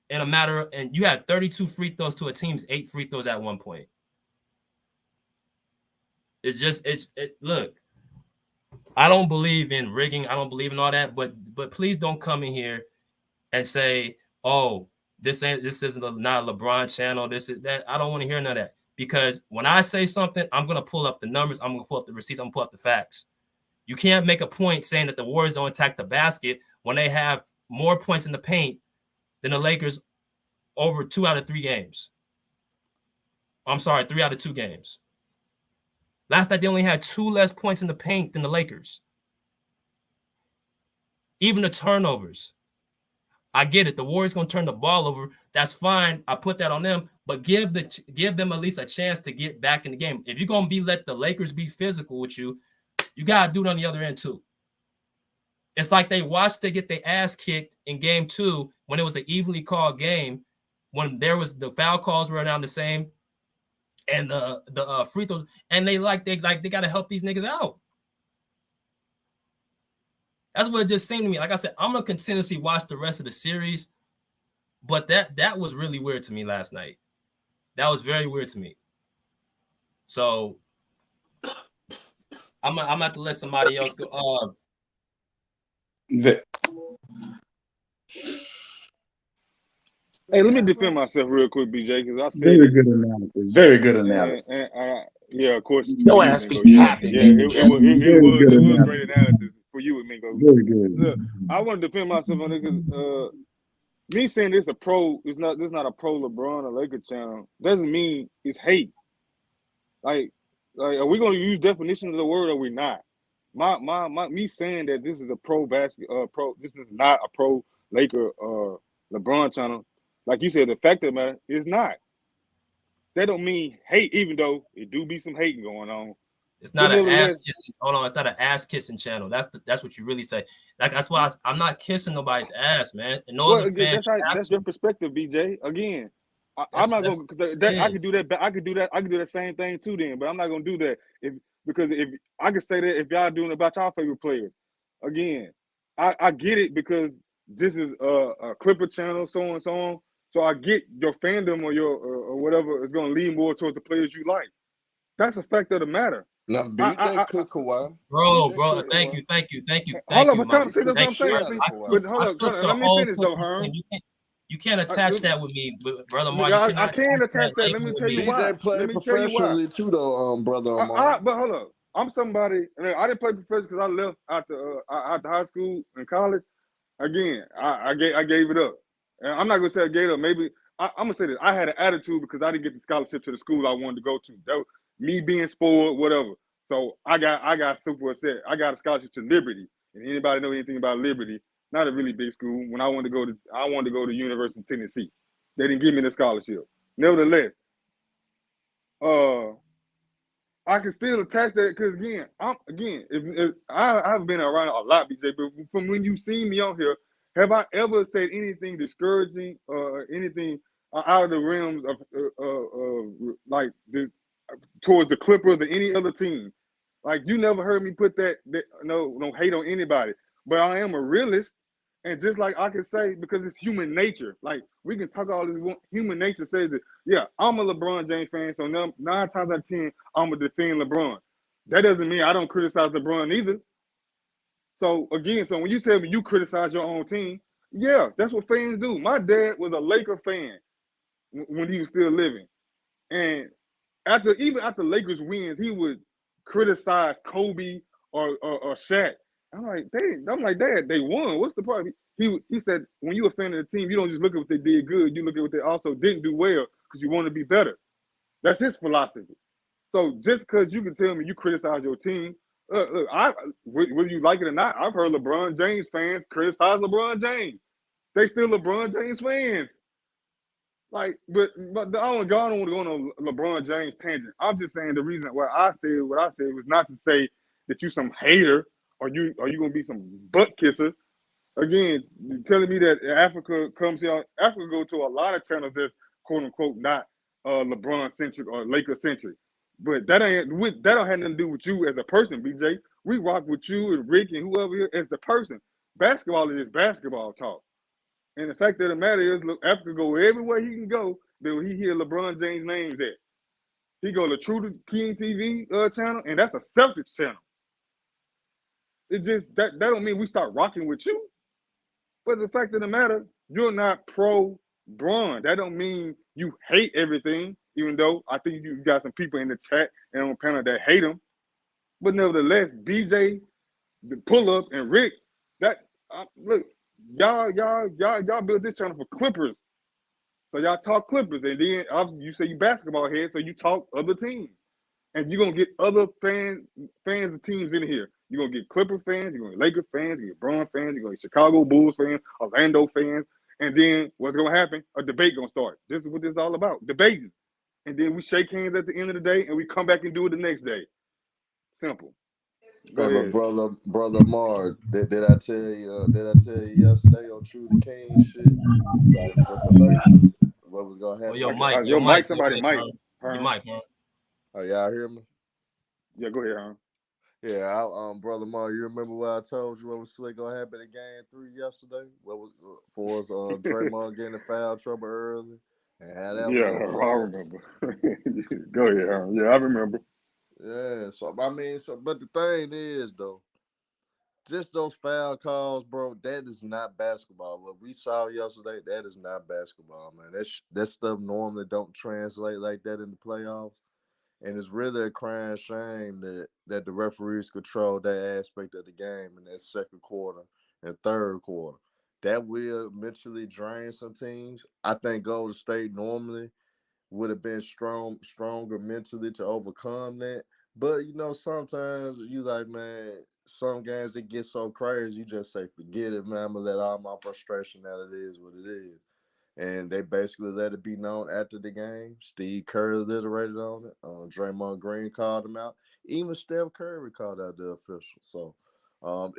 in a matter of, and you had 32 free throws to a team's 8 free throws at one point. Look, I don't believe in rigging. I don't believe in all that, but please don't come in here and say, oh, this isn't not a LeBron channel. This is that. I don't want to hear none of that. Because when I say something, I'm going to pull up the numbers. I'm going to pull up the receipts. I'm going to pull up the facts. You can't make a point saying that the Warriors don't attack the basket when they have more points in the paint than the Lakers over 2 out of 3 games. I'm sorry, 3 out of 2 games. Last night, they only had 2 less points in the paint than the Lakers. Even the turnovers. I get it. The Warriors going to turn the ball over. That's fine. I put that on them. But give them at least a chance to get back in the game. If you're going to let the Lakers be physical with you, you got to do it on the other end too. It's like they watched they get their ass kicked in game 2 when it was an evenly called game, when there was the foul calls were around the same and the free throws, and they got to help these niggas out. That's what it just seemed to me. Like I said, I'm going to continuously watch the rest of the series, but that was really weird to me last night. That was very weird to me. So I'm going to have to let somebody else go. Hey, let me defend myself real quick, BJ, because I said very good analysis. Very good analysis. Yeah, of course. No ass be happy. Yeah, it was great analysis for you and Mingo. Very good. Look, I want to defend myself on it because me saying this not a pro LeBron or Laker channel doesn't mean it's hate. Like are we gonna use definitions of the word or are we not? Me saying that this is a this is not a pro Laker LeBron channel. Like you said, the fact of the matter is not. That don't mean hate, even though it do be some hating going on. It's not an ass kissing. Hold on, it's not an ass kissing channel. That's what you really say. Like that's why I'm not kissing nobody's ass, man. And that's your perspective, BJ. Again, I'm not going because I could do that. I could do that same thing too. Then, but I'm not going to do that because if I could say that if y'all doing about y'all favorite players. Again, I get it because this is a Clipper channel, so on and so on. So I get your fandom or your or whatever is going to lean more towards the players you like. That's a fact of the matter. Now, BJ could Kawhi. Bro, thank you. Hold up, but see, that's what I'm saying. But hold up, let me finish though, Herm. You can't attach that with me, brother Mark. I can attach that. Let me tell you why. BJ played professionally too, though, brother Omar. But hold up, I'm somebody. I didn't play professional because I left after high school and college. Again, I gave it up. And I'm not gonna say I gave it up. Maybe I'm gonna say this. I had an attitude because I didn't get the scholarship to the school I wanted to go to. me being spoiled, whatever. So I got super upset. I got a scholarship to Liberty. And anybody know anything about Liberty? Not a really big school. When I wanted to go to University of Tennessee. They didn't give me the scholarship. Nevertheless, I can still attach that because if I've been around a lot, BJ, but from when you see me on here, have I ever said anything discouraging or anything out of the realms of like this towards the Clippers or any other team? Like you never heard me put that no hate on anybody, but I am a realist. And just like I can say, because it's human nature, like we can talk all this. Human nature says that, yeah, I'm a LeBron James fan, so 9 times out of 10, I'm gonna defend LeBron. That doesn't mean I don't criticize LeBron either. So again, so when you tell me you criticize your own team, yeah, that's what fans do. My dad was a Laker fan when he was still living, and even after Lakers wins, he would criticize Kobe or Shaq. I'm like, Dad, they won. What's the problem? He said, when you're a fan of the team, you don't just look at what they did good. You look at what they also didn't do well because you want to be better. That's his philosophy. So just because you can tell me you criticize your team, look, whether you like it or not, I've heard LeBron James fans criticize LeBron James. They still LeBron James fans. Like, but I don't want to go on a LeBron James tangent. I'm just saying the reason why I said what I said was not to say that you some hater or you gonna be some butt kisser. Again, telling me that Africa comes here, Africa go to a lot of channels that's quote unquote not LeBron centric or Laker centric. But that don't have nothing to do with you as a person, BJ. We rock with you and Rick and whoever here as the person. Basketball is basketball talk. And the fact of the matter is, look, Africa go everywhere he can go, then he hear LeBron James' names at. He go to True King TV channel, and that's a Celtics channel. It just that don't mean we start rocking with you. But the fact of the matter, you're not pro Bron. That don't mean you hate everything, even though I think you got some people in the chat and on the panel that hate him. But nevertheless, BJ, the pull up, and Rick, look. Y'all built this channel for Clippers. So y'all talk Clippers. And then you say you basketball head, so you talk other teams. And you're going to get other fans of teams in here. You're going to get Clipper fans, you're going to get Laker fans, you're going to get Bron fans, you're going to get Chicago Bulls fans, Orlando fans. And then what's going to happen? A debate going to start. This is what this is all about, debating. And then we shake hands at the end of the day, and we come back and do it the next day. Simple. Hey, my brother Mark, did I tell you yesterday on True the King shit, like what the Lakers, what was gonna happen? Well, your mic, somebody mic. Your mic, huh? Oh, y'all hear me? Yeah, go ahead, huh? Yeah, brother Mark, you remember what I told you what was gonna happen in Game 3 yesterday? What was for us Draymond getting in foul trouble early and how that I remember. Go ahead, huh? Yeah, I remember. Yeah, but the thing is though, just those foul calls, bro, that is not basketball. What we saw yesterday, that is not basketball, man. That stuff normally don't translate like that in the playoffs. And it's really a crying shame that the referees control that aspect of the game in that second quarter and third quarter. That will mentally drain some teams. I think Golden State normally would have been stronger mentally to overcome that. But sometimes you like, man, some games it gets so crazy, you just say, forget it, man. I'm gonna let all my frustration out. It is what it is. And they basically let it be known after the game. Steve Kerr iterated on it. Draymond Green called him out. Even Steph Curry called out the official. So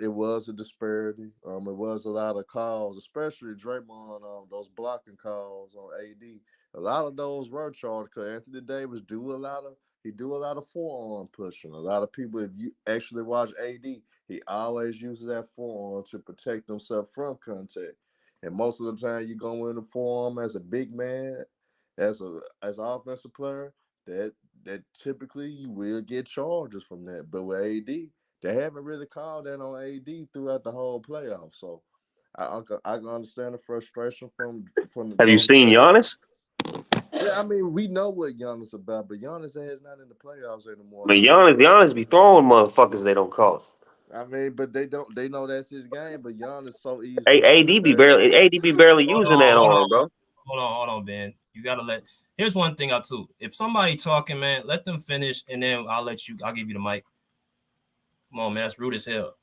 it was a disparity. It was a lot of calls, especially Draymond, those blocking calls on AD. A lot of those were charged because Anthony Davis do a lot of forearm pushing. A lot of people, if you actually watch AD, he always uses that forearm to protect himself from contact. And most of the time, you go in the forearm as a big man, as an offensive player, that typically you will get charges from that. But with AD, they haven't really called that on AD throughout the whole playoff. So I can understand the frustration from. Have you seen Giannis? Yeah, I mean, we know what Giannis about, but Giannis is not in the playoffs anymore. But Giannis be throwing motherfuckers they don't call. I mean, but they know that's his game. But Giannis so easy. AD be barely using that arm, bro. Hold on, Ben. You gotta let Here's one thing too. If somebody talking, man, let them finish, and then I'll give you the mic. Come on, man, that's rude as hell.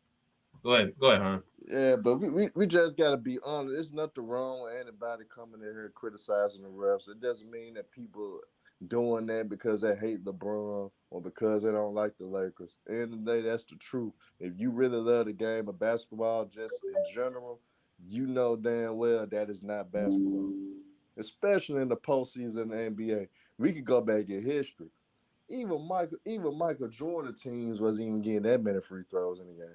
Go ahead, Herm. Yeah, but we just gotta be honest. There's nothing wrong with anybody coming in here criticizing the refs. It doesn't mean that people doing that because they hate LeBron or because they don't like the Lakers. At the end of the day, that's the truth. If you really love the game of basketball, just in general, you know damn well that is not basketball. Especially in the postseason in the NBA. We could go back in history. Even Michael Jordan teams wasn't even getting that many free throws in the game.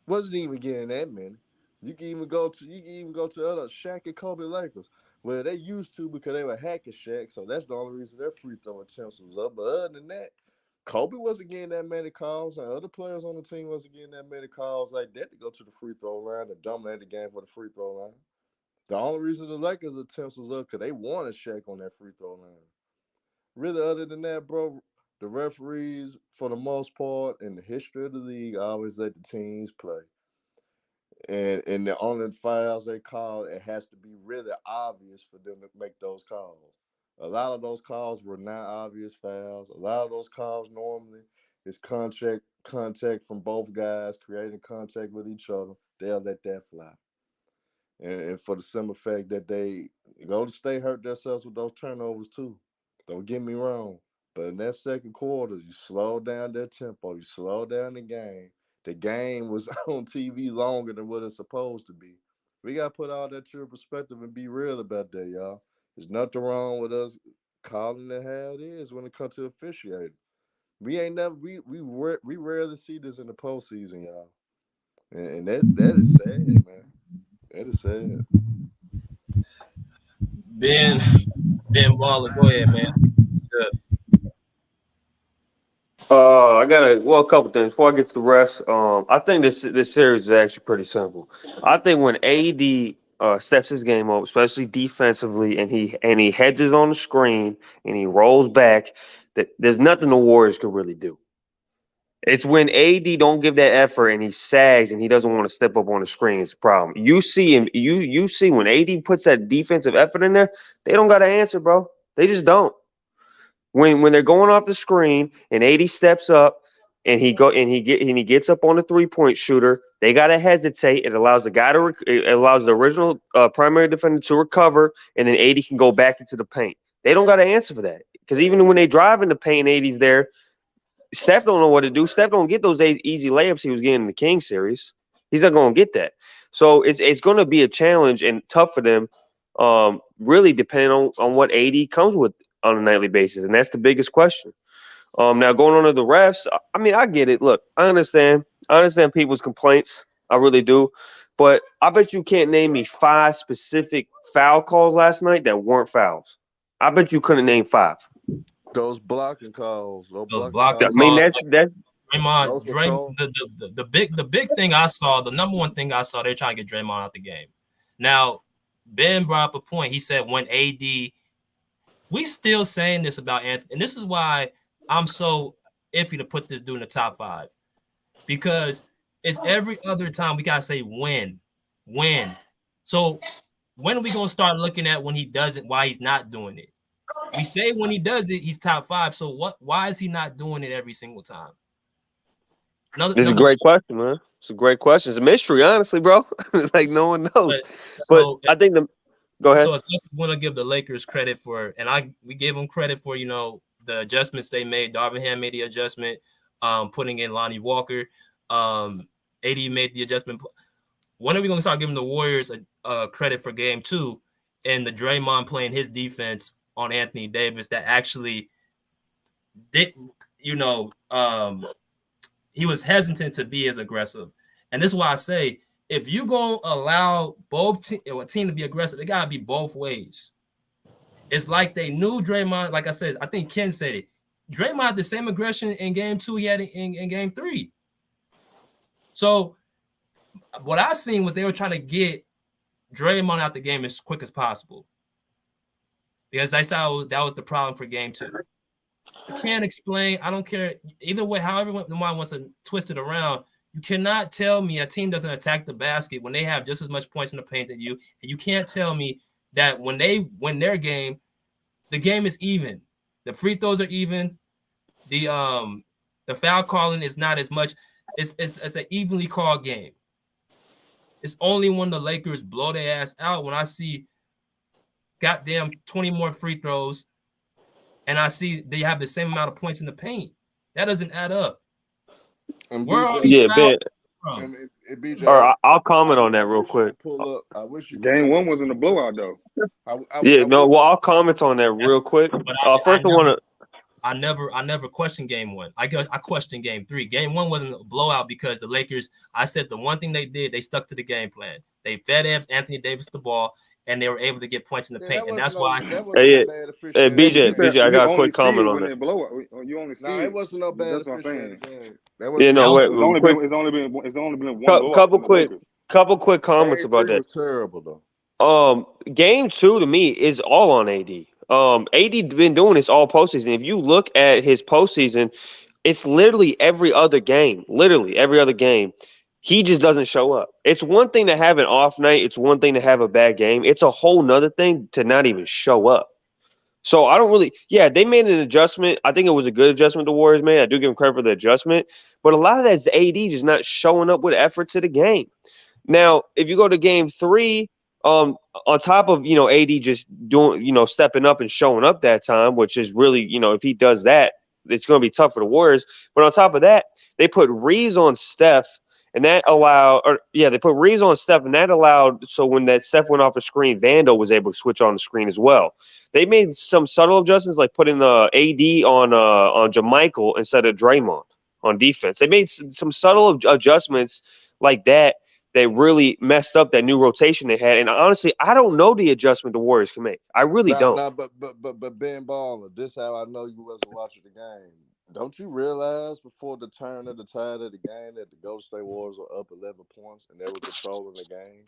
Wasn't even getting that many. You can even go to other Shaq and Kobe Lakers. Well, they used to because they were hacking Shaq, so that's the only reason their free throw attempts was up. But other than that, Kobe wasn't getting that many calls, and other players on the team wasn't getting that many calls like that to go to the free throw line and dominate the game for the free throw line. The only reason the Lakers' attempts was up because they wanted Shaq on that free throw line. Really, other than that, bro, the referees, for the most part, in the history of the league, always let the teams play. And the only fouls they call, it has to be really obvious for them to make those calls. A lot of those calls were not obvious fouls. A lot of those calls normally is contact from both guys creating contact with each other. They'll let that fly. And for the simple fact that they go to State hurt themselves with those turnovers too. Don't get me wrong. But in that second quarter, you slow down their tempo. You slow down the game. The game was on TV longer than what it's supposed to be. We got to put all that to your perspective and be real about that, y'all. There's nothing wrong with us calling it how it is when it comes to officiating. We ain't never we rarely see this in the postseason, y'all. And that is sad, man. That is sad. Ben Baller, go ahead, man. Good. I got a couple things before I get to the refs. I think this series is actually pretty simple. I think when AD steps his game up, especially defensively, and he hedges on the screen and he rolls back, that there's nothing the Warriors can really do. It's when AD don't give that effort and he sags and he doesn't want to step up on the screen. It's a problem. You see him. You see when AD puts that defensive effort in there, they don't got to answer, bro. They just don't. When they're going off the screen and AD steps up and he gets up on the 3-point shooter, they got to hesitate. It allows the original primary defender to recover, and then AD can go back into the paint. They don't got to answer for that because even when they drive in the paint, AD's there. Steph don't know what to do. Steph don't get those easy layups he was getting in the Kings series. He's not going to get that. So it's going to be a challenge and tough for them, really depending on what AD comes with on a nightly basis, and that's the biggest question. Now going on to the refs, I mean, I get it. Look, I understand people's complaints. I really do. But I bet you can't name me 5 specific foul calls last night that weren't fouls. I bet you couldn't name 5. Those blocking calls. Those blocking calls. I mean, that's Draymond. The big thing I saw, the number one thing I saw, they're trying to get Draymond out the game. Now, Ben brought up a point. He said when AD, we still saying this about Anthony, and this is why I'm so iffy to put this dude in the top 5, because it's every other time we gotta say when. So when are we gonna start looking at when he does it, why he's not doing it? We say when he does it, he's top 5. So what? Why is he not doing it every single time? This is a great question, man. It's a great question. It's a mystery, honestly, bro. Like no one knows. But I think go ahead. So I want to give the Lakers credit for, and we gave them credit for, the adjustments they made. Darvin Ham made the adjustment, putting in Lonnie Walker. AD made the adjustment. When are we going to start giving the Warriors a credit for game 2 and the Draymond playing his defense on Anthony Davis that actually did, he was hesitant to be as aggressive. And this is why I say, if you're going to allow a team to be aggressive, it got to be both ways. It's like they knew Draymond, like I said, I think Ken said it. Draymond had the same aggression in game 2 he had in game 3. So what I seen was they were trying to get Draymond out the game as quick as possible. Because that was the problem for game 2. You can't explain. I don't care. Either way, however one wants to twist it around, you cannot tell me a team doesn't attack the basket when they have just as much points in the paint as you. And you can't tell me that when they win their game, the game is even. The free throws are even. The foul calling is not as much. It's an evenly called game. It's only when the Lakers blow their ass out when I see goddamn 20 more free throws and I see they have the same amount of points in the paint. That doesn't add up. And Where are BJ, these fouls Ben. from? and BJ, Or I'll I comment on wish that real quick. I wish you could Game pull one up wasn't a blowout though. Yeah, I no. wish Well, I'll comment on that real quick. But First, I want to. I never questioned game one. I questioned game three. Game one wasn't a blowout because the Lakers, I said the one thing they did, they stuck to the game plan. They fed Anthony Davis the ball, and they were able to get points in the paint. And that's why that wasn't no bad officiating. Yeah, but you BJ, said I you got a only quick comment see it on when that. they blow it. You only see it wasn't no bad That's what I'm officiating saying. game. That wasn't It's only been one blowout from the Lakers. Couple quick comments game about three that. was terrible though. Game two to me is all on AD. AD been doing this all postseason. If you look at his postseason, it's literally every other game. Literally every other game. He just doesn't show up. It's one thing to have an off night. It's one thing to have a bad game. It's a whole nother thing to not even show up. So I don't really, they made an adjustment. I think it was a good adjustment the Warriors made. I do give them credit for the adjustment. But a lot of that is AD just not showing up with effort to the game. Now, if you go to game three, on top of, AD just doing, stepping up and showing up that time, which is really, if he does that, it's going to be tough for the Warriors. But on top of that, they put Reeves on Steph, and that allowed, they put Reeves on Steph, and that allowed, so when that Steph went off the screen, Vando was able to switch on the screen as well. They made some subtle adjustments, like putting AD on JaMychal instead of Draymond on defense. They made some subtle adjustments like that really messed up that new rotation they had. And honestly, I don't know the adjustment the Warriors can make. I really don't. But Ben Baller, this how I know you wasn't watching the game. Don't you realize before the turn of the tide of the game that the Golden State Warriors were up 11 points and they were controlling the game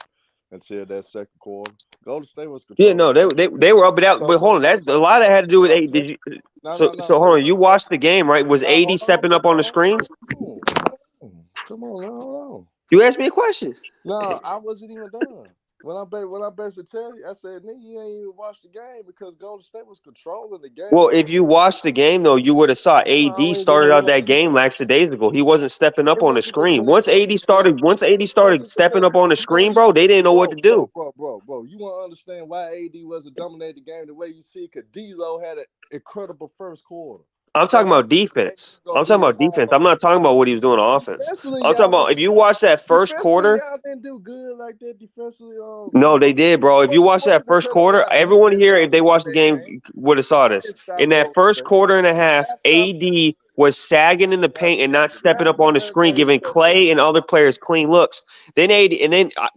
until that second quarter? Golden State was controlling. Yeah, no, they were up and out. But hold on, that's a lot that had to do with AD. Did you? So hold on, you watched the game, right? Was AD stepping up on the screen? Come on, hold on. You asked me a question. No, I wasn't even done. When I basically tell you, I said, nigga, you ain't even watched the game because Golden State was controlling the game. Well, if you watched the game, though, you would have saw AD started out that game lackadaisical. He wasn't stepping up on the screen. Once AD started stepping up on the screen, bro, they didn't know what to do. Bro, you want to understand why AD wasn't dominating the game the way you see? Because D'Lo had an incredible first quarter. I'm talking about defense. I'm talking not talking about what he was doing on offense. I'm talking about if you watch that first quarter. Y'all didn't do good like that defensively. No, they did, bro. If you watch that first quarter, everyone here, if they watched the game, would have saw this. In that first quarter and a half, AD was sagging in the paint and not stepping up on the screen, giving Clay and other players clean looks. Then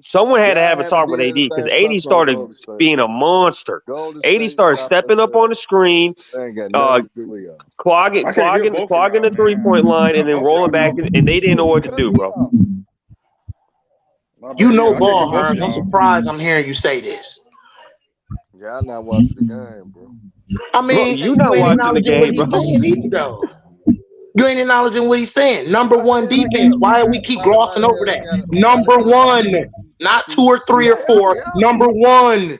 someone had to have a talk with AD because AD started being a monster. AD started stepping up on the screen, clogging the 3-point line, and then rolling back, and they didn't know what to do, bro. You know ball, Herms. I'm surprised I'm hearing you say this. Yeah, I'm not watching the game, bro. I mean, you not ain't watching the game, what bro. he's saying either, though. You ain't acknowledging what he's saying. Number one defense. Why do we keep glossing over that? Number one, not 2 or 3 or 4. Number one.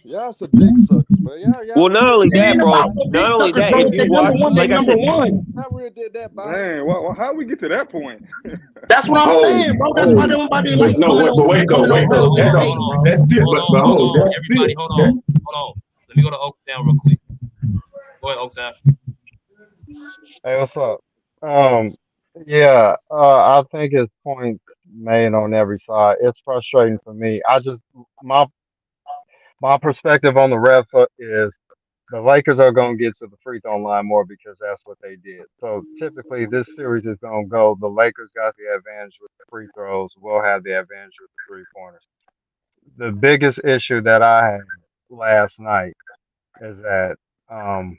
Y'all some dick suckers, man. Well, not only that, bro. Not only that, if you watch, like I said, I really did that, bro. Dang, well, how we get to that point? That's what I'm saying, bro. That's why nobody like. No, wait, though. That's different. Hold on, everybody, hold on. Let me go to Oaktown real quick. Go ahead, Oaktown. Hey, what's up? I think his points made on every side. It's frustrating for me. My perspective on the refs is the Lakers are going to get to the free throw line more because that's what they did. So typically, this series is going to go. The Lakers got the advantage with the free throws. We'll have the advantage with the 3-pointers. The biggest issue that I had last night is that I'm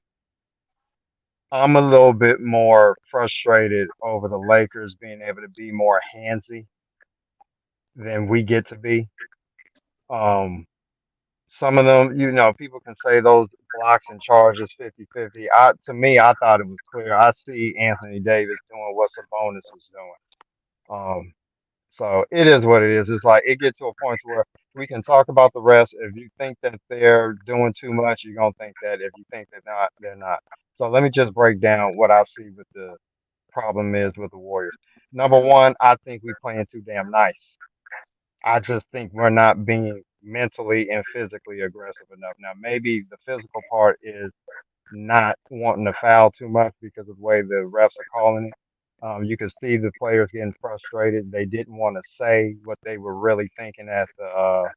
a little bit more frustrated over the Lakers being able to be more handsy than we get to be. Some of them, people can say those blocks and charges 50-50. To me, I thought it was clear. I see Anthony Davis doing what Sabonis was doing. So it is what it is. It's like it gets to a point where We can talk about the rest. If you think that they're doing too much, you're gonna think that. If you think they're not, they're not. So let me just break down what I see with the problem is with the Warriors. Number one, I think we playing too damn nice. I just think we're not being mentally and physically aggressive enough. Now, maybe the physical part is not wanting to foul too much because of the way the refs are calling it. You could see the players getting frustrated. They didn't want to say what they were really thinking at the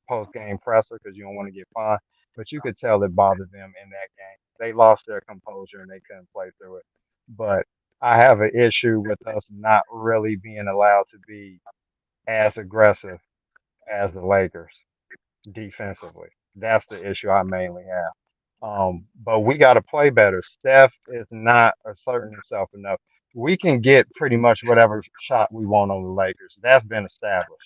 post game presser because you don't want to get fined. But you could tell it bothered them in that game. They lost their composure and they couldn't play through it. But I have an issue with us not really being allowed to be as aggressive as the Lakers defensively. That's the issue I mainly have. But we got to play better. Steph is not asserting himself enough. We can get pretty much whatever shot we want on the Lakers. That's been established.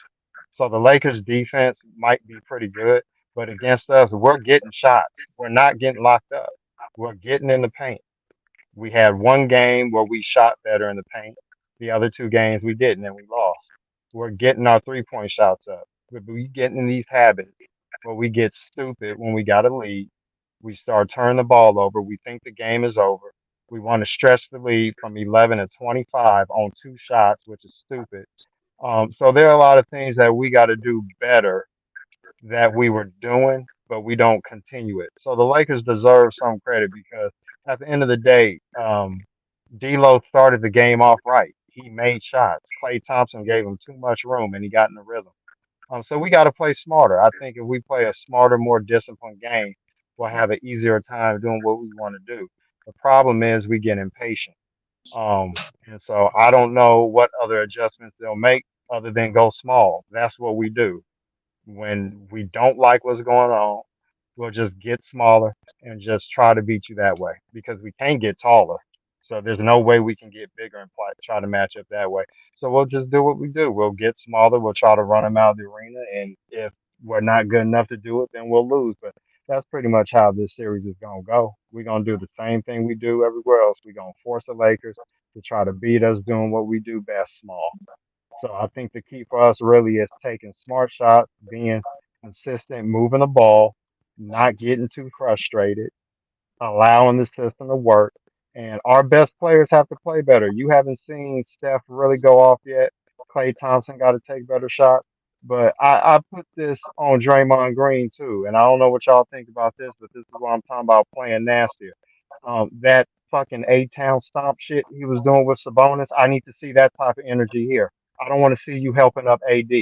So the Lakers defense might be pretty good, but against us, we're getting shots. We're not getting locked up. We're getting in the paint. We had one game where we shot better in the paint. The other two games we didn't, and we lost. We're getting our 3-point shots up. We getting in these habits where we get stupid when we got a lead. We start turning the ball over. We think the game is over. We want to stretch the lead from 11 to 25 on 2 shots, which is stupid. So there are a lot of things that we got to do better that we were doing, but we don't continue it. So the Lakers deserve some credit because at the end of the day, D'Lo started the game off right. He made shots. Klay Thompson gave him too much room, and he got in the rhythm. So we got to play smarter. I think if we play a smarter, more disciplined game, we'll have an easier time doing what we want to do. The problem is we get impatient. And so I don't know what other adjustments they'll make other than go small. That's what we do. When we don't like what's going on, we'll just get smaller and just try to beat you that way because we can't get taller. So there's no way we can get bigger and try to match up that way. So we'll just do what we do. We'll get smaller. We'll try to run them out of the arena. And if we're not good enough to do it, then we'll lose. But that's pretty much how this series is going to go. We're going to do the same thing we do everywhere else. We're going to force the Lakers to try to beat us doing what we do best, small. So I think the key for us really is taking smart shots, being consistent, moving the ball, not getting too frustrated, allowing the system to work. And our best players have to play better. You haven't seen Steph really go off yet. Klay Thompson got to take better shots. But I put this on Draymond Green too. And I don't know what y'all think about this, but this is what I'm talking about playing nastier. That fucking A-Town stomp shit he was doing with Sabonis, I need to see that type of energy here. I don't want to see you helping up AD.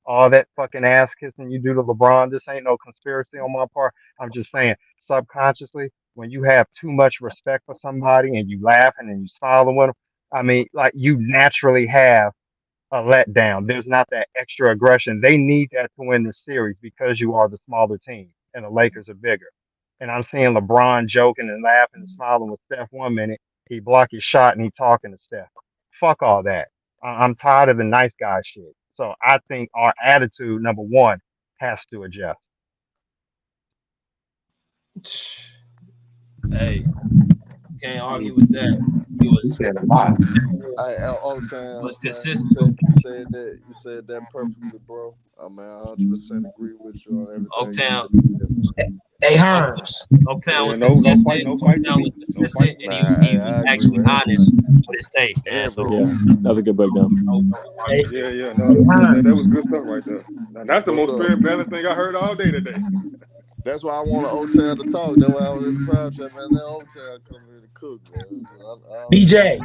All that fucking ass kissing you do to LeBron, this ain't no conspiracy on my part. I'm just saying, subconsciously, when you have too much respect for somebody and you laughing and you smiling with them, I mean, like you naturally have a letdown. There's not that extra aggression. They need that to win this series because you are the smaller team and the Lakers are bigger. And I'm seeing LeBron joking and laughing and smiling with Steph one minute. He block his shot and he talking to Steph. Fuck all that. I'm tired of the nice guy shit. So I think our attitude, number one, has to adjust. Hey, can't argue with that. He was said a lot. Was consistent. You said that perfectly, bro. I mean, I 100% agree with you on everything. Oaktown. Hey, Herms. Oaktown was consistent. Oaktown was consistent, and he was actually honest with his take, man. So yeah, that was a good breakdown. Yeah, no, that was good stuff right there. Now, that's the most fair and balanced thing I heard all day today. That's why I want Oaktown to talk. That's why I was in the crowd chat, man. Let Oaktown come here to cook, man. BJ.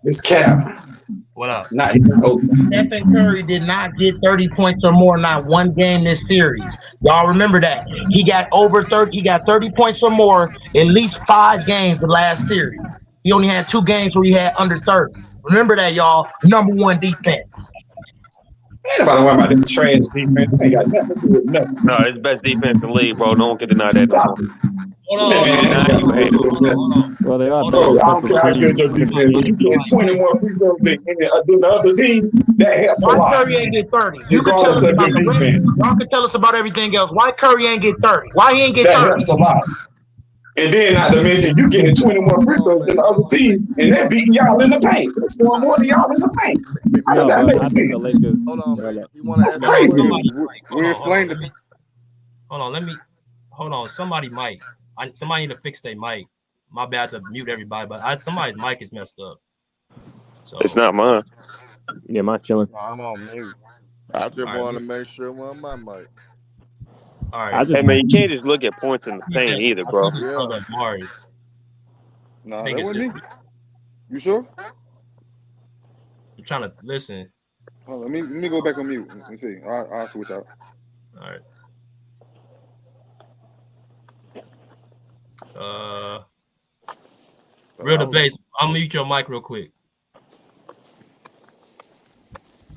It's Cap. What up? Not Stephen Curry did not get 30 points or more, not one game this series. Y'all remember that. He got over 30, he got 30 points or more in at least 5 games the last series. He only had 2 games where he had under 30. Remember that, y'all. Number 1 defense. Ain't nobody worry about this trash defense. Ain't got nothing to do with nothing. No, it's best defense in the league, bro. No one can deny that. Hold on. Well, they are. Bro, I don't care how good your defense is. You get 20 more free throws than the other team. That helps a lot. Why Curry ain't get 30? You can tell us about y'all can tell us about everything else. Why Curry ain't get 30? Why he ain't get 30? That helps a lot. And then, not to mention, you getting 20 more free throws than the other team, and they're beating y'all in the paint. They're scoring more than y'all in the paint. How does that make I sense? think the Lakers. Hold on, man. You want to That's ask crazy. We explained it. Hold on. Somebody need to fix their mic. My bad to mute everybody, but somebody's mic is messed up. So It's not mine. Yeah, mine chilling. No, I'm on mute. I just want to make sure on my mic. All right. Hey man, you can't just look at points in the paint either, bro. Brother Mari. Nah, that wasn't me. You sure? I'm trying to listen. Hold on, let me go back on mute and see. I'll switch out. All right. Real debate. I'll mute your mic real quick.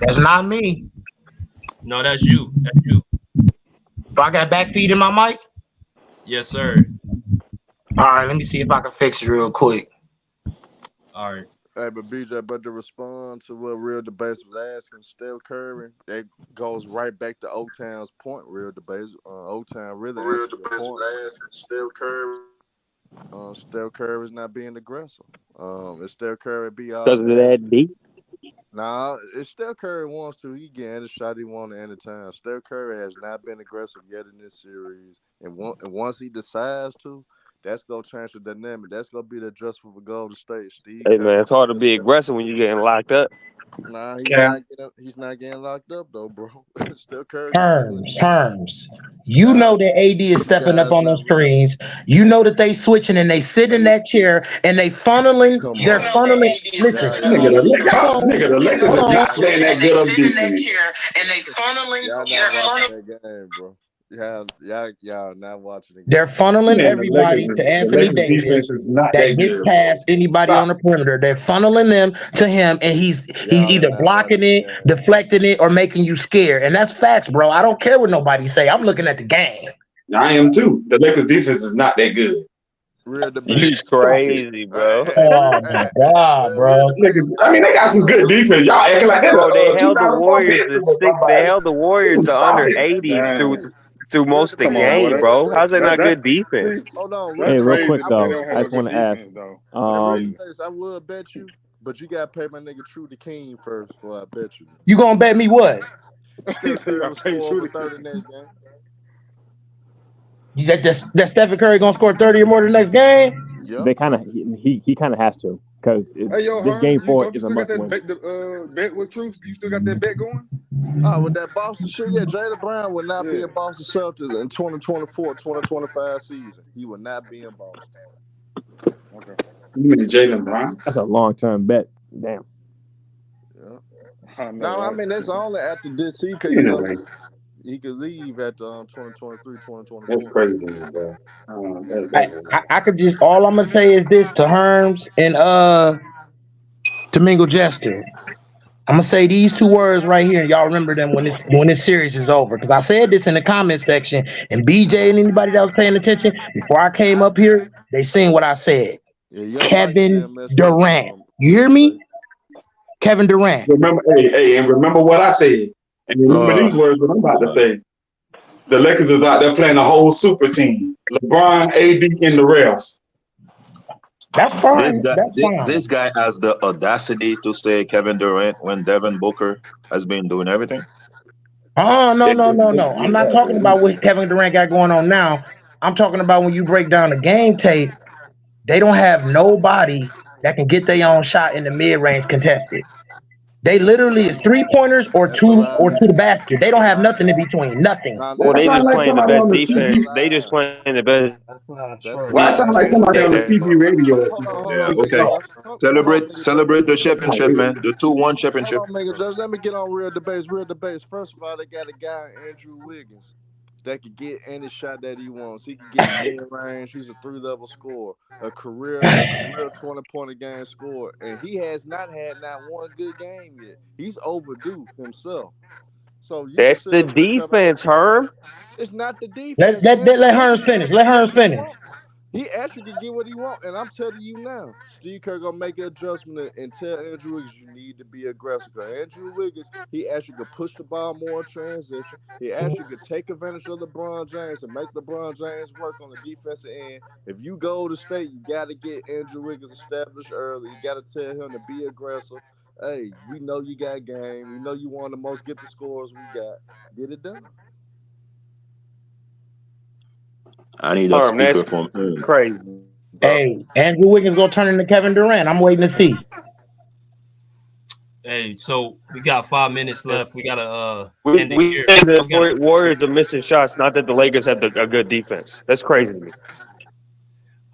That's not me. No, that's you. Do I got backfeed in my mic? Yes, sir. All right, let me see if I can fix it real quick. All right. Hey, but BJ, but to respond to what Real Debates was asking, Steph Curry, that goes right back to O-Town's point. Real Debates, O-Town really answered your point. Steph Curry is not being aggressive. If Steph Curry be out Because of that deep. Nah, if Steph Curry wants to, he get any shot he wants at any time. Steph Curry has not been aggressive yet in this series, and once he decides to, that's gonna change the dynamic. That's gonna be the adjustment for Golden State. Steve. Hey man, it's hard to be aggressive when you're getting locked up. Nah, he's not getting locked up though, bro. Steph Curry. Terms. You know that AD is stepping up on those screens. You know that they switching and they sit in that chair and they funneling. They're funneling. Listen, Nigga, the Lakers is not playing that good of defense. Y'all not watching that game, bro. Y'all not watching the game. They're funneling everybody to Anthony Davis that gets past anybody on the perimeter. They're funneling them to him, and he's either blocking it, deflecting it, or making you scared. And that's facts, bro. I don't care what nobody say. I'm looking at the game. I am too. The Lakers defense is not that good. He's crazy, bro. Oh my god, bro! I mean, they got some good defense. Y'all acting like that. Bro, they held the Warriors to six. They held the Warriors to under 80 through most of the game, bro. How's that not good defense? Hold on, hey, real quick though, I just want to ask. I would bet you, but you gotta pay my nigga True the King first before I bet you. You gonna bet me what? Steph Curry will score over 30 next game. You got that Stephen Curry gonna score 30 or more the next game? Yeah. They kind of he kind of has to because this game 4 is a must win. Bet with Truth, you still got that bet going? With that Boston shit, Jaylen Brown will not be in Boston Celtics in 2024-2025 season. He will not be in Boston. Okay. You mean Jaylen Brown? That's a long-term bet. Damn. Yeah. No, I mean that's only after this season. He could leave at 2023, 2024. That's crazy, bro. I could just all I'm gonna say is this to Herms and to Mingle Jester. I'm gonna say these two words right here, and y'all remember them when this series is over. Because I said this in the comment section, and BJ and anybody that was paying attention before I came up here, they seen what I said. Kevin Durant. You hear me? Kevin Durant. Remember, and remember what I said. And remember these words what I'm about to say. The Lakers is out there playing a whole super team. LeBron, AD, and the refs. That's fine. This guy has the audacity to say Kevin Durant when Devin Booker has been doing everything. No. I'm not talking about what Kevin Durant got going on now. I'm talking about when you break down the game tape, they don't have nobody that can get their own shot in the mid-range contested. They literally is 3-pointers or two to the basket. They don't have nothing in between. Nothing. Well, they just playing the best defense. They just playing the best. Well, I sound like somebody on the CB radio. Yeah, okay. Celebrate the championship, man. The 2-1 championship. Let me get on Real Debates. First of all, they got a guy, Andrew Wiggins, that could get any shot that he wants. He can get mid-range. He's a 3-level scorer, a career 20-point a game scorer, and he has not had one good game yet. He's overdue himself. So that's the defense, Herm. It's not the defense. Let Herm finish. He actually could get what he want, and I'm telling you now, Steve Kerr gonna make an adjustment and tell Andrew Wiggins you need to be aggressive. Because Andrew Wiggins, he actually could push the ball more in transition. He actually could take advantage of LeBron James and make LeBron James work on the defensive end. If you go to state, you got to get Andrew Wiggins established early. You got to tell him to be aggressive. Hey, we know you got game. We know you one of the most gifted scorers we got. Get it done. I need a speaker from home. Crazy. Hey, Andrew Wiggins gonna turn into Kevin Durant. I'm waiting to see. Hey, so we got 5 minutes left. We gotta We end it here. think the Warriors are missing shots, not that the Lakers have a good defense. That's crazy to me.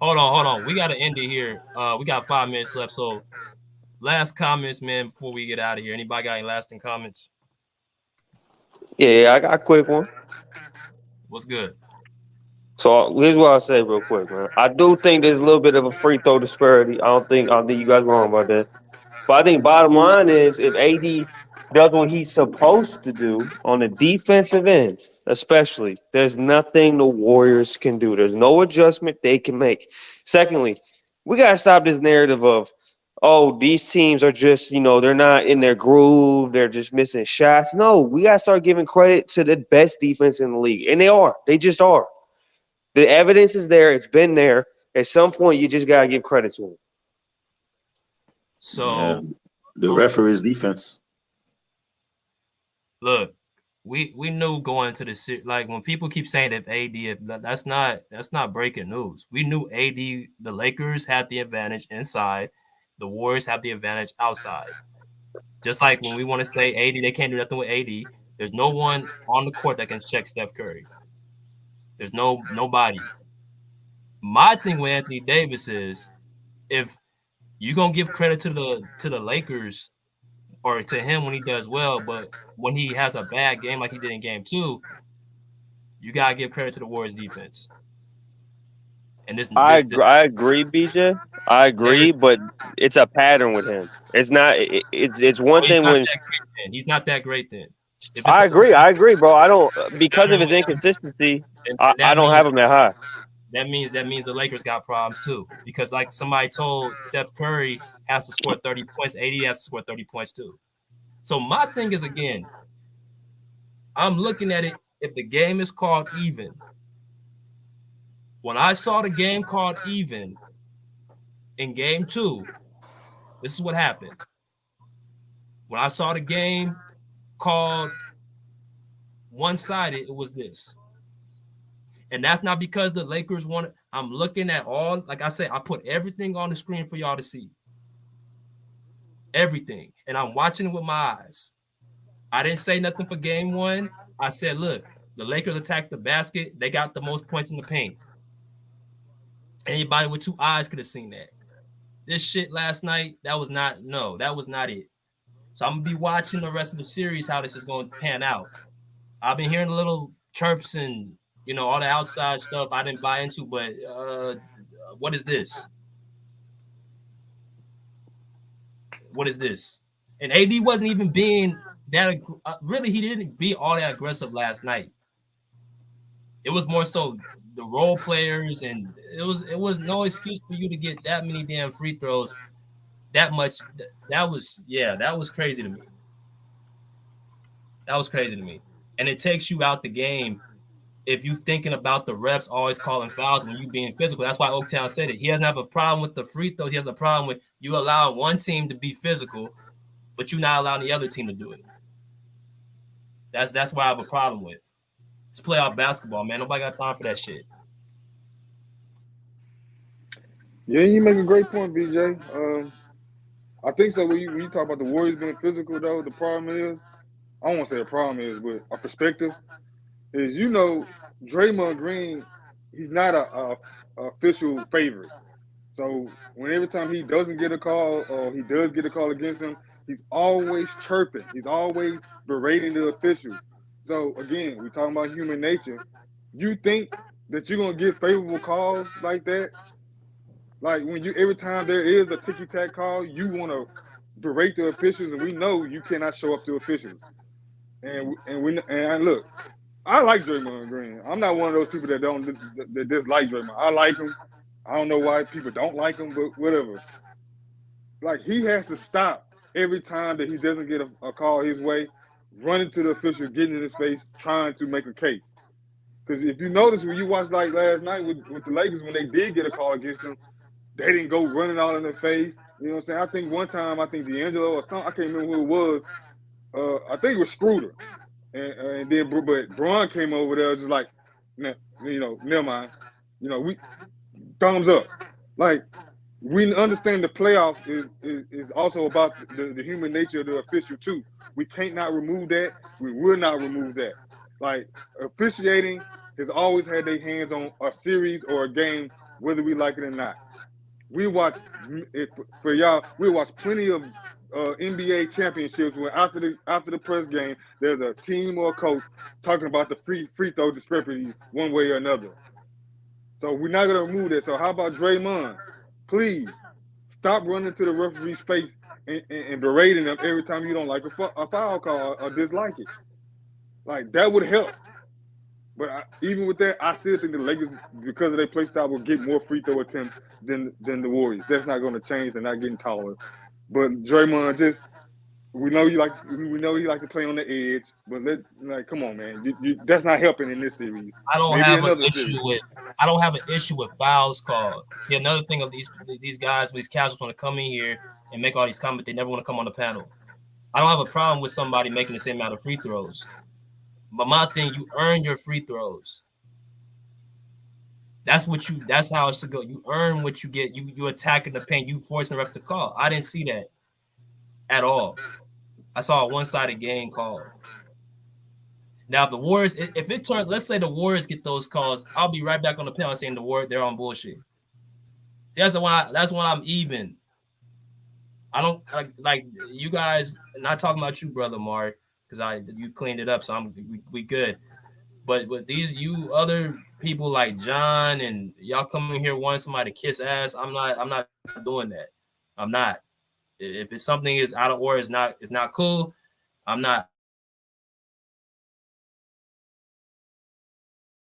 Hold on. We gotta end it here. We got 5 minutes left. So last comments, man, before we get out of here. Anybody got any lasting comments? Yeah, I got a quick one. What's good? So here's what I'll say real quick, man. I do think there's a little bit of a free throw disparity. I don't think you guys are wrong about that. But I think bottom line is if AD does what he's supposed to do on the defensive end, especially, there's nothing the Warriors can do. There's no adjustment they can make. Secondly, we got to stop this narrative of, oh, these teams are just, they're not in their groove. They're just missing shots. No, we got to start giving credit to the best defense in the league. And they are. They just are. The evidence is there. It's been there. At some point, you just got to give credit to them. So the referee's defense. Look, we knew going to the series, like when people keep saying if that's not breaking news. We knew the Lakers had the advantage inside, the Warriors have the advantage outside. Just like when we want to say AD, they can't do nothing with AD. There's no one on the court that can check Steph Curry. There's nobody. My thing with Anthony Davis is if you're gonna give credit to the Lakers or to him when he does well, but when he has a bad game like he did in game 2, you gotta give credit to the Warriors defense. And I agree, BJ. I agree, but it's a pattern with him. It's not. It's one thing when he's not that great. Then I agree, bro. I don't because of his inconsistency. I don't have him that high. That means the Lakers got problems too. Because like somebody told Steph Curry has to score 30 points, AD has to score 30 points too. So my thing is, again, I'm looking at it, if the game is called even. When I saw the game called even in game 2, this is what happened. When I saw the game called one-sided, it was this. And that's not because the Lakers wanted. I'm looking at all, like I said, I put everything on the screen for y'all to see. Everything. And I'm watching it with my eyes. I didn't say nothing for game 1. I said, look, the Lakers attacked the basket. They got the most points in the paint. Anybody with 2 eyes could have seen that. This shit last night, that was not it. So I'm going to be watching the rest of the series, how this is going to pan out. I've been hearing little chirps and, all the outside stuff I didn't buy into, but what is this? What is this? And AD wasn't even being that really. He didn't be all that aggressive last night. It was more so the role players, and it was no excuse for you to get that many damn free throws, that much. That was crazy to me. That was crazy to me, and it takes you out the game if you thinking about the refs always calling fouls when you being physical. That's why Oaktown said it. He doesn't have a problem with the free throws. He has a problem with you allowing one team to be physical, but you're not allowing the other team to do it. That's what I have a problem with. It's playoff basketball, man. Nobody got time for that shit. Yeah, you make a great point, BJ. I think so. When you talk about the Warriors being physical, though, the problem is, I don't want to say the problem is, but a perspective is, Draymond Green, he's not a official favorite. So every time he doesn't get a call or he does get a call against him, he's always chirping. He's always berating the officials. So again, we're talking about human nature. You think that you're gonna get favorable calls like that? Like every time there is a ticky-tack call, you want to berate the officials, and we know you cannot show up to officials. And look, I like Draymond Green. I'm not one of those people that dislike Draymond. I like him. I don't know why people don't like him, but whatever. Like, he has to stop every time that he doesn't get a call his way, running to the official, getting in his face, trying to make a case. Because if you notice, when you watched like last night with the Lakers, when they did get a call against them, they didn't go running all in their face. You know what I'm saying? I think one time, D'Angelo or something, I can't remember who it was. I think it was Scruder. And then, but Braun came over there just like, never mind. We thumbs up. Like, we understand the playoffs is also about the human nature of the official too. We can't not remove that. We will not remove that. Like, officiating has always had their hands on a series or a game, whether we like it or not. We watch for y'all. We watch plenty of NBA championships where after the press game, there's a team or a coach talking about the free throw discrepancies one way or another. So we're not gonna remove that. So how about Draymond? Please stop running to the referee's face and berating them every time you don't like a foul call or dislike it. Like, that would help. But even with that, I still think the Lakers, because of their play style, will get more free throw attempts than the Warriors. That's not going to change. They're not getting taller. But Draymond, we know he likes to play on the edge. But come on, man, that's not helping in this series. I don't Maybe have an another issue series. with fouls called. Yeah, another thing of these guys, these casuals want to come in here and make all these comments. They never want to come on the panel. I don't have a problem with somebody making the same amount of free throws. But my thing, you earn your free throws. That's how it should go. You earn what you get. You attacking the paint. You forcing the ref to call. I didn't see that at all. I saw a one-sided game call. Now, if the Warriors, if it turns, let's say the Warriors get those calls, I'll be right back on the panel saying the Warriors, they're on bullshit. That's why I'm even. I don't like you guys. Not talking about you, brother Mark, because you cleaned it up, so we good. But with you other people like John and y'all coming here wanting somebody to kiss ass, I'm not doing that. I'm not. If it's something is out of order, it's not cool. I'm not.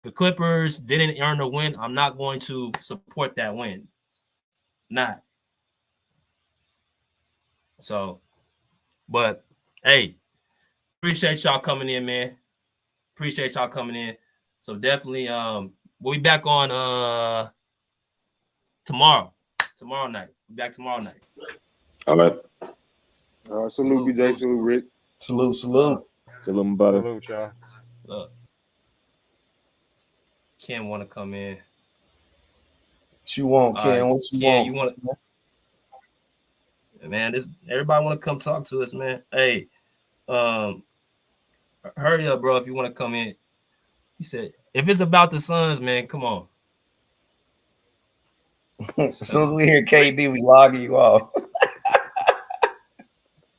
The Clippers didn't earn a win. I'm not going to support that win. Not. So, but hey, appreciate y'all coming in, man. Appreciate y'all coming in. So definitely, we'll be back on tomorrow night. We'll be back tomorrow night. All right. Salute, BJ. Salute, Rick. Salute. Salute, my brother. Salute, y'all. Look, Ken want to come in. What you want, Ken? What you Ken, want? you want to, man? Everybody want to come talk to us, man. Hey, hurry up, bro. If you want to come in, he said, if it's about the Suns, man, come on. As soon as we hear KD, we logging you off.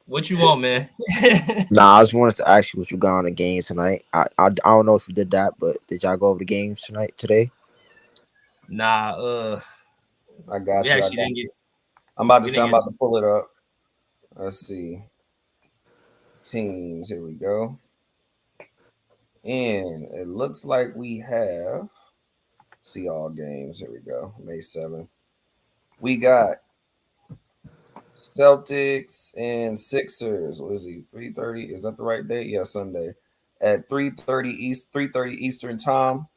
What you want, man? Nah, I just wanted to ask you what you got on the games tonight. I don't know if you did that, but did y'all go over the games today? Nah, I got you. Didn't get. I'm about to pull it up. Let's see. Teams. Here we go. And it looks like we have see all games. Here we go. May 7th. We got Celtics and Sixers. What is he? 3:30. Is that the right date? Yeah, Sunday. At 3:30 Eastern time.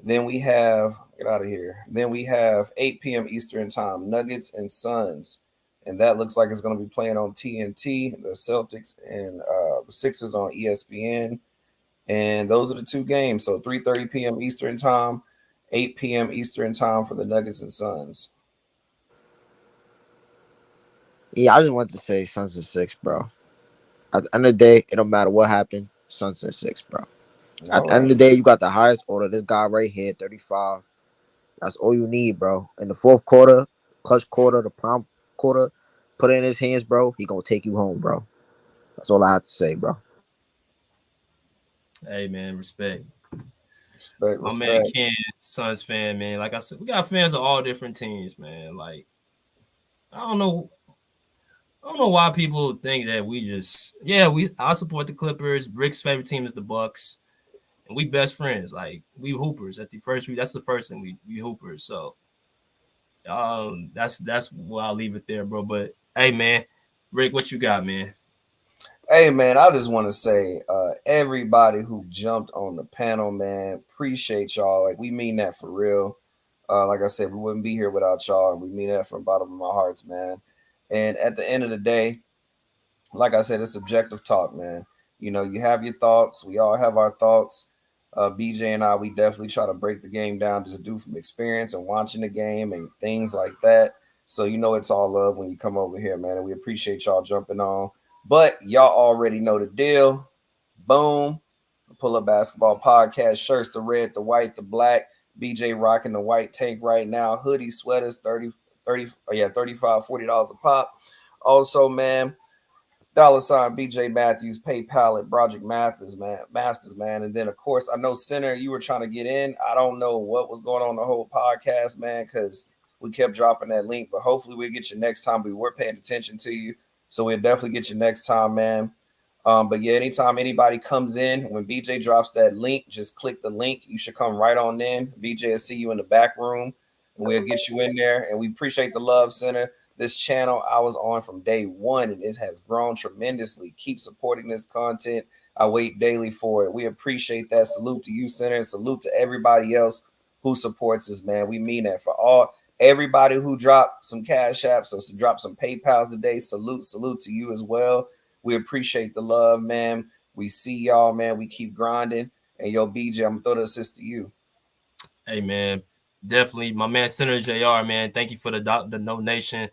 Then we have get out of here. Then we have 8 p.m. Eastern time, Nuggets and Suns. And that looks like it's going to be playing on TNT, the Celtics and the Sixers on ESPN. And those are the two games. So 3:30 p.m. Eastern time, 8 p.m. Eastern time for the Nuggets and Suns. Yeah, I just wanted to say Suns and 6, bro. At the end of the day, it don't matter what happened. Suns and 6, bro. At the end of the day, you got the highest order. This guy right here, 35. That's all you need, bro. In the fourth quarter, clutch quarter, the prime quarter, put it in his hands, bro. He gonna take you home, bro. That's all I have to say, bro. Hey, man, respect. My man Ken, Suns fan, man. Like I said, we got fans of all different teams, man. Like, I don't know why people think that we just I support the Clippers. Rick's favorite team is the Bucks, and we best friends. Like, we hoopers at the first. That's the first thing we hoopers. So That's where I'll leave it there, bro. But hey, man, Rick, what you got, man? Hey, man, I just want to say, everybody who jumped on the panel, man, appreciate y'all. Like, we mean that for real. Like I said, we wouldn't be here without y'all, and we mean that from the bottom of my hearts, man. And at the end of the day, like I said, it's subjective talk, man. You know, you have your thoughts. We all have our thoughts. BJ and I, we definitely try to break the game down just due from experience and watching the game and things like that. So, you know, it's all love when you come over here, man. And we appreciate y'all jumping on. But y'all already know the deal. Boom. Pull Up Basketball Podcast shirts, the red, the white, the black. BJ rocking the white tank right now. Hoodie, sweaters, $35, $40 a pop. Also, man, $ BJ Matthews, PayPal at Broderick Masters, man. And then, of course, I know, Center, you were trying to get in. I don't know what was going on the whole podcast, man, because we kept dropping that link. But hopefully we'll get you next time. We were paying attention to you. So we'll definitely get you next time, man. But yeah, anytime anybody comes in, when BJ drops that link, just click the link. You should come right on in. BJ will see you in the back room, and we'll get you in there. And we appreciate the love, Center. This channel I was on from day one, and it has grown tremendously. Keep supporting this content. I wait daily for it. We appreciate that. Salute to you, Center, and salute to everybody else who supports us, man. We mean that. For everybody who dropped some Cash Apps or dropped some PayPals today, salute to you as well. We appreciate the love, man. We see y'all, man. We keep grinding. And yo, BJ, I'm gonna throw the assist to you. Hey, man, definitely, my man, Senator JR, man. Thank you for the donation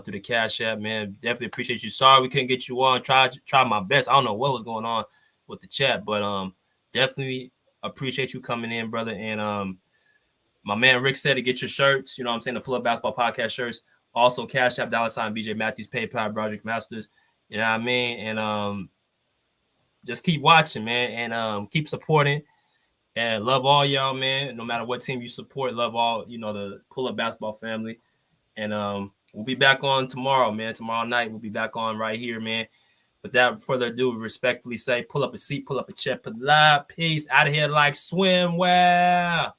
through the Cash App, man. Definitely appreciate you. Sorry we couldn't get you on. Try my best. I don't know what was going on with the chat, but definitely appreciate you coming in, brother. And my man Rick said to get your shirts. You know what I'm saying? The Pull Up Basketball Podcast shirts. Also, Cash App, $ BJ Matthews, PayPal, Broderick Masters. You know what I mean? And just keep watching, man, and keep supporting. And love all y'all, man. No matter what team you support, love all, the Pull Up Basketball family. And we'll be back on tomorrow, man. Tomorrow night, we'll be back on right here, man. Without further ado, respectfully say, pull up a seat, pull up a chair, put live. Peace. Out of here like swim well.